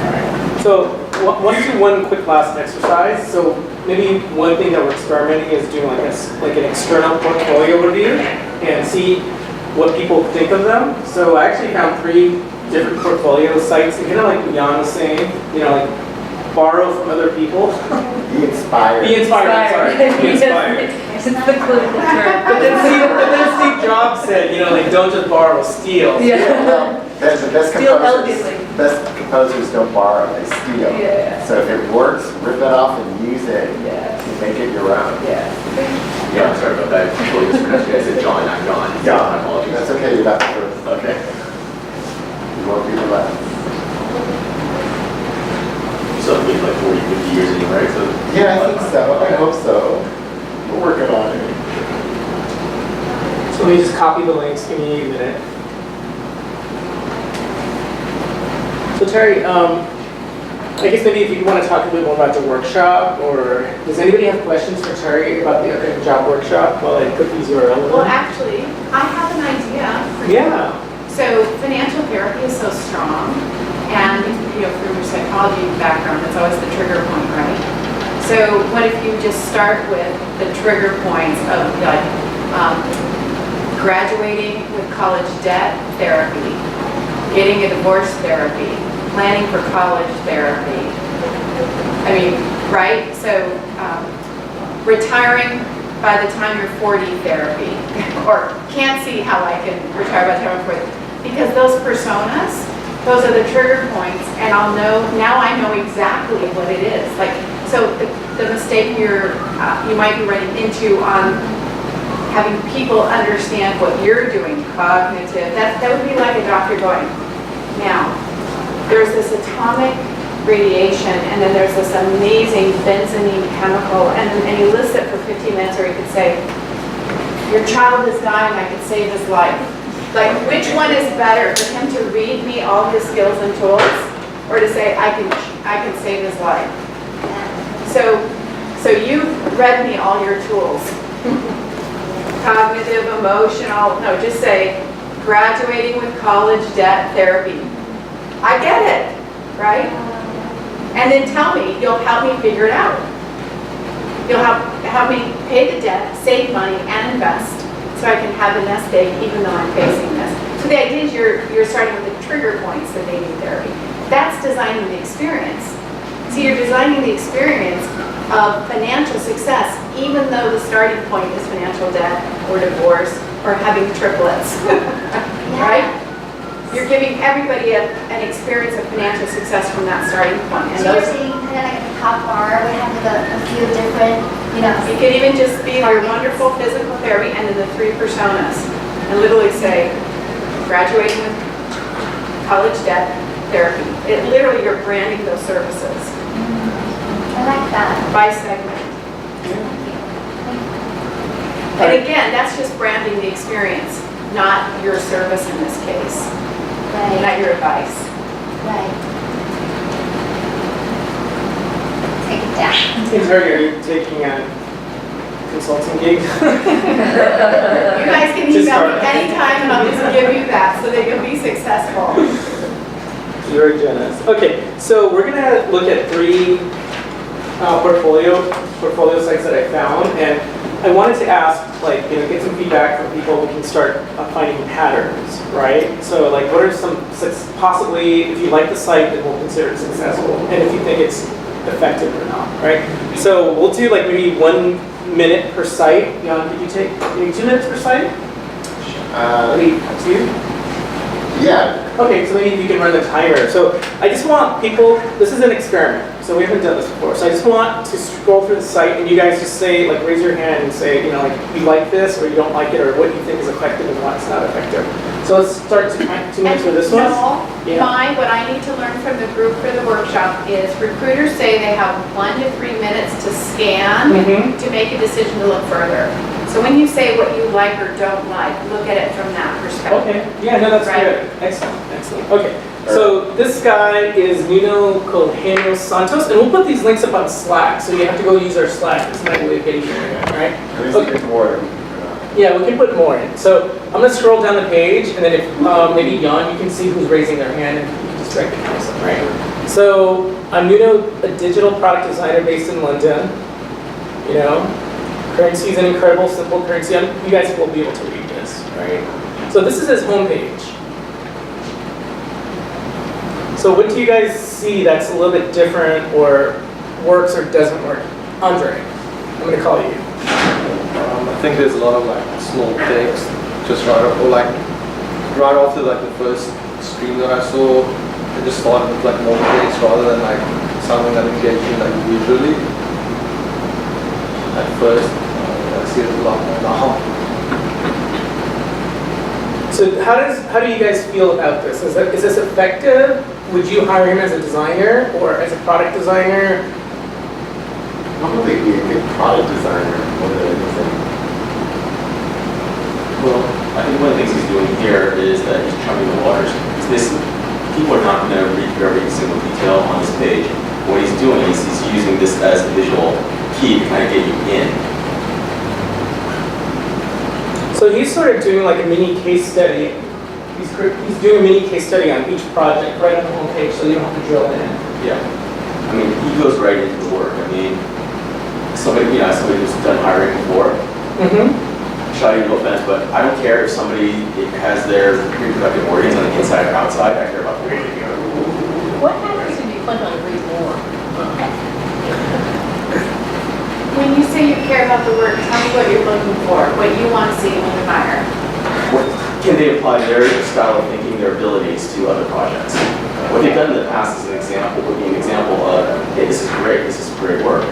S1: All right. So, want to do one quick last exercise. So maybe one thing that we're experimenting is doing like an external portfolio review and see what people think of them. So I actually found 3 different portfolio sites, and kind of like Jan was saying, borrow from other people.
S10: Be inspired.
S1: Be inspired. I'm sorry. Be inspired.
S9: It's the clinical term.
S1: But then Steve Jobs said, don't just borrow, steal.
S9: Yeah.
S10: The best
S9: Steal
S10: composers,
S9: elegantly.
S10: best composers don't borrow, they steal.
S9: Yeah.
S10: So if it works, rip it off and use it.
S9: Yeah.
S10: Make it your own.
S9: Yeah.
S15: Yeah, I'm sorry about that. I totally mispronounced you. I said John, not John.
S10: Yeah.
S15: My apologies.
S10: That's okay, you're not the first.
S15: Okay.
S10: You won't be the last.
S15: So it'll be like 40, 50 years anyway, right? So
S10: Yeah, I think so. I hope so. We're working on it.
S1: So let me just copy the links. Give me a minute. So Terry, I guess maybe if you want to talk a bit more about the workshop, or does anybody have questions for Terry about the Upcoming Job Workshop while I put these URLs in?
S7: Well, actually, I have an idea for you.
S1: Yeah.
S7: So financial therapy is so strong, and from your psychology background, it's always the trigger point, right? So what if you just start with the trigger points of graduating with college debt therapy, getting a divorce therapy, planning for college therapy. I mean, right? So retiring by the time you're 40 therapy, or can't see how I can retire by the time I'm 40. Because those personas, those are the trigger points, and now I know exactly what it is. So the mistake you might be running into on having people understand what you're doing, cognitive, that would be like a doctor going, now, there's this atomic radiation, and then there's this amazing benzene chemical, and you list it for 15 minutes, or you could say, your child is dying, I could save his life. Which one is better, for him to read me all his skills and tools, or to say, I can save his life? So you've read me all your tools. Cognitive, emotional, no, just say, graduating with college debt therapy. I get it, right? And then tell me, you'll help me figure it out. You'll help me pay the debt, save money, and invest, so I can have a nest egg even though I'm facing this. So the idea is you're starting with the trigger points that they need therapy. That's designing the experience. So you're designing the experience of financial success, even though the starting point is financial debt or divorce or having triplets, right? You're giving everybody an experience of financial success from that starting point. And
S12: So you're saying kind of like at the top bar, we have a few different,
S7: it could even just be your wonderful physical therapy and then the 3 personas. And literally say, graduating with college debt therapy. Literally, you're branding those services.
S12: that.
S7: By segment. And again, that's just branding the experience, not your service in this case,
S12: Right,
S7: not your advice.
S12: right. Take it down.
S1: Hey, Terry, are you taking a consulting gig?
S7: You guys can
S1: Just
S7: email me
S1: start.
S7: anytime and I'll just give you that so that you'll be successful.
S1: Very generous. Okay, so we're gonna look at three portfolio sites that I found, and I wanted to ask, like, get some feedback from people. We can start finding patterns, right? So, like, what are some possibly, if you like the site, then we'll consider it successful, and if you think it's effective or not, right? So we'll do like maybe 1 minute per site. Jan, could you take maybe 2 minutes per site? Maybe 2?
S10: Yeah.
S1: Okay, so maybe you can run the timer. So I just want people, this is an experiment, so we haven't done this before. So I just want to scroll through the site and you guys just say, like, raise your hand and say, like, you like this or you don't like it, or what you think is effective and what's not effective. So let's start 2 minutes for this one.
S7: No,
S1: Yeah.
S7: mine, what I need to learn from the group for the workshop is recruiters say they have 1 to 3 minutes to scan
S1: Mhm.
S7: to make a decision to look further. So when you say what you like or don't like, look at it from that perspective.
S1: Okay, yeah, no, that's
S7: Right.
S1: good. Excellent, excellent. Okay, so this guy is Nuno Colheno Santos, and we'll put these links up on Slack, so you have to go use our Slack. It's my way of getting your internet, right?
S10: At least
S1: Okay.
S10: get more.
S1: Yeah, we can put more in. So I'm gonna scroll down the page, and then if maybe Jan, you can see who's raising their hand, and you can just recognize them, right? So I'm Nuno, a digital product designer based in London. Currency is an incredible, simple currency. You guys will be able to read this, right? So this is his homepage. So what do you guys see that's a little bit different, or works or doesn't work? Andre, I'm gonna call you.
S3: I think there's a lot of like small text, just right off, or like right after like the first stream that I saw, it just started with like more text rather than like something that engaged me like visually. At first, I see it a lot more now.
S1: So how do you guys feel about this? Is this effective? Would you hire him as a designer or as a product designer?
S10: Probably be a good product designer more than anything.
S15: Well, I think one of the things he's doing here is that he's chumming the waters. People are not going to read through every single detail on this page. What he's doing is he's using this as a visual key to kind of get you in.
S1: So he's sort of doing like a mini case study. He's doing a mini case study on each project right on the homepage, so you don't have to drill in.
S15: Yeah. I mean, he goes right into the work. I mean, somebody who's done hiring before, shoddy, no offense, but I don't care if somebody has their reproductive organs on the inside or outside. I care about the way they go.
S11: What happens if you click on read more?
S7: When you say you care about the work, tell me what you're looking for, what you want to see when you hire.
S15: Can they apply their style of thinking, their abilities to other projects? What they've done in the past as an example would be an example of, hey, this is great work,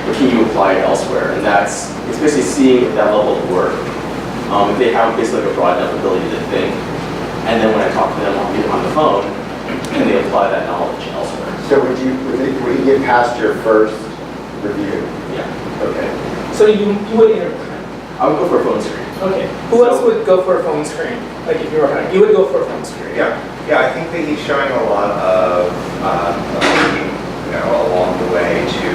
S15: but can you apply it elsewhere? And it's basically seeing if that level of work, if they have basically like a broad enough ability to think, and then when I talk to them on the phone, can they apply that knowledge elsewhere?
S10: So would you get past your first review?
S15: Yeah.
S10: Okay.
S1: So you would interview him.
S15: I would go for a phone screen.
S1: Okay. Who else would go for a phone screen? Like if you were hiring, you would go for a phone screen.
S6: Yeah, I think that he's showing a lot of thinking, along the way to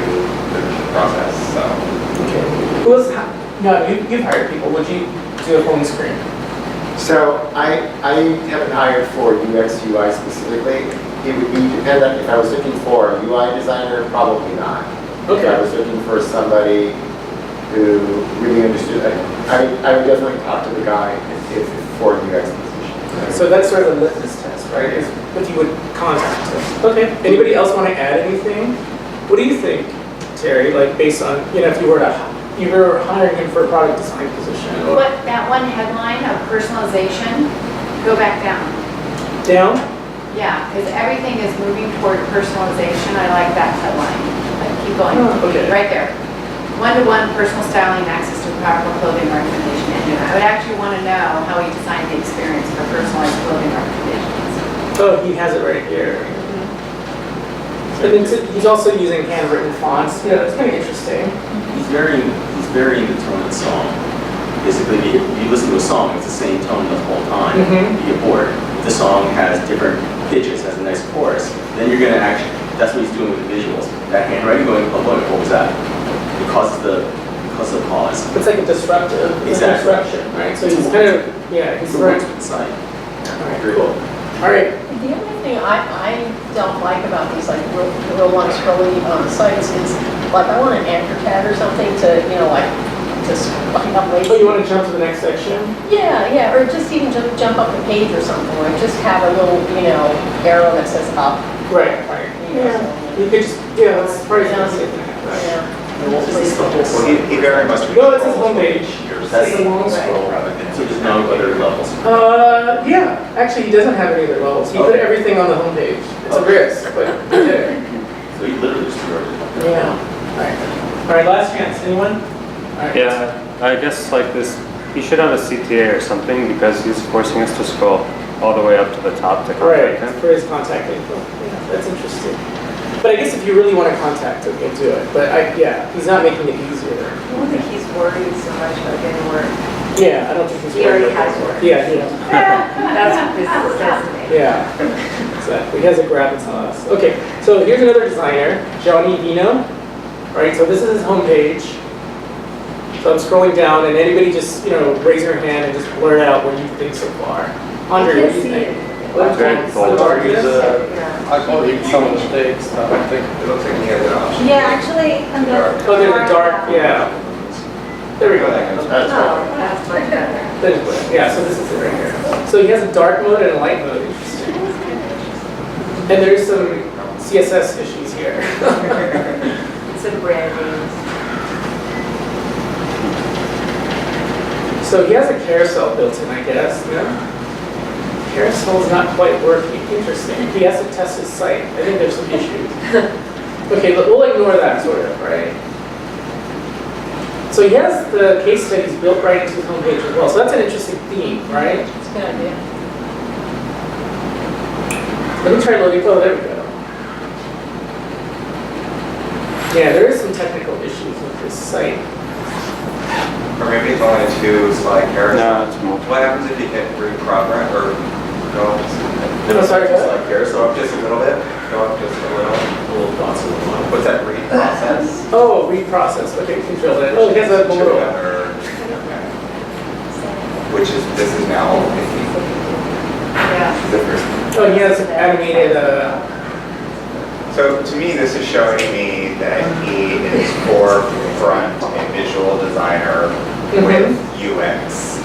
S6: the process. So.
S1: Okay. Who else? No, you've hired people. Would you do a phone screen?
S10: So I haven't hired for UX UI specifically. It would be dependent. If I was looking for a UI designer, probably not.
S1: Okay.
S10: If I was looking for somebody who really understood, I would definitely talk to the guy if for a UX position.
S1: So that's sort of a litmus test, right? Is if you would contact us. Okay. Anybody else want to add anything? What do you think, Terry? Like based on if you were hiring him for a product design position. Or
S7: What, that one headline of personalization, go back down.
S1: down?
S7: Yeah, because everything is moving toward personalization. I like that headline. Like, keep going.
S1: Oh, okay.
S7: Right there. One-to-one personal styling, access to powerful clothing recommendation engine. I would actually want to know how he designed the experience for personalized clothing recommendations.
S1: Oh, he has it right here. So And then he's also using handwritten fonts. Yeah, it's kind of interesting.
S15: He's varying the tone of the song. Basically, if you listen to a song, it's the same tone the whole time. You get bored. If the song has different pitches, has a nice chorus, then you're going to actually, that's what he's doing with the visuals. That handwriting going, oh, what was that? It causes the pause.
S1: It's like a disruption, right? So he's kind of, he's right.
S15: Inside.
S1: All right, cool. All right.
S11: The only thing I don't like about these like real long scrolly sites is like I want an anchor tag or something to, you know, like just up way.
S1: Oh, you want to jump to the next section?
S11: Yeah, or just even jump up the page or something, or just have a little, you know, arrow that says up.
S1: Right.
S11: You know,
S1: You could just, that's probably easier than that.
S11: Yeah.
S6: Well, he very much.
S1: No, it's his homepage.
S15: That's
S1: the long scroll.
S15: So there's no other levels.
S1: Yeah. Actually, he doesn't have any other levels. He put everything on the homepage. It's a risk, but he did it.
S15: So he literally just wrote it.
S1: Yeah. All right. Last chance. Anyone? All right.
S2: Yeah, I guess like this, he should have a CTA or something because he's forcing us to scroll all the way up to the top to
S1: Right.
S2: contact him.
S1: For his contact info. Yeah, that's interesting. But I guess if you really want to contact him, you'll do it. But he's not making it easier.
S9: I don't think he's worried so much about getting work.
S1: Yeah, I don't think he's
S9: He already has work.
S1: Yeah.
S9: That's what this says to me.
S1: Yeah, exactly. He has a gravitas. Okay, so here's another designer, Johnny Vino. All right, so this is his homepage. So I'm scrolling down, and anybody just, raise your hand and just blurt out what you think so far. Andre, what do you think?
S3: I call it some mistakes. I think
S6: It looks like he has an option.
S5: Yeah, actually, on the.
S1: Oh, there's a dark, yeah. There we go.
S9: Oh, that's much better.
S1: Yeah, so this is it right here. So he has a dark mode and a light mode. Interesting. And there's some CSS issues here.
S9: Some branding.
S1: So he has a carousel built in, I guess. Yeah. Carousel's not quite working. Interesting. He has to test his site. I think there's some issues. Okay, but we'll ignore that sort of, right? So he has the case studies built right into his homepage as well. So that's an interesting theme, right?
S11: It's a good idea.
S1: Let me try loading. Oh, there we go. Yeah, there is some technical issues with this site.
S6: Or maybe it's only 2 slide carousel.
S2: No, it's multiple.
S6: What happens if you hit reprogress or go up?
S1: No, sorry,
S6: just
S1: what?
S6: like carousel up just a little bit. Go up just a little. What's that reprocess?
S1: Oh, reprocess. Okay, control that. Oh, he has a
S6: Should
S1: little.
S6: have or- Which is this is now.
S9: Yeah.
S6: The first.
S1: Oh, he has animated.
S6: So to me, this is showing me that he is forefront and visual designer with UX,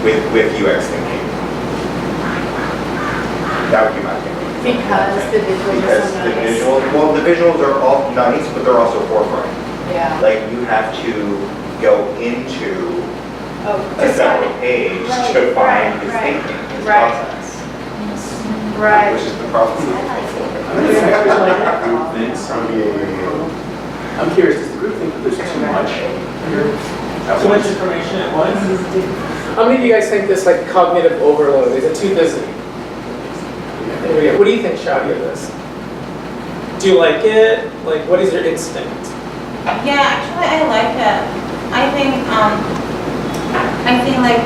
S6: with UX thinking. That would be my opinion.
S7: Because the visuals are so nice.
S6: The visuals are all nice, but they're also forefront.
S7: Yeah.
S6: Like you have to go into a separate page to find his thinking, his process.
S7: Right.
S6: Which is the problem.
S15: Group thinks.
S1: I'm curious, does the group think that there's too much? Too much information at once? How many of you guys think this like cognitive overload? Is it too busy? What do you think, Shadi, of this? Do you like it? Like, what is your instinct?
S5: Yeah, actually, I like it. I think like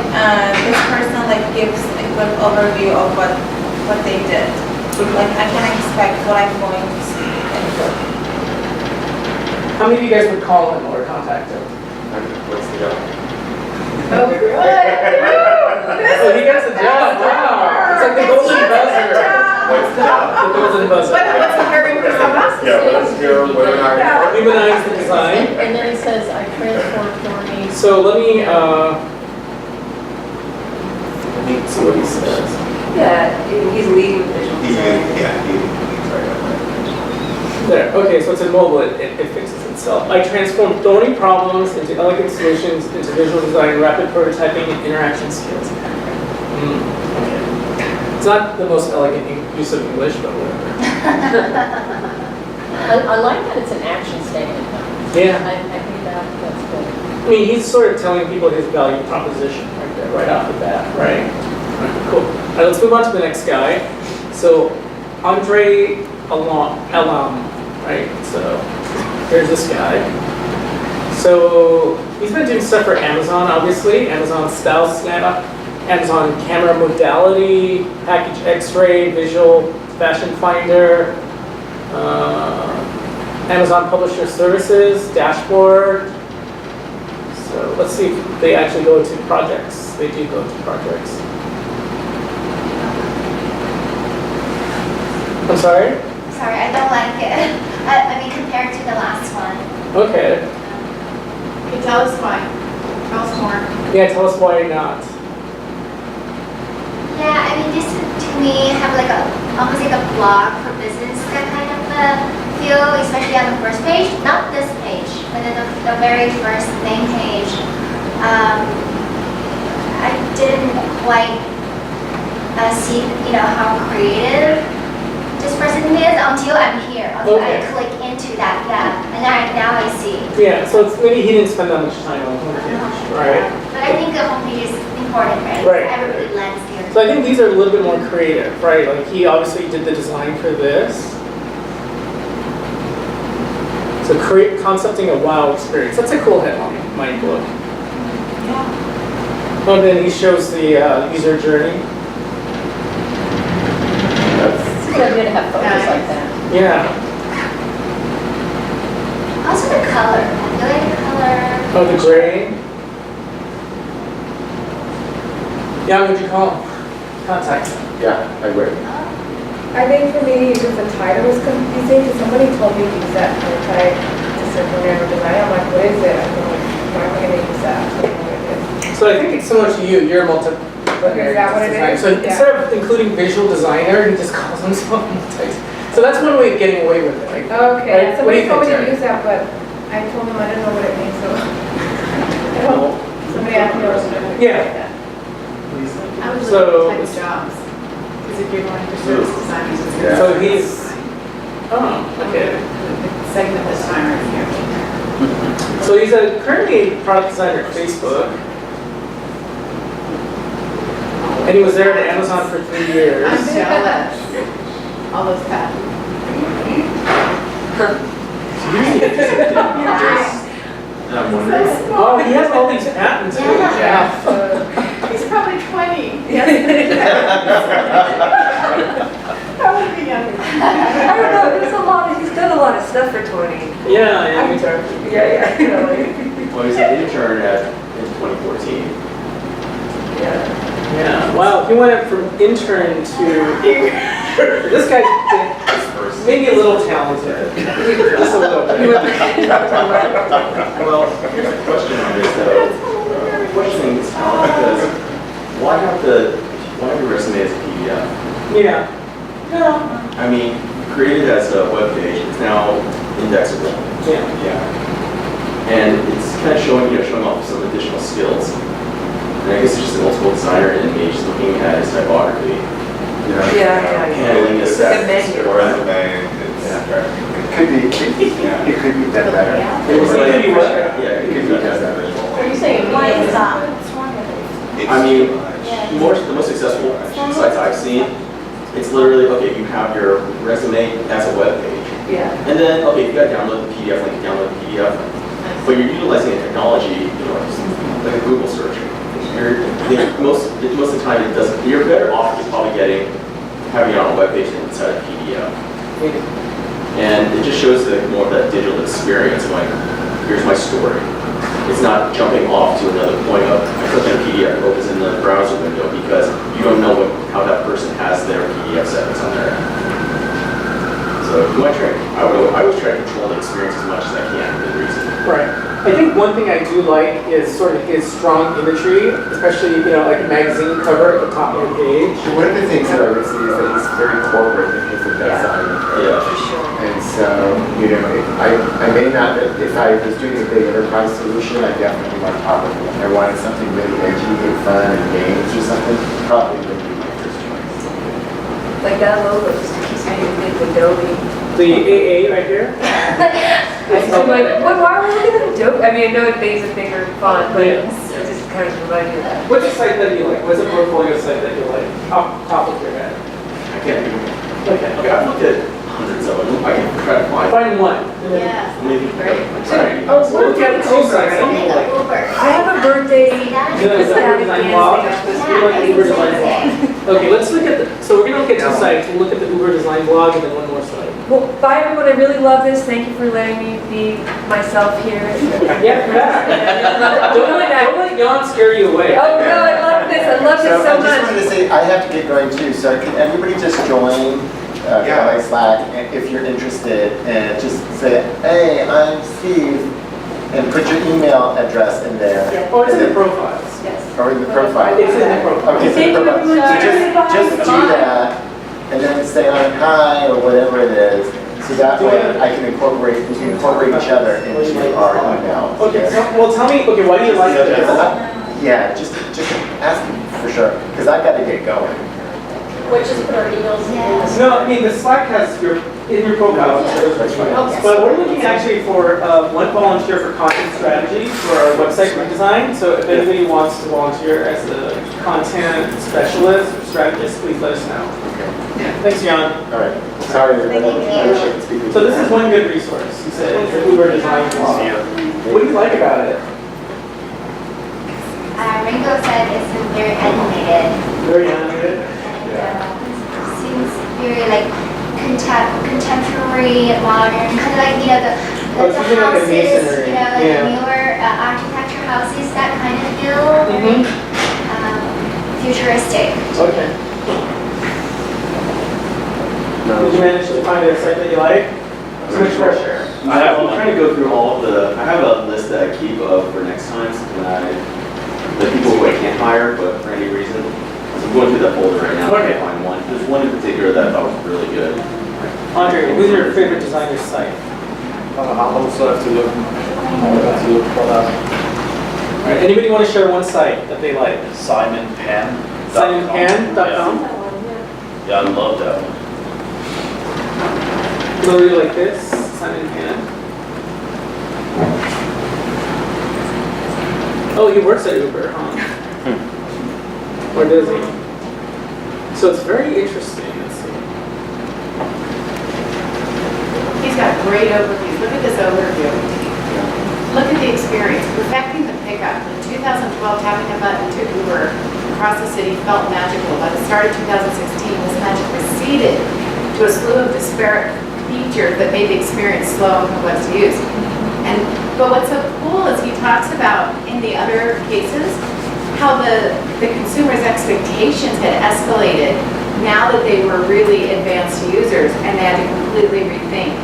S5: this person like gives a good overview of what they did. Like I can expect what I'm going to see in the book.
S1: How many of you guys would call him or contact him?
S6: What's the job?
S9: Oh, good.
S1: Oh, he gets a job. Wow. It's like the golden buzzer.
S6: What's the job?
S1: The golden buzzer.
S7: What's the hiring process?
S6: Yeah, let's hear what an hour.
S1: Humanize the design.
S11: And then it says, I transform authorities.
S1: So let me see what he says.
S9: Yeah, he's leading with visual
S6: He's
S9: design.
S1: There. Okay, so it's in mobile. It fixes itself. I transform thorny problems into elegant solutions, into visual design, rapid prototyping, and interaction skills. Okay. It's not the most elegant use of English, but whatever.
S11: I like that it's an action statement.
S1: Yeah.
S11: I think that's good.
S1: I mean, he's sort of telling people his value proposition right there, right off the bat, right? Cool. All right, let's move on to the next guy. So, Andre alum, right? So here's this guy. So he's been doing stuff for Amazon, obviously. Amazon Style Snap, Amazon Camera Modality, Package X-Ray, Visual Fashion Finder, Amazon Publisher Services, Dashboard. So let's see if they actually go to projects. They do go to projects. I'm sorry?
S12: Sorry, I don't like it. I mean, compared to the last one.
S1: Okay.
S7: Okay, tell us why. Tell us more.
S1: Yeah, tell us why not.
S12: Yeah, I mean, this to me have like almost like a blog for business, that kind of feel, especially on the first page. Not this page, but the very first main page. I didn't quite see, how creative this person is until I'm here, until I click into that, and now I see.
S1: Yeah, so it's maybe he didn't spend that much time on the homepage, right?
S12: But I think the homepage is important, right?
S1: Right.
S12: Everybody lands here.
S1: So I think these are a little bit more creative, right? Like he obviously did the design for this. So create concepting a wow experience. That's a cool headline, Mike, look.
S7: Yeah.
S1: And then he shows the user journey.
S11: It's a good idea to have photos like that.
S1: Yeah.
S12: Also the color. I feel like the color.
S1: Oh, the gray. Yeah, what'd you call him? Contact him.
S10: Yeah, I would.
S8: I think for me, just the title was confusing, because somebody told me to use that prototype disciplinary design. I'm like, what is it? I'm like, why am I going to use that? I don't know what it is.
S1: So I think it's similar to you. You're a multi.
S8: Okay, is that what it is?
S1: So instead of including visual designer, he just calls himself multi. So that's one way of getting away with it. Like,
S8: Okay,
S1: right? What do you
S8: somebody told me
S1: think,
S8: to use that, but I told them I didn't know what it means, so. I don't, somebody asked me what it
S1: Yeah.
S7: I would
S1: So
S7: look at the type of jobs, because if you're going for service designers, it's.
S10: Yeah.
S1: So he's. Oh, okay.
S7: The segment this time right here.
S1: So he's currently a product designer at Facebook. And he was there at Amazon for 3 years.
S7: I'm jealous. All those patents.
S15: I'm wondering.
S1: Oh, he has all these patents. too.
S12: Yeah.
S7: He's probably 20. Probably be younger.
S9: I don't know, there's a lot, he's done a lot of stuff for 20.
S1: Yeah, we talked.
S9: Yeah, really.
S15: Well, he's an intern in 2014.
S1: Yeah. Wow, he went from intern to. This guy maybe a little talented. Just a little bit.
S15: Well, here's a question on this though. Questioning this talent because why have your resume as a PDF?
S1: Yeah. Yeah.
S15: I mean, created as a web page, it's now indexable.
S1: Yeah.
S15: And it's kind of showing off some additional skills. And I guess it's just an old school designer in me just looking at his typography.
S9: Yeah.
S15: Handling this
S9: Like a menu.
S6: Or resume, it could be done better.
S15: It was like,
S1: Could be what?
S15: yeah, it could be done.
S11: Are you saying
S12: Why is
S11: medium?
S12: that? What's wrong with it?
S15: I mean, the most successful sites I've seen, it's literally, okay, you have your resume as a web page.
S9: Yeah.
S15: And then, okay, you got to download the PDF, link to download the PDF. But you're utilizing a technology, like a Google search. Most of the time it doesn't, you're better off just probably having it on a web page than inside a PDF. And it just shows more of that digital experience, like, here's my story. It's not jumping off to another point of, I click on a PDF, it opens in the browser window because you don't know how that person has their PDF settings on their end. So you might I always try to control the experience as much as I can within reason.
S1: Right. I think one thing I do like is sort of his strong imagery, especially, like a magazine cover at the top of the page.
S6: One of the things that I would see is that he's very corporate in his design.
S15: Yeah.
S6: And so, I may not, if I was doing a big enterprise solution, I definitely want powerful. If I wanted something really edgy and fun and games or something, probably would be my first choice.
S9: Like that logo just keeps me with Adobe.
S1: The AA right here.
S9: I'm like, why are we looking at Adobe? I mean, I know it makes a bigger font, but
S1: Yeah.
S9: it just kind of reminds me of that.
S1: What's a site that you like? What's a portfolio site that you like? Top of your head.
S15: I can't do it.
S1: Okay.
S15: Okay, I've looked at hundreds of them. I can try to find.
S1: Find one.
S12: Yeah.
S15: Maybe.
S12: Great.
S9: Oh,
S1: So look at the two sides.
S12: Make a Uber.
S9: I have a birthday.
S1: Yeah, is that Uber design blog? We like the Uber design blog. Okay, let's look at the, so we're gonna look at two sites. We'll look at the Uber design blog and then one more site.
S9: Well, bye everyone, I really love this. Thank you for letting me be myself here.
S1: Yeah, don't let Jan scare you away.
S9: Oh no, I love this. I love this
S10: So
S9: so
S10: I just wanted to
S9: much.
S10: say, I have to get going too, so can everybody just join my Slack if you're interested, and just say, hey, I'm Steve, and put your email address in there.
S1: Oh, it's in the profiles.
S9: Yes.
S10: Or in the profile.
S1: It's in the profile.
S10: Okay, so
S9: Thank you,
S10: profile.
S9: everyone.
S10: So just do that, and then say on hi, or whatever it is, so that way I can incorporate, we can incorporate each other into our email.
S1: Okay, so, well, tell me, okay, why do you like this?
S10: Yeah, just ask me for sure, because I gotta get going.
S11: Which is put our emails in.
S12: Yeah.
S1: No, I mean, the Slack has in your profile. But we're looking actually for one volunteer for content strategy for our website redesign. So if anybody wants to volunteer as a content specialist or strategist, please let us know. Thanks, Jan.
S10: All right, sorry everybody. I wish I could speak with you.
S1: So this is one good resource. You said it's the Uber design blog. What do you like about it?
S12: Ringo said it's very animated.
S1: Very animated.
S12: Seems very like contemporary, modern, kind of like, you know, the
S1: Oh, something like a
S12: houses,
S1: masonry.
S12: you know, like
S1: Yeah.
S12: newer architecture houses, that kind of feel, very futuristic.
S1: Okay. Did you manage to find a site that you like? So much pressure.
S15: I'm trying to go through all of the, I have a list that I keep of for next times, the people who I can't hire, but for any reason. So I'm going through that folder right now, trying to find one. There's one in particular that I thought was really good.
S1: Andre, who's your favorite designer's site?
S3: I'll also have to look. I'll have to look for that.
S1: All right, anybody want to share one site that they like?
S13: SimonPan.com.
S1: SimonPan.com?
S13: Yeah, I love that one.
S1: Literally like this, Simon Pan. Oh, he works at Uber, huh? Or does he? So it's very interesting. Let's see.
S7: He's got great overviews. Look at this overview. Look at the experience. Perfecting the pickup. In 2012, tapping a button to Uber across the city felt magical. By the start of 2016, this magic receded to a slew of disparate features that made the experience slow and complex to use. But what's so cool is he talks about, in the other cases, how the consumer's expectations had escalated now that they were really advanced users, and they had to completely rethink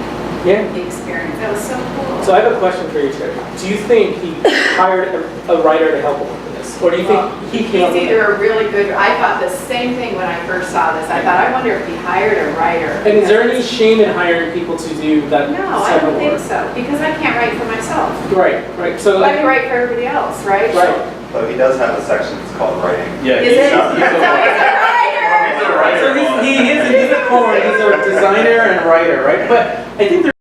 S7: the experience. That was so cool.
S1: So I have a question for you, Terry. Do you think he hired a writer to help him with this? Or do you think he came up with
S7: He's either a really good, I thought the same thing when I first saw this. I thought, I wonder if he hired a writer.
S1: And is there any shame in hiring people to do that
S7: No, I
S1: type
S7: don't
S1: of
S7: think
S1: work?
S7: so, because I can't write for myself.
S1: Right, right. So
S7: I can write for everybody else, right?
S1: Right.
S6: But he does have a section that's called writing.
S13: Yeah,
S7: Is it? So he's a writer!
S1: So he's a designer and writer, right? But I think there's